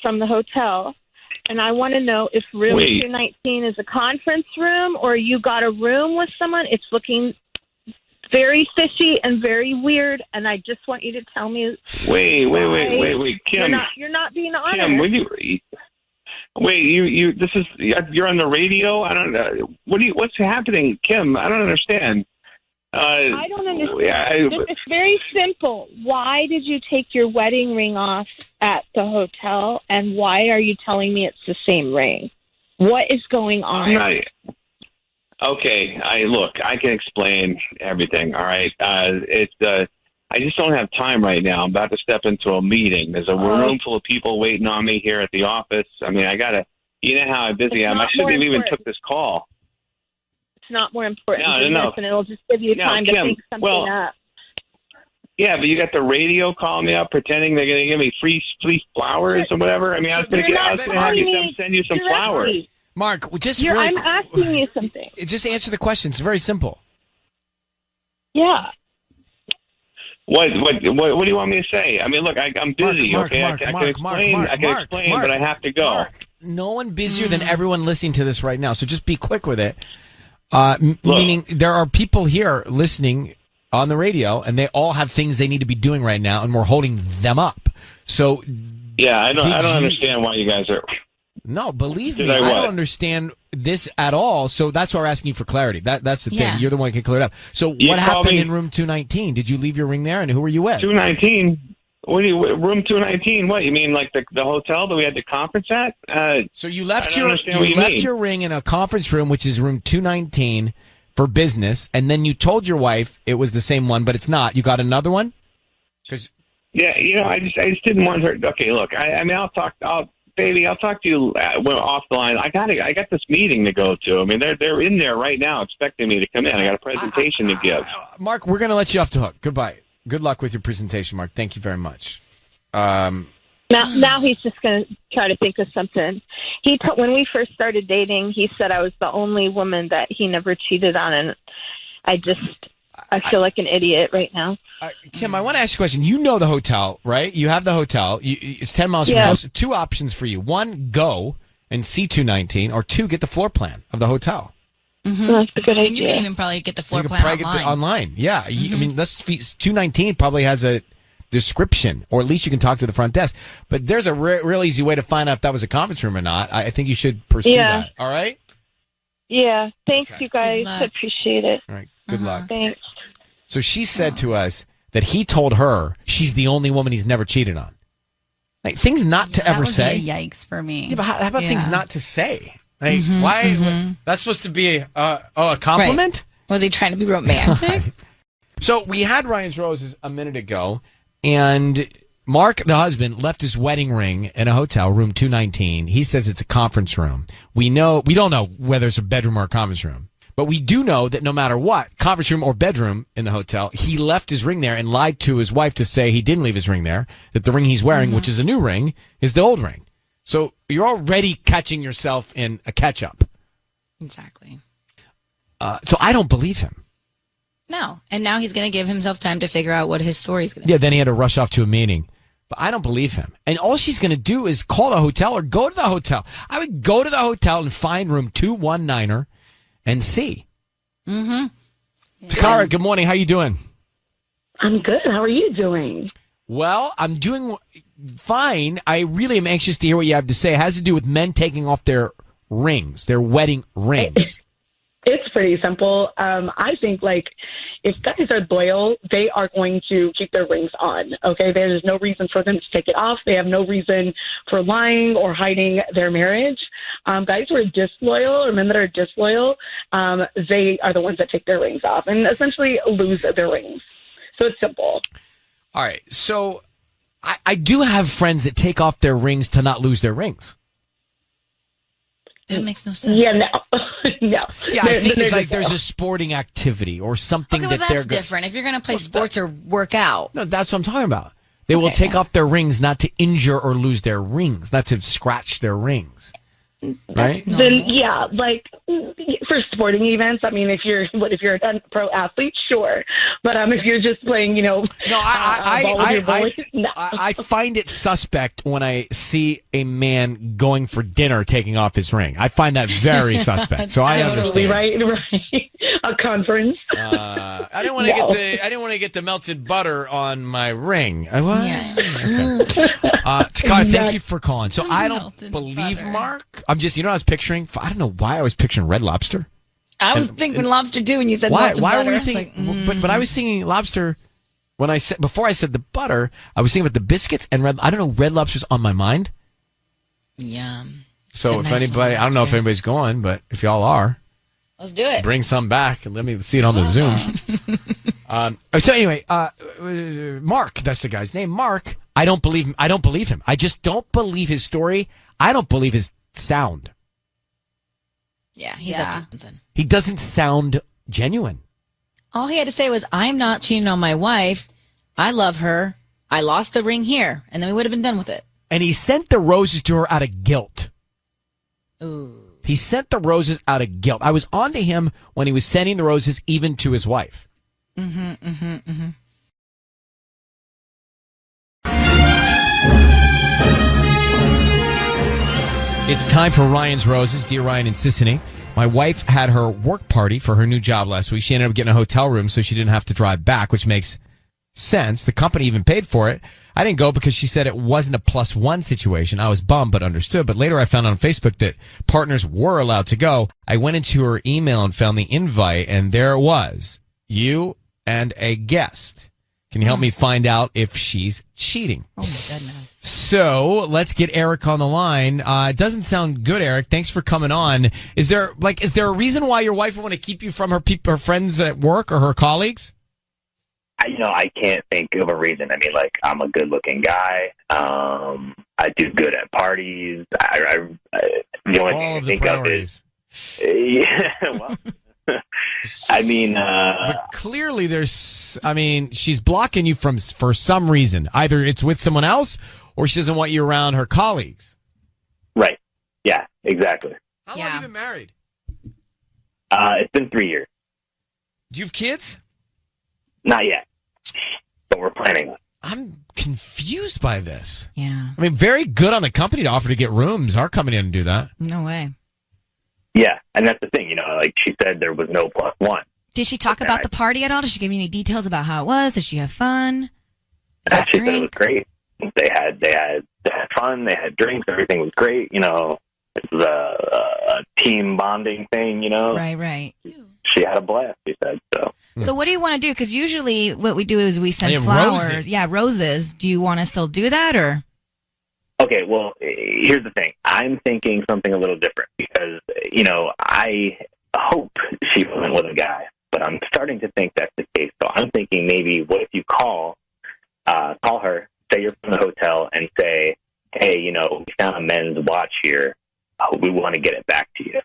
from the hotel, and I want to know if room 219 is a conference room or you got a room with someone. It's looking very fishy and very weird, and I just want you to tell me. Wait, Kim. You're not being honest. Kim, will you? Wait, you're on the radio. I don't know. What's happening, Kim? I don't understand. I don't understand. It's very simple. Why did you take your wedding ring off at the hotel, and why are you telling me it's the same ring? What is going on? Okay, I can explain everything. All right, I just don't have time right now. I'm about to step into a meeting. There's a room full of people waiting on me here at the office. I mean, you know how busy I am. I shouldn't have even took this call. It's not more important than this, and it'll just give you time to think something up. Yeah, but you got the radio calling me up, pretending they're going to give me free flowers or whatever. I mean, I was going to have them send you some flowers. Mark, I'm asking you something. Just answer the question. It's very simple. Yeah. What do you want me to say? I mean, look, I'm busy. I can explain, but I have to go. Mark, no one busier than everyone listening to this right now. So just be quick with it. Meaning there are people here listening on the radio, and they all have things they need to be doing right now, and we're holding them up. So yeah, I don't understand why you guys are. No, believe me, I don't understand this at all. So that's why we're asking you for clarity. That's the thing. You're the one who can clear it up. So what happened in room 219? Did you leave your ring there, and who were you with? 219? Room 219? What, you mean like the hotel that we had the conference at? So you left your ring in a conference room, which is room 219 for business, and then you told your wife it was the same one, but it's not. You got another one? Yeah, I just didn't want her. Okay, look, I'll talk to you off the line. I got this meeting to go to. I mean, they're in there right now expecting me to come in. I got a presentation to give. Mark, we're going to let you off the hook. Goodbye. Good luck with your presentation, Mark. Thank you very much. Now he's just going to try to think of something. When we first started dating, he said I was the only woman that he never cheated on, and I feel like an idiot right now. Kim, I want to ask you a question. You know the hotel, right? You have the hotel. It's 10 miles from your house. Two options for you. One, go and see 219, or two, get the floor plan of the hotel. Mm-hmm. That's a good idea. And you can even probably get the floor plan online. Get online. Yeah. Mm-hmm. I mean, 219 probably has a description, or at least you can talk to the front desk. But there's a real easy way to find out if that was a conference room or not. I think you should pursue that. All right? Yeah. Thanks, you guys. I appreciate it. All right. Good luck. Thanks. So she said to us that he told her she's the only woman he's never cheated on. Like, things not to ever say. Be a yikes for me. Yeah, but how about things not to say? Like, why? That's supposed to be a compliment? Right. Was he trying to be romantic? So we had Ryan's Roses a minute ago, and Mark, the husband, left his wedding ring in a hotel, room 219. He says it's a conference room. We don't know whether it's a bedroom or a conference room, but we do know that no matter what, conference room or bedroom in the hotel, he left his ring there and lied to his wife to say he didn't leave his ring there, that the ring he's wearing, which is a new ring, is the old ring. So you're already catching yourself in a catch-up. Exactly. So I don't believe him. No. And now he's going to give himself time to figure out what his story's going to be. Yeah, then he had to rush off to a meeting. But I don't believe him. And all she's going to do is call the hotel or go to the hotel. I would go to the hotel and find room 219er and see. Mm-hmm. Takara, good morning. How you doing? I'm good. How are you doing? Well, I'm doing fine. I really am anxious to hear what you have to say. It has to do with men taking off their rings, their wedding rings. It's pretty simple. I think, if guys are loyal, they are going to keep their rings on, okay? There's no reason for them to take it off. They have no reason for lying or hiding their marriage. Guys who are disloyal or men that are disloyal, they are the ones that take their rings off and essentially lose their rings. So it's simple. All right. So I do have friends that take off their rings to not lose their rings. That makes no sense. Yeah, no. No. Yeah, I think it's there's a sporting activity or something Okay, well, that they're that's different. If you're going to play sports or work out. No, that's what I'm talking about. They will take off their rings not to injure or lose their rings, not to scratch their rings. Right? Then, yeah, for sporting events, I mean, if you're a pro athlete, sure. But if you're just playing, I find it suspect when I see a man going for dinner taking off his ring. I find that very suspect. So I understand. Right. A conference. I didn't want to get the melted butter on my ring. Takara, thank you for calling. So I don't believe Mark. I'm just, I was picturing. I don't know why I was picturing Red Lobster. I was thinking lobster too when you said melted why butter. Were you thinking? But I was thinking lobster when before I said the butter. I was thinking about the biscuits and red. I don't know. Red Lobster's on my mind. Yum. So if anybody, I don't know if anybody's going, but if y'all are, let's do it. Bring some back and let me see it on the Zoom. So anyway, Mark, that's the guy's name. Mark, I don't believe him. I just don't believe his story. I don't believe his sound. Yeah, he's up to something. He doesn't sound genuine. All he had to say was, I'm not cheating on my wife. I love her. I lost the ring here. And then we would have been done with it. And he sent the roses to her out of guilt. Ooh. He sent the roses out of guilt. I was on to him when he was sending the roses even to his wife. It's time for Ryan's Roses. Dear Ryan and Sissany, my wife had her work party for her new job last week. She ended up getting a hotel room so she didn't have to drive back, which makes sense. The company even paid for it. I didn't go because she said it wasn't a +1 situation. I was bummed, but understood. But later I found on Facebook that partners were allowed to go. I went into her email and found the invite, and there it was. You and a guest. Can you help me find out if she's cheating? Oh, my goodness. So let's get Eric on the line. It doesn't sound good, Eric. Thanks for coming on. Is there a reason why your wife would want to keep you from her friends at work or her colleagues? I can't think of a reason. I mean, I'm a good-looking guy. I do good at parties. The only thing I think of is, well, I mean, but clearly she's blocking you for some reason. Either it's with someone else, or she doesn't want you around her colleagues. Right. Yeah. Exactly. How long have you been married? It's been 3 years. Do you have kids? Not yet, but we're planning. I'm confused by this. Yeah. I mean, very good on the company to offer to get rooms. Our company didn't do that. No way. Yeah, and that's the thing. She said there was no +1. Did she talk about the party at all? Did she give you any details about how it was? Did she have fun? She said it was great. They had fun. They had drinks. Everything was great. It was a team bonding thing. Right. She had a blast. She said so. So what do you want to do? Because usually what we do is we send flowers. Roses. Yeah, roses. Do you want to still do that or? Okay, well, here's the thing. I'm thinking something a little different because, I hope she wasn't with a guy. but I'm starting to think that's the case. So I'm thinking maybe what if you call her, say you're from the hotel, and say, hey, you know, we found a men's watch here. We want to get it back to you.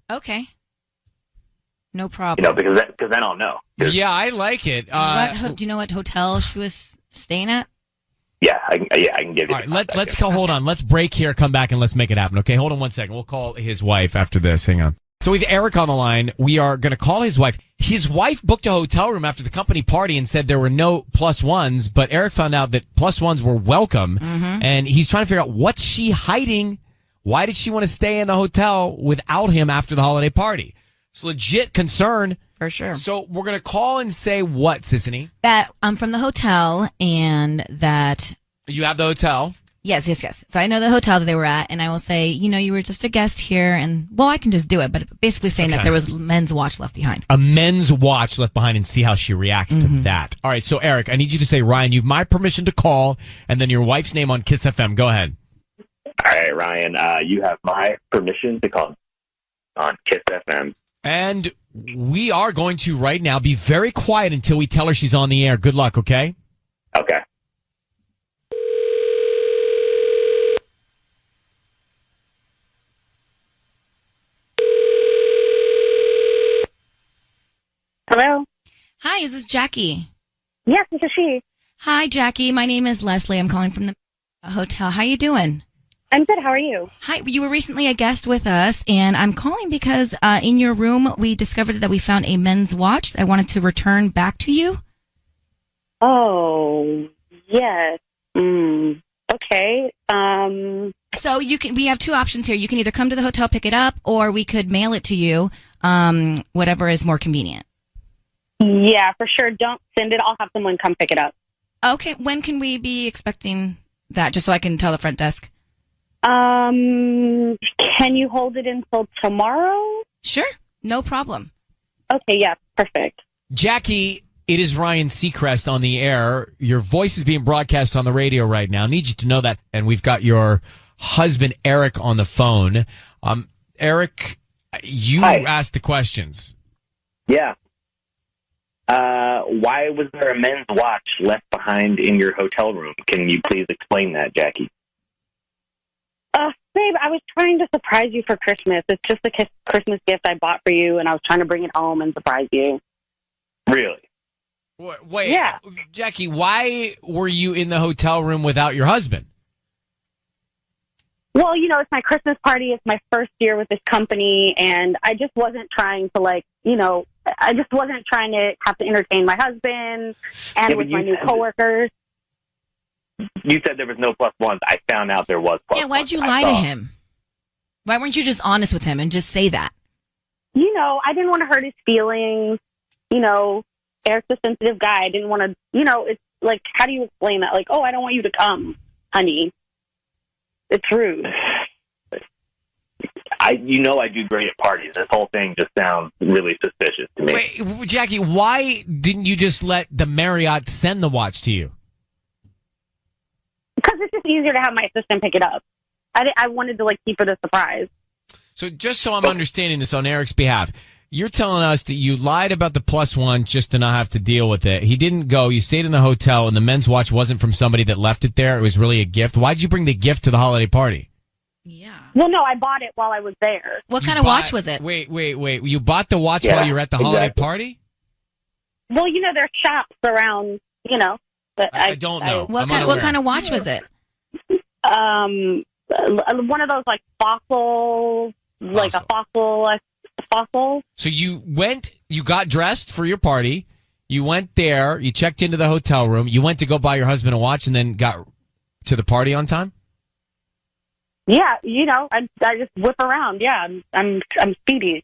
Okay. No You problem. know, because then I'll know. Yeah, I like it. Do you know what hotel she was staying at? Yeah, I can give you. All right, let's go. Hold on. Let's break here. Come back and let's make it happen. Okay, hold on 1 second. We'll call his wife after this. Hang on. So we have Eric on the line. We are going to call his wife. His wife booked a hotel room after the company party and said there were no plus ones, but Eric found out that plus ones were welcome, and he's trying to figure out what's she hiding. Why did she want to stay in the hotel without him after the holiday party? It's legit concern. For sure. So we're going to call and say what, Sissany? That I'm from the hotel and that... You have the hotel? Yes. So I know the hotel that they were at, and I will say, you know, you were just a guest here, and, well, I can just do it, but basically saying that there was men's watch left behind. A men's watch left behind, and see how she reacts to that. All right, so Eric, I need you to say, Ryan, you have my permission to call, and then your wife's name on Kiss FM. Go ahead. All right, Ryan, you have my permission to call on Kiss FM. And we are going to right now be very quiet until we tell her she's on the air. Good luck, okay? Okay. Hello? Hi, is this Jackie? Yes, this is she. Hi, Jackie. My name is Leslie. I'm calling from the hotel. How you doing? I'm good. How are you? Hi. You were recently a guest with us, and I'm calling because in your room we discovered that we found a men's watch. I wanted to return back to you. Oh, yes. Okay. So we have two options here. You can either come to the hotel, pick it up, or we could mail it to you, whatever is more convenient. Yeah, for sure. Don't send it. I'll have someone come pick it up. Okay. When can we be expecting that, just so I can tell the front desk? Can you hold it until tomorrow? Sure. No problem. Okay, yeah, perfect. Jackie, it is Ryan Seacrest on the air. Your voice is being broadcast on the radio right now. I need you to know that. And we've got your husband, Eric, on the phone. Eric, you asked the questions. Yeah. Why was there a men's watch left behind in your hotel room? Can you please explain that, Jackie? Babe, I was trying to surprise you for Christmas. It's just a Christmas gift I bought for you, and I was trying to bring it home and surprise you. Really? Wait, yeah. Jackie, why were you in the hotel room without your husband? Well, you know, it's my Christmas party. It's my first year with this company, and I just wasn't trying to, I just wasn't trying to have to entertain my husband and with my new coworkers. You said there was no plus ones. I found out there was plus ones. Yeah, why'd you lie to him? Why weren't you just honest with him and just say that? You know, I didn't want to hurt his feelings. You know, Eric's a sensitive guy. I didn't want to, it's like, how do you explain that? Like, oh, I don't want you to come, honey. It's rude. I do great at parties. This whole thing just sounds really suspicious to me. Wait, Jackie, why didn't you just let the Marriott send the watch to you? Because it's just easier to have my assistant pick it up. I wanted to keep it a surprise. So just so I'm understanding this on Eric's behalf, you're telling us that you lied about the plus one just to not have to deal with it. He didn't go. You stayed in the hotel, and the men's watch wasn't from somebody that left it there. It was really a gift. Why did you bring the gift to the holiday party? Yeah. Well, no, I bought it while I was there. What kind of watch was it? Wait. You bought the watch while you were at the holiday party? Well, there's shops around, but I don't know. What kind of watch was it? One of those fossil, a fossil. So you got dressed for your party. You went there, you checked into the hotel room, you went to go buy your husband a watch and then got to the party on time? Yeah, I just whip around. Yeah, I'm speedy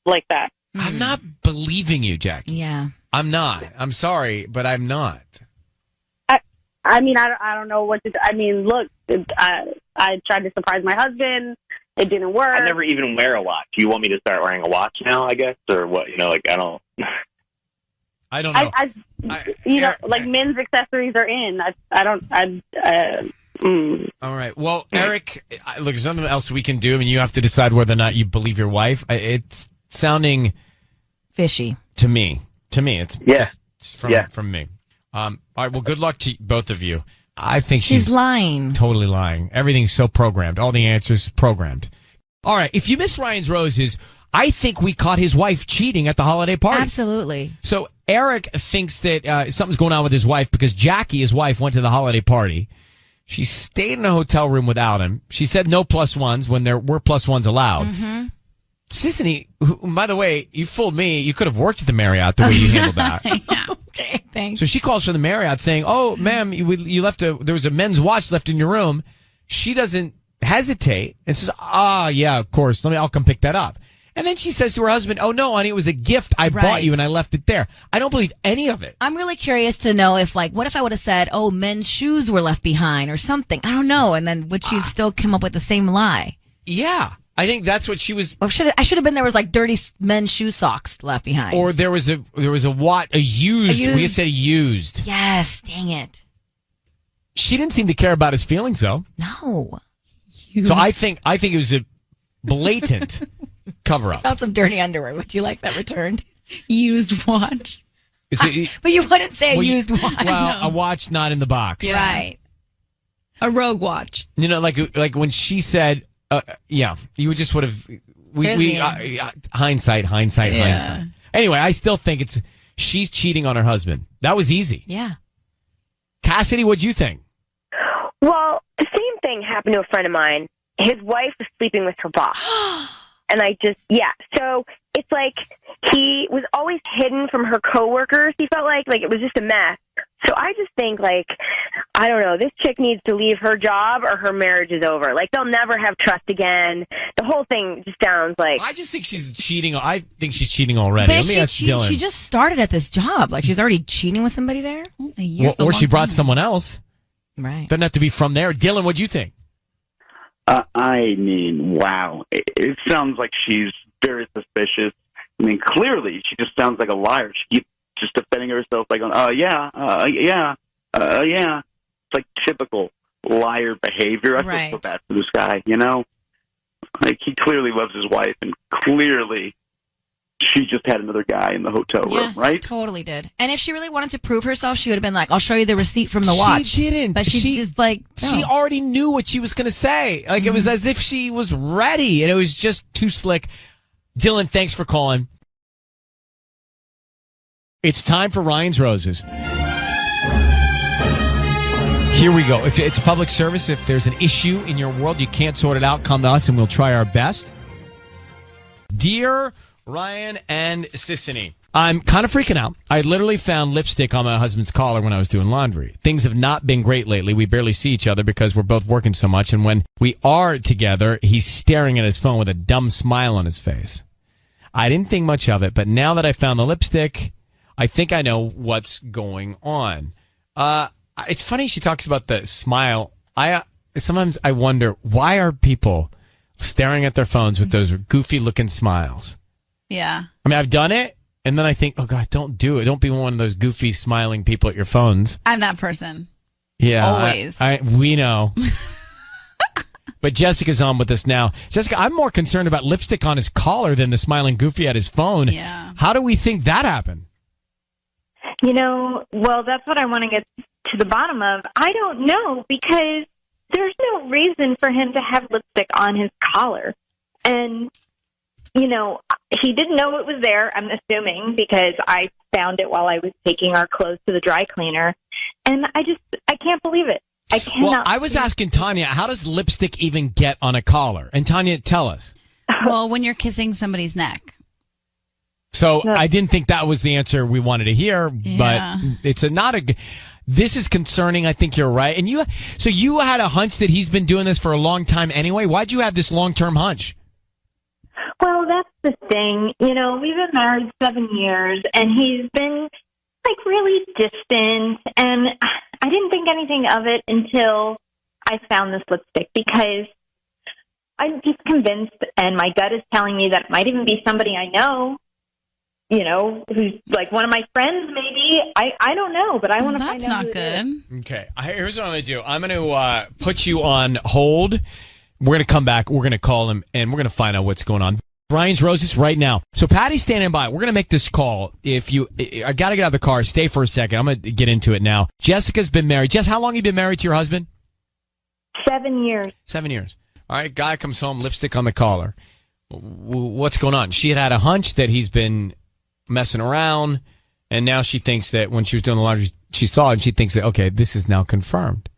like that. I'm not believing you, Jackie. Yeah. I'm not. I'm sorry, but I'm not. I don't know what to do. Look, I tried to surprise my husband. It didn't work. I never even wear a watch. You want me to start wearing a watch now, I guess? Or what? I don't... I don't know. Men's accessories are in. All right. Well, Eric, look, there's nothing else we can do. You have to decide whether or not you believe your wife. It's sounding... Fishy. To me, it's just from me. All right. Well, good luck to both of you. I think she's lying. Totally lying. Everything's so programmed. All the answers programmed. All right. If you missed Ryan's Roses, I think we caught his wife cheating at the holiday party. Absolutely. So Eric thinks that something's going on with his wife because Jackie, his wife, went to the holiday party. She stayed in a hotel room without him. She said no plus ones when there were plus ones allowed. Mm-hmm. Sissany, who, by the way, you fooled me. You could have worked at the Marriott the way you handled that. Okay, thanks. So she calls from the Marriott saying, "Oh, ma'am, you left there was a men's watch left in your room." She doesn't hesitate and says, yeah, of course. I'll come pick that up." And then she says to her husband, "Oh no, honey, it was a gift I bought you and I left it there." I don't believe any of it. I'm really curious to know if, what if I would have said, "Oh, men's shoes were left behind" or something? I don't know. And then would she still come up with the same lie? Yeah. I think that's what she was. Or I should have been there was dirty men's shoe socks left behind. Or there was a used. We said used. Yes, dang it. She didn't seem to care about his feelings though. No. So I think it was a blatant cover up. Found some dirty underwear. Would you like that returned? Used watch. But you wouldn't say a used watch. Well, a watch not in the box. Yeah. Right. A rogue watch. You know, like when she said, you just would have. Hindsight. Anyway, I still think she's cheating on her husband. That was easy. Yeah. Cassidy, what'd you think? Well, the same thing happened to a friend of mine. His wife was sleeping with her boss. And so it's like he was always hidden from her coworkers. He felt like it was just a mess. So I just think, I don't know, this chick needs to leave her job or her marriage is over. They'll never have trust again. The whole thing just sounds like... I just think she's cheating. I think she's cheating already. Let me ask Dylan. She just started at this job. She's already cheating with somebody there? Or she brought someone else. Right. Doesn't have to be from there. Dylan, what'd you think? I mean, wow. It sounds like she's very suspicious. I mean, clearly, she just sounds like a liar. She keeps just defending herself yeah. It's like typical liar behavior. I feel so bad for this guy, you know? He clearly loves his wife, and clearly she just had another guy in the hotel room, right? Totally did. And if she really wanted to prove herself, she would have been like, "I'll show you the receipt from the watch." She didn't. But she just no. She already knew what she was going to say. It was as if she was ready, and it was just too slick. Dylan, thanks for calling. It's time for Ryan's Roses. Here we go. If it's a public service, if there's an issue in your world, you can't sort it out, come to us and we'll try our best. Dear Ryan and Sissany, I'm kind of freaking out. I literally found lipstick on my husband's collar when I was doing laundry. Things have not been great lately. We barely see each other because we're both working so much. And when we are together, he's staring at his phone with a dumb smile on his face. I didn't think much of it, but now that I found the lipstick, I think I know what's going on. It's funny she talks about the smile. Sometimes I wonder, why are people staring at their phones with those goofy looking smiles? Yeah. I mean, I've done it, and then I think, oh God, don't do it. Don't be one of those goofy smiling people at your phones. I'm that person. Yeah. Always. We know. But Jessica's on with us now. Jessica, I'm more concerned about lipstick on his collar than the smiling goofy at his phone. Yeah. How do we think that happened? Well, that's what I want to get to the bottom of. I don't know, because there's no reason for him to have lipstick on his collar. And, he didn't know it was there, I'm assuming, because I found it while I was taking our clothes to the dry cleaner. And I can't believe it. I cannot. Well, I was asking Tanya, how does lipstick even get on a collar? And Tanya, tell us. Well, when you're kissing somebody's neck. So I didn't think that was the answer we wanted to hear, but it's this is concerning. I think you're right. And you had a hunch that he's been doing this for a long time anyway. Why'd you have this long-term hunch? Well, that's the thing. We've been married 7 years, and he's been really distant, and I didn't think anything of it until I found this lipstick, because I'm just convinced, and my gut is telling me that it might even be somebody I know, who's one of my friends, maybe. I don't know, but I want to find out. That's not good. Okay, here's what I'm going to do. I'm going to put you on hold. We're going to come back. We're going to call him, and we're going to find out what's going on. Ryan's Roses right now. So Patty's standing by. We're going to make this call. I got to get out of the car. Stay for a second. I'm going to get into it now. Jessica's been married. Jess, how long have you been married to your husband? 7 years. 7 years. All right. Guy comes home, lipstick on the collar. What's going on? She had a hunch that he's been messing around, and now she thinks that when she was doing the laundry, she saw it, and she thinks that, okay, this is now confirmed.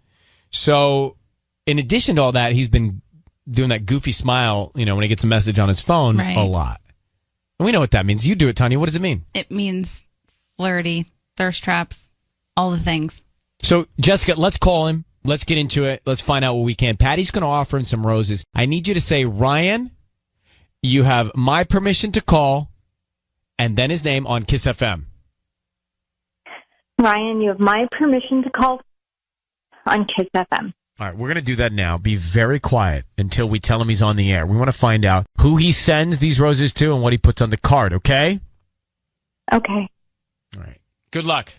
So in addition to all that, he's been doing that goofy smile, when he gets a message on his phone a lot. And we know what that means. You do it, Tanya. What does it mean? It means flirty, thirst traps, all the things. So, Jessica, let's call him. Let's get into it. Let's find out what we can. Patty's going to offer him some roses. I need you to say, Ryan, you have my permission to call, and then his name on Kiss FM. Ryan, you have my permission to call on Kiss FM. All right, we're going to do that now. Be very quiet until we tell him he's on the air. We want to find out who he sends these roses to and what he puts on the card, okay? Okay. All right. Good luck.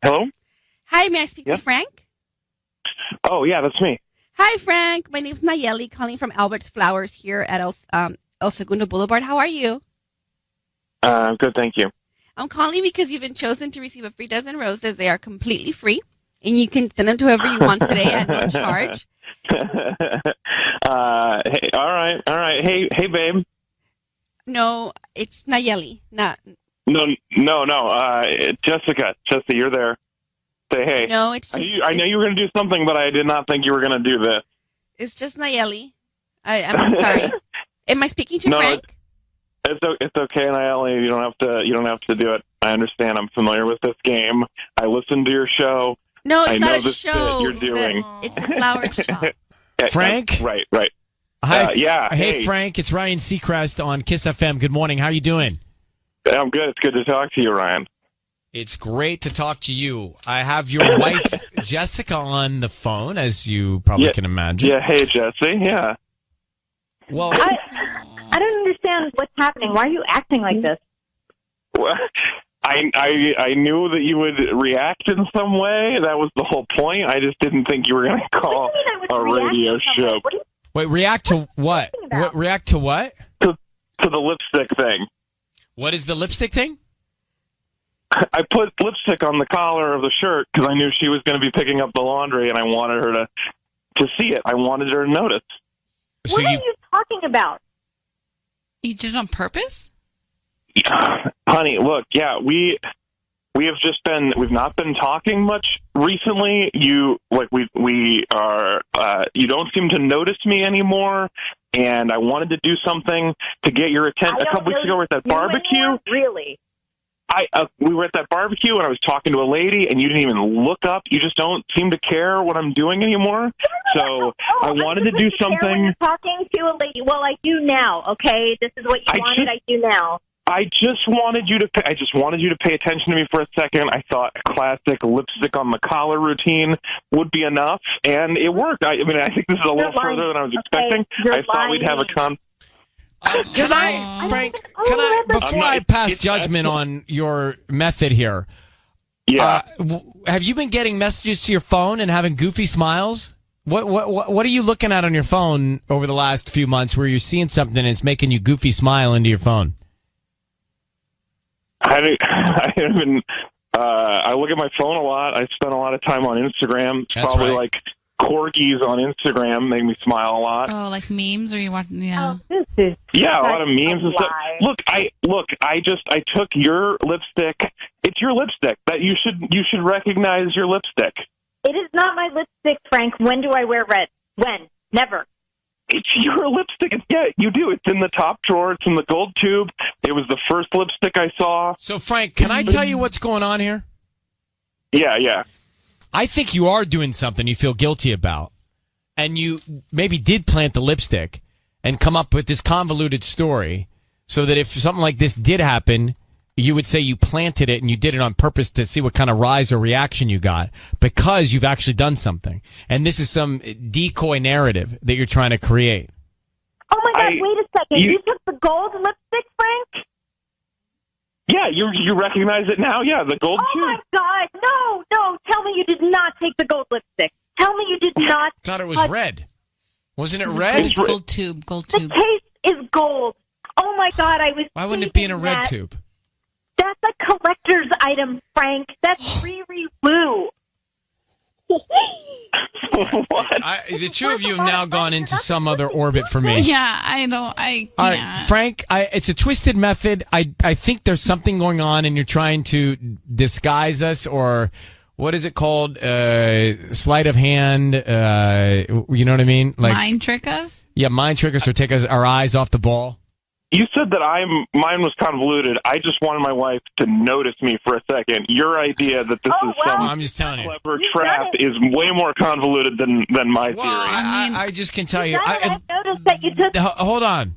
Hello? Hi, may I speak to Frank? Oh, yeah, that's me. Hi, Frank. My name's Nayeli, calling from Albert's Flowers here at El Segundo Boulevard. How are you? Good, thank you. I'm calling because you've been chosen to receive a free dozen roses. They are completely free, and you can send them to whoever you want today at no charge. Hey, all right. Hey, babe. No, it's Nayeli. No. Jessica, you're there. Say hey. No, it's just... I know you were going to do something, but I did not think you were going to do this. It's just Nayeli. I'm sorry. Am I speaking to Frank? It's okay, Nayeli. You don't have to do it. I understand. I'm familiar with this game. I listened to your show. No, it's I not know a this show. You're doing. It's a flower shop. Frank? Right. Hi. Yeah. Hey, Frank. It's Ryan Seacrest on Kiss FM. Good morning. How are you doing? I'm good. It's good to talk to you, Ryan. It's great to talk to you. I have your wife, Jessica, on the phone, as you probably can imagine. Yeah. Hey, Jesse. Yeah. Well, I don't understand what's happening. Why are you acting like this? Well, I knew that you would react in some way. That was the whole point. I just didn't think you were going to call a radio show. Wait, react to what? React to what? To the lipstick thing. What is the lipstick thing? I put lipstick on the collar of the shirt because I knew she was going to be picking up the laundry, and I wanted her to see it. I wanted her to notice. So what are you talking about? You did it on purpose? Honey, look, yeah, we've not been talking much recently. You don't seem to notice me anymore, and I wanted to do something to get your attention. A couple weeks ago, we were at that barbecue. Anymore? Really? We were at that barbecue, and I was talking to a lady, and you didn't even look up. You just don't seem to care what I'm doing anymore. So I wanted to do something. When you're talking to a lady, well, I do now. Okay, this is what you wanted. I do now. I just wanted you to pay attention to me for a second. I thought a classic lipstick on the collar routine would be enough, and it worked. I think this is a little further than I was expecting. I thought we'd have a Frank, before I pass judgment on your method here, have you been getting messages to your phone and having goofy smiles? What are you looking at on your phone over the last few months where you're seeing something and it's making you goofy smile into your phone? I look at my phone a lot. I spend a lot of time on Instagram. It's probably like corgis on Instagram make me smile a lot. Oh, like memes? Or you watching? Yeah. Oh, a lot of memes and stuff. I took your lipstick. It's your lipstick. That you should recognize your lipstick. It is not my lipstick, Frank. When do I wear red? When? Never. It's your lipstick. Yeah, you do. It's in the top drawer. It's in the gold tube. It was the first lipstick I saw. So, Frank, can I tell you what's going on here? Yeah. I think you are doing something you feel guilty about. And you maybe did plant the lipstick and come up with this convoluted story so that if something like this did happen, you would say you planted it and you did it on purpose to see what kind of rise or reaction you got because you've actually done something. And this is some decoy narrative that you're trying to create. Oh, my God. Wait a second. You took the gold lipstick, Frank? Yeah, you recognize it now? Yeah, the gold tube. Oh, my God. No. Tell me you did not take the gold lipstick. Tell me you did not. I thought it was red. Wasn't it red? Gold tube. The case is gold. Oh, my God. Why wouldn't it be in a red tube? That's a collector's item, Frank. That's Riri Woo. What? The two of you have now gone into some other orbit for me. Yeah, I can't. All right, Frank, it's a twisted method. I think there's something going on, and you're trying to disguise us, or what is it called? Sleight of hand. You know what I mean? Like mind trick us? Yeah, mind trick us, or take our eyes off the ball. You said that mine was convoluted. I just wanted my wife to notice me for a second. Your idea that this is some I'm just telling you. clever trap is way more convoluted than my theory. I just can tell you. I noticed that you took. Hold on.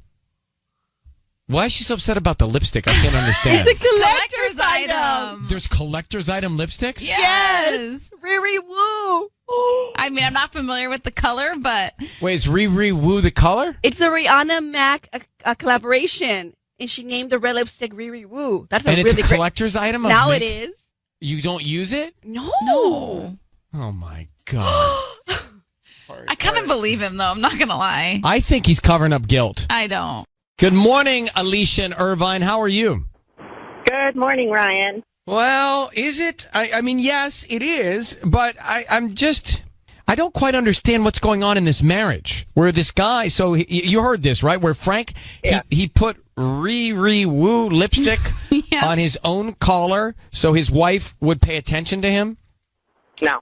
Why is she so upset about the lipstick? I can't understand. It's a collector's item. There's collector's item lipsticks? Yes. Riri Woo. I mean, I'm not familiar with the color, but... Wait, is Riri Woo the color? It's a Rihanna Mac a collaboration, and she named the red lipstick Riri Woo. That's and a it's really a collector's item? Now it is. You don't use it? No. Oh, my God. I kind of believe him, though. I'm not going to lie. I think he's covering up guilt. I don't. Good morning, Alicia and Irvine. How are you? Good morning, Ryan. Well, is it? I mean, yes, it is. But I don't quite understand what's going on in this marriage. Where this guy, so you heard this, right? Where Frank, he put Riri Woo lipstick on his own collar so his wife would pay attention to him? No.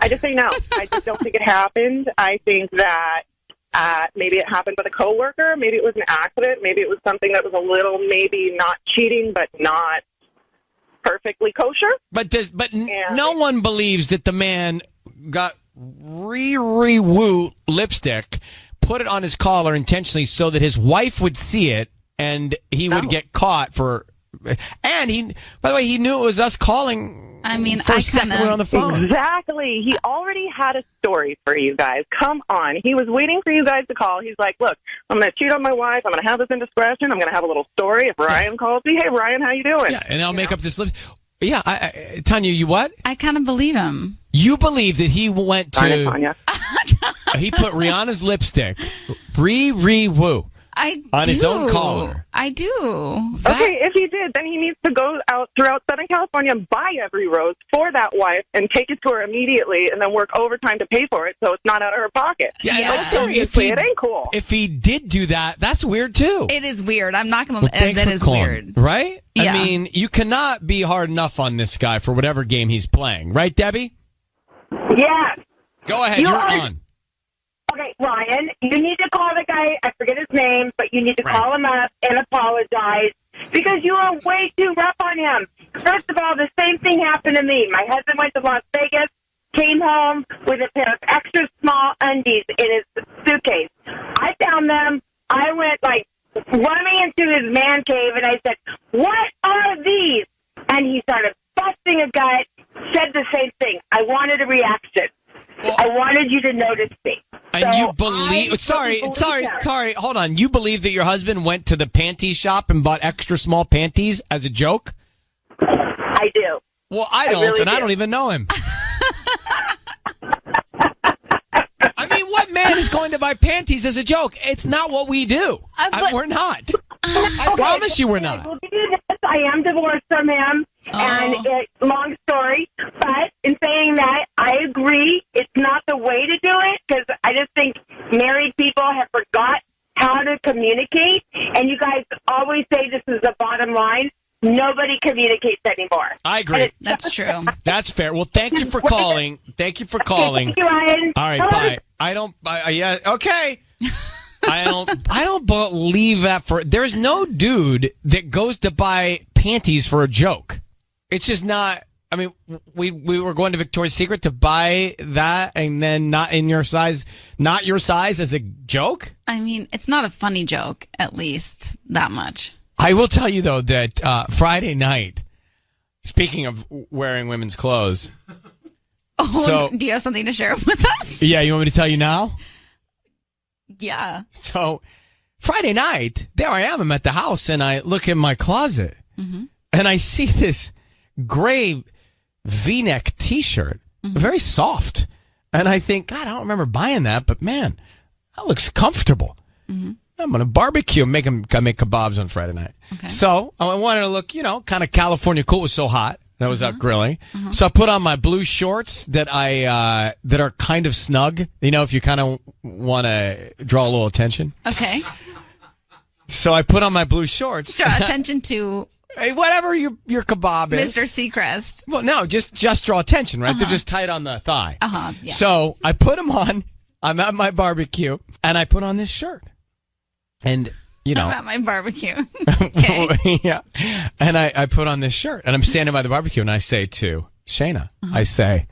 I just say no. I just don't think it happened. I think that maybe it happened with a coworker. Maybe it was an accident. Maybe it was something that was a little, maybe not cheating, but not perfectly kosher. But no one believes that the man got Riri Woo lipstick, put it on his collar intentionally so that his wife would see it and he would get caught for. And he, by the way, he knew it was us calling. I mean, for a second we were on the phone. Exactly. He already had a story for you guys. Come on. He was waiting for you guys to call. He's like, look, I'm going to cheat on my wife. I'm going to have this indiscretion. I'm going to have a little story. If Ryan calls me, hey, Ryan, how you doing? Yeah, and I'll make up this list. Yeah, Tanya, you what? I kind of believe him. You believe that he went to... Tanya. He put Rihanna's lipstick, Riri Woo, on his own collar. I do. Okay, if he did, then he needs to go out throughout Southern California and buy every rose for that wife and take it to her immediately and then work overtime to pay for it so it's not out of her pocket. Yeah. Also, it ain't cool. If he did do that, that's weird too. It is weird. I'm not going to... That is weird. Right? Yeah. I mean, you cannot be hard enough on this guy for whatever game he's playing. Right, Debbie? Yes. Go ahead. You're on. Okay, Ryan, you need to call the guy, I forget his name, but you need to call him up and apologize because you are way too rough on him. First of all, the same thing happened to me. My husband went to Las Vegas, came home with a pair of extra small undies in his suitcase. I found them. I went running into his man cave and I said, what are these? And he started busting a gut, said the same thing. I wanted a reaction. I wanted you to notice me. And you believe... Sorry. Hold on. You believe that your husband went to the panty shop and bought extra small panties as a joke? I do. Well, I don't, really and do. I don't even know him. I mean, what man is going to buy panties as a joke? It's not what we do. We're not. I promise you we're not. I am divorced from him, and it's long story. But in saying that, I agree it's not the way to do it because I just think married people have forgot how to communicate. And you guys always say this is the bottom line. Nobody communicates anymore. I agree. That's true. That's fair. Well, thank you for calling. Thank you for calling. Thank you, Ryan. All right, bye. Okay. I don't believe that there's no dude that goes to buy panties for a joke. It's just not. I mean, we were going to Victoria's Secret to buy that and then not your size as a joke. I mean, it's not a funny joke, at least that much. I will tell you though that Friday night, speaking of wearing women's clothes. So, do you have something to share with us? Yeah, you want me to tell you now? Yeah. So Friday night, there I am. I'm at the house, and I look in my closet, and I see this gray V-neck T-shirt, very soft. And I think, God, I don't remember buying that, but man, that looks comfortable. I'm going to barbecue and make kebabs on Friday night. Okay. So I wanted to look, kind of California cool. It was so hot. And I was out grilling. So I put on my blue shorts that that are kind of snug, if you kind of want to draw a little attention. Okay. So I put on my blue shorts. Draw attention to whatever your kebab is. Mr. Seacrest. Well, no, just draw attention, right? They're just tight on the thigh. Yeah. So I put them on. I'm at my barbecue, and I put on this shirt. And, I'm at my barbecue. yeah. And I put on this shirt, and I'm standing by the barbecue, and I say to Shayna, I say,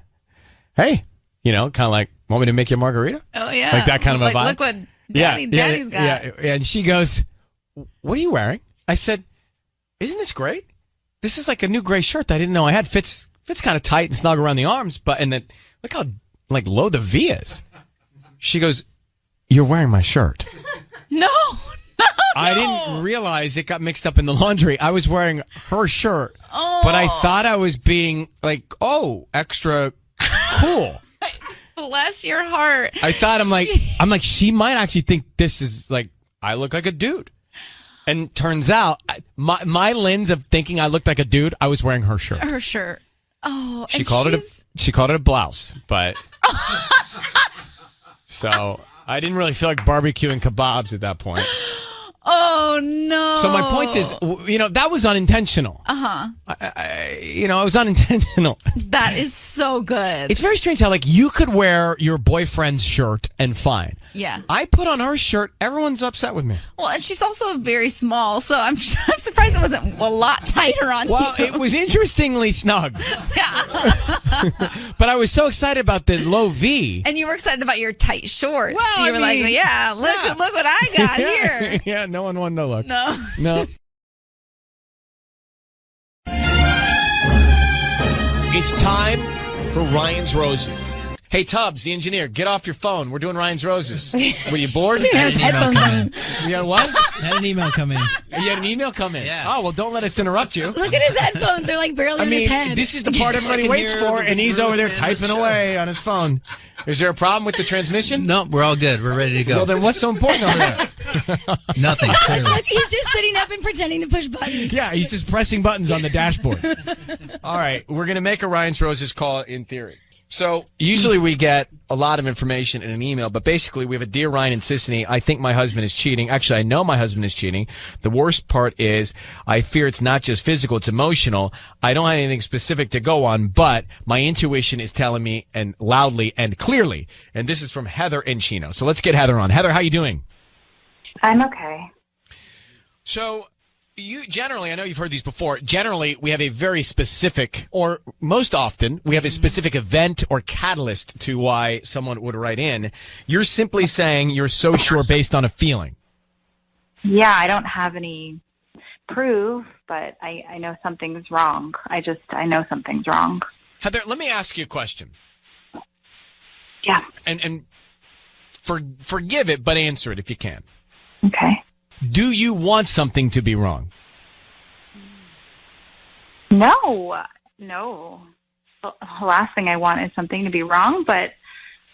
hey, kind of like, want me to make you a margarita? Oh, yeah. Like that kind of a vibe? Look what Daddy's got. Yeah. And she goes, what are you wearing? I said, isn't this great? This is like a new gray shirt that I didn't know I had. Fits kind of tight and snug around the arms, and then look how low the V is. She goes, you're wearing my shirt. No. I didn't realize it got mixed up in the laundry. I was wearing her shirt, but I thought I was being extra cool. Bless your heart. I thought I'm like, she might actually think this is I look like a dude. And turns out, my lens of thinking I looked like a dude, I was wearing her shirt. Her shirt. Oh, she called it a blouse, but so I didn't really feel like barbecuing kebabs at that point. Oh no! So my point is, that was unintentional. It was unintentional. That is so good. It's very strange how you could wear your boyfriend's shirt and fine. Yeah. I put on her shirt. Everyone's upset with me. Well, and she's also very small, so I'm surprised it wasn't a lot tighter on you. Well, it was interestingly snug. But I was so excited about the low V. And you were excited about your tight shorts. Well, you were look what I got here. Yeah, no one wanted to look. No. It's time for Ryan's Roses. Hey, Tubbs, the engineer, get off your phone. We're doing Ryan's Roses. Were you bored? He has headphones on. You had what? Had an email come in. You had an email come in? Yeah. Oh, well, don't let us interrupt you. Look at his headphones. They're barely in his head. This is the part everybody waits for, and he's over there typing away on his phone. Is there a problem with the transmission? No, we're all good. We're ready to go. Well, then what's so important over there? Nothing, clearly. Look, he's just sitting up and pretending to push buttons. Yeah, he's just pressing buttons on the dashboard. All right, we're going to make a Ryan's Roses call in theory. So usually we get a lot of information in an email, but basically we have a Dear Ryan and Sissany, I think my husband is cheating. Actually, I know my husband is cheating. The worst part is I fear it's not just physical, it's emotional. I don't have anything specific to go on, but my intuition is telling me and loudly and clearly. And this is from Heather in Chino. So let's get Heather on. Heather, how you doing? I'm okay. So you generally, I know you've heard these before, generally we have a very specific, or most often, we have a specific event or catalyst to why someone would write in. You're simply saying you're so sure based on a feeling. Yeah, I don't have any proof, but I know something's wrong. I know something's wrong. Heather, let me ask you a question. Yeah. And forgive it, but answer it if you can. Okay. Do you want something to be wrong? No. The last thing I want is something to be wrong, but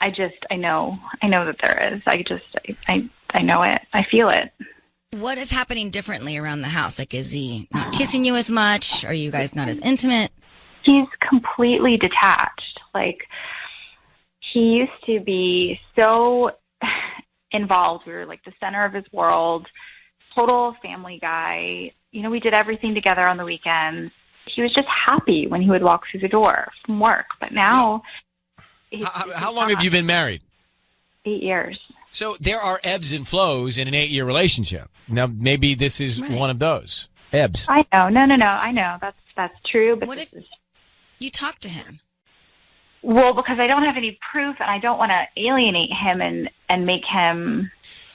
I know that there is. I know it. I feel it. What is happening differently around the house? Is he not kissing you as much? Are you guys not as intimate? He's completely detached. He used to be so involved. We were the center of his world. Total family guy. We did everything together on the weekends. He was just happy when he would walk through the door from work. But now... How long have you been married? 8 years. So there are ebbs and flows in an 8-year relationship. Now, maybe this is one of those. Ebbs. I know. No. I know. That's true. But what if you talk to him? Well, because I don't have any proof, and I don't want to alienate him and make him...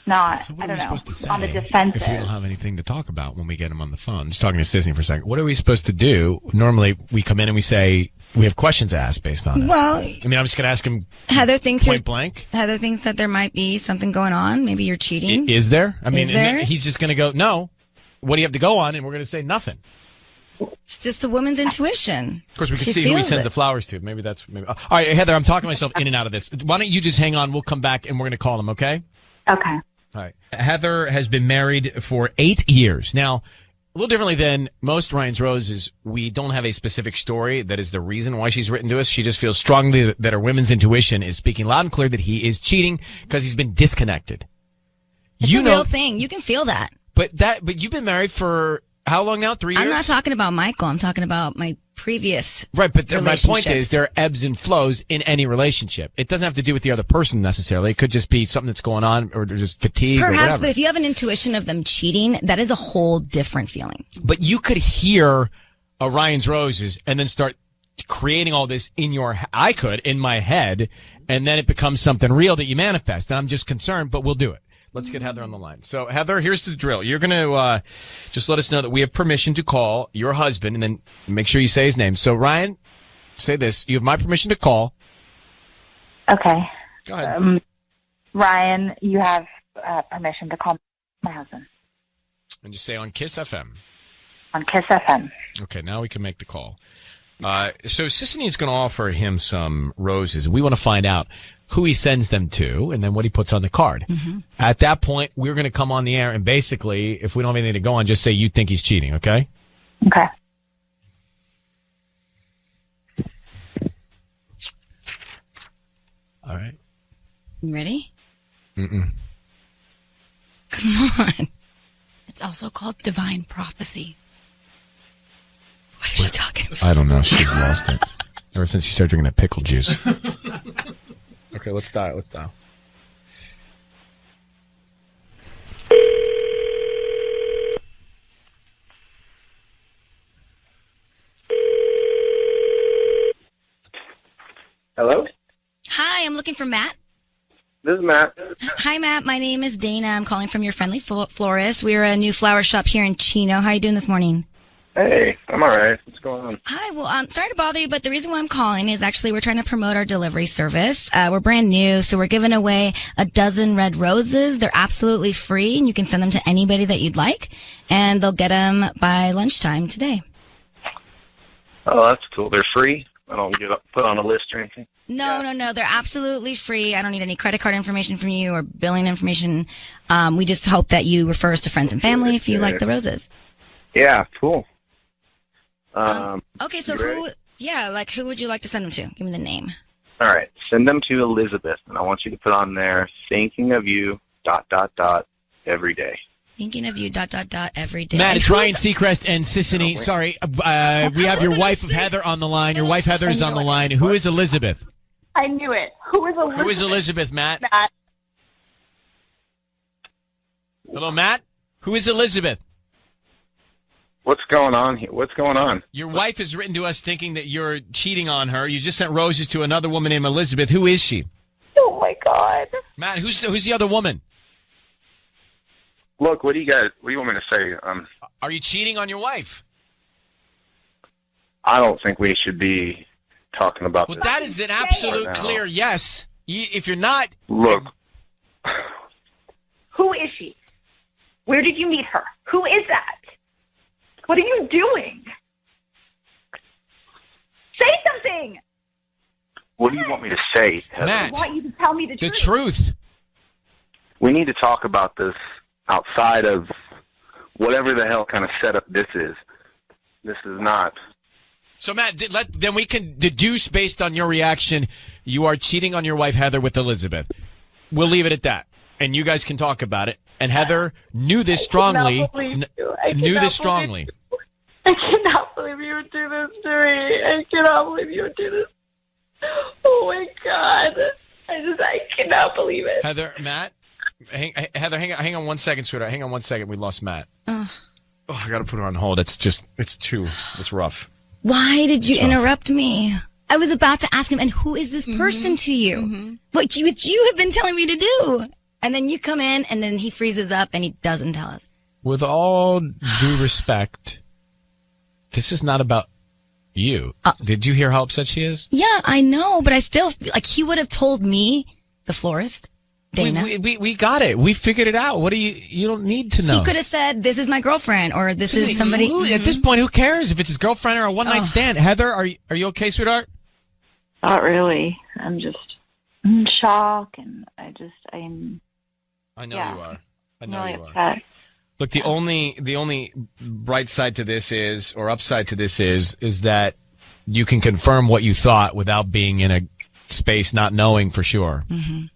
not, so I don't know, on the defensive. If we don't have anything to talk about when we get him on the phone. Just talking to Sissany for a second. What are we supposed to do? Normally, we come in and we say, we have questions to ask based on it. Well, I mean, I'm just going to ask him Heather thinks point blank. Heather thinks that there might be something going on. Maybe you're cheating. Is there? I mean, Is there? he's just going to go, no. What do you have to go on? And we're going to say nothing. It's just a woman's intuition. Of course, we can She see who he feels sends it. the flowers to. Maybe that's... All right, Heather, I'm talking myself in and out of this. Why don't you just hang on? We'll come back, and we're going to call him, okay? Okay. All right. Heather has been married for 8 years. Now, a little differently than most Ryan's Roses, we don't have a specific story that is the reason why she's written to us. She just feels strongly that her women's intuition is speaking loud and clear that he is cheating because he's been disconnected. It's a real thing. You can feel that. But you've been married for how long now? 3 years? I'm not talking about Michael. I'm talking about my previous Right, but my point relationships. is there are ebbs and flows in any relationship. It doesn't have to do with the other person necessarily. It could just be something that's going on or just fatigue or Perhaps, whatever. but if you have an intuition of them cheating, that is a whole different feeling. But you could hear Ryan's Roses and then start creating all this in my head, and then it becomes something real that you manifest. And I'm just concerned, but we'll do it. Let's get Heather on the line. So, Heather, here's the drill. You're going to just let us know that we have permission to call your husband, and then make sure you say his name. So, Ryan, say this. You have my permission to call. Okay. Go ahead. Ryan, you have permission to call my husband And just say on Kiss FM. on Kiss FM. Okay, now we can make the call. So, Sissany is going to offer him some roses. We want to find out who he sends them to, and then what he puts on the card. Mm-hmm. At that point, we're going to come on the air, and basically, if we don't have anything to go on, just say you think he's cheating, okay? Okay. All right. You ready? Mm-mm. Come on. It's also called divine prophecy. What is she talking about? I don't know. She's lost it. Ever since she started drinking that pickle juice. Okay, let's dial. Hello? Hi, I'm looking for Matt. This is Matt. Hi, Matt. My name is Dana. I'm calling from your friendly florist. We're a new flower shop here in Chino. How are you doing this morning? Hey, I'm all right. What's going on? Hi. Well, sorry to bother you, but the reason why I'm calling is actually we're trying to promote our delivery service. We're brand new, so we're giving away a dozen red roses. They're absolutely free, and you can send them to anybody that you'd like, and they'll get them by lunchtime today. Oh, that's cool. They're free? I don't get put on a list or anything? No. They're absolutely free. I don't need any credit card information from you or billing information. We just hope that you refer us to friends and family if you like the roses. Yeah, cool. Okay, so who would you like to send them to? Give me the name. All right. Send them to Elizabeth, and I want you to put on there, thinking of you, ... every day. Thinking of you, ... every day. Matt, it's Ryan Seacrest and Sissany. Sorry, we have your wife of Heather on the line. Your wife Heather is on the line. Who is Elizabeth? I knew it. Who is Elizabeth? Who is Elizabeth, Matt? Matt. Hello, Matt? Who is Elizabeth? What's going on here? What's going on? Your wife has written to us thinking that you're cheating on her. You just sent roses to another woman named Elizabeth. Who is she? Oh, my God. Matt, who's the other woman? Look, what do you want me to say? Are you cheating on your wife? I don't think we should be talking about Well, this. that is an absolute right now. clear yes. If you're not... Look, Who is she? Where did you meet her? Who is that? What are you doing? Say something! what do you want me to say, Heather? Matt, I want you to tell me the truth. truth. We need to talk about this outside of whatever the hell kind of setup this is. This is not. So, Matt, then we can deduce based on your reaction, you are cheating on your wife, Heather, with Elizabeth. We'll leave it at that. And you guys can talk about it. And Heather knew this strongly. I cannot believe you would do this to me. I cannot believe you would do this. Oh, my God. I cannot believe it. Heather, Matt, Heather, hang on 1 second, sweetheart. Hang on 1 second. We lost Matt. Oh, I got to put her on hold. It's rough. Why did you interrupt me? I was about to ask him, and who is this person to you? Mm-hmm. What you have been telling me to do. And then you come in, and then he freezes up, and he doesn't tell us. With all due respect, this is not about you. Did you hear how upset she is? Yeah, I know, but I still like he would have told me, the florist, Dana. We got it. We figured it out. What do you don't need to know. He could have said, "This is my girlfriend," or "This is somebody." At this point, who cares if it's his girlfriend or a one-night stand? Heather, are you okay, sweetheart? Not really. I'm in shock, and I'm. I know you are. I know really you upset. are. Look, the only bright side to this is, or upside to this is that you can confirm what you thought without being in a space not knowing for sure. Mm-hmm.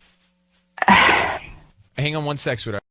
Hang on one sec, sweetheart.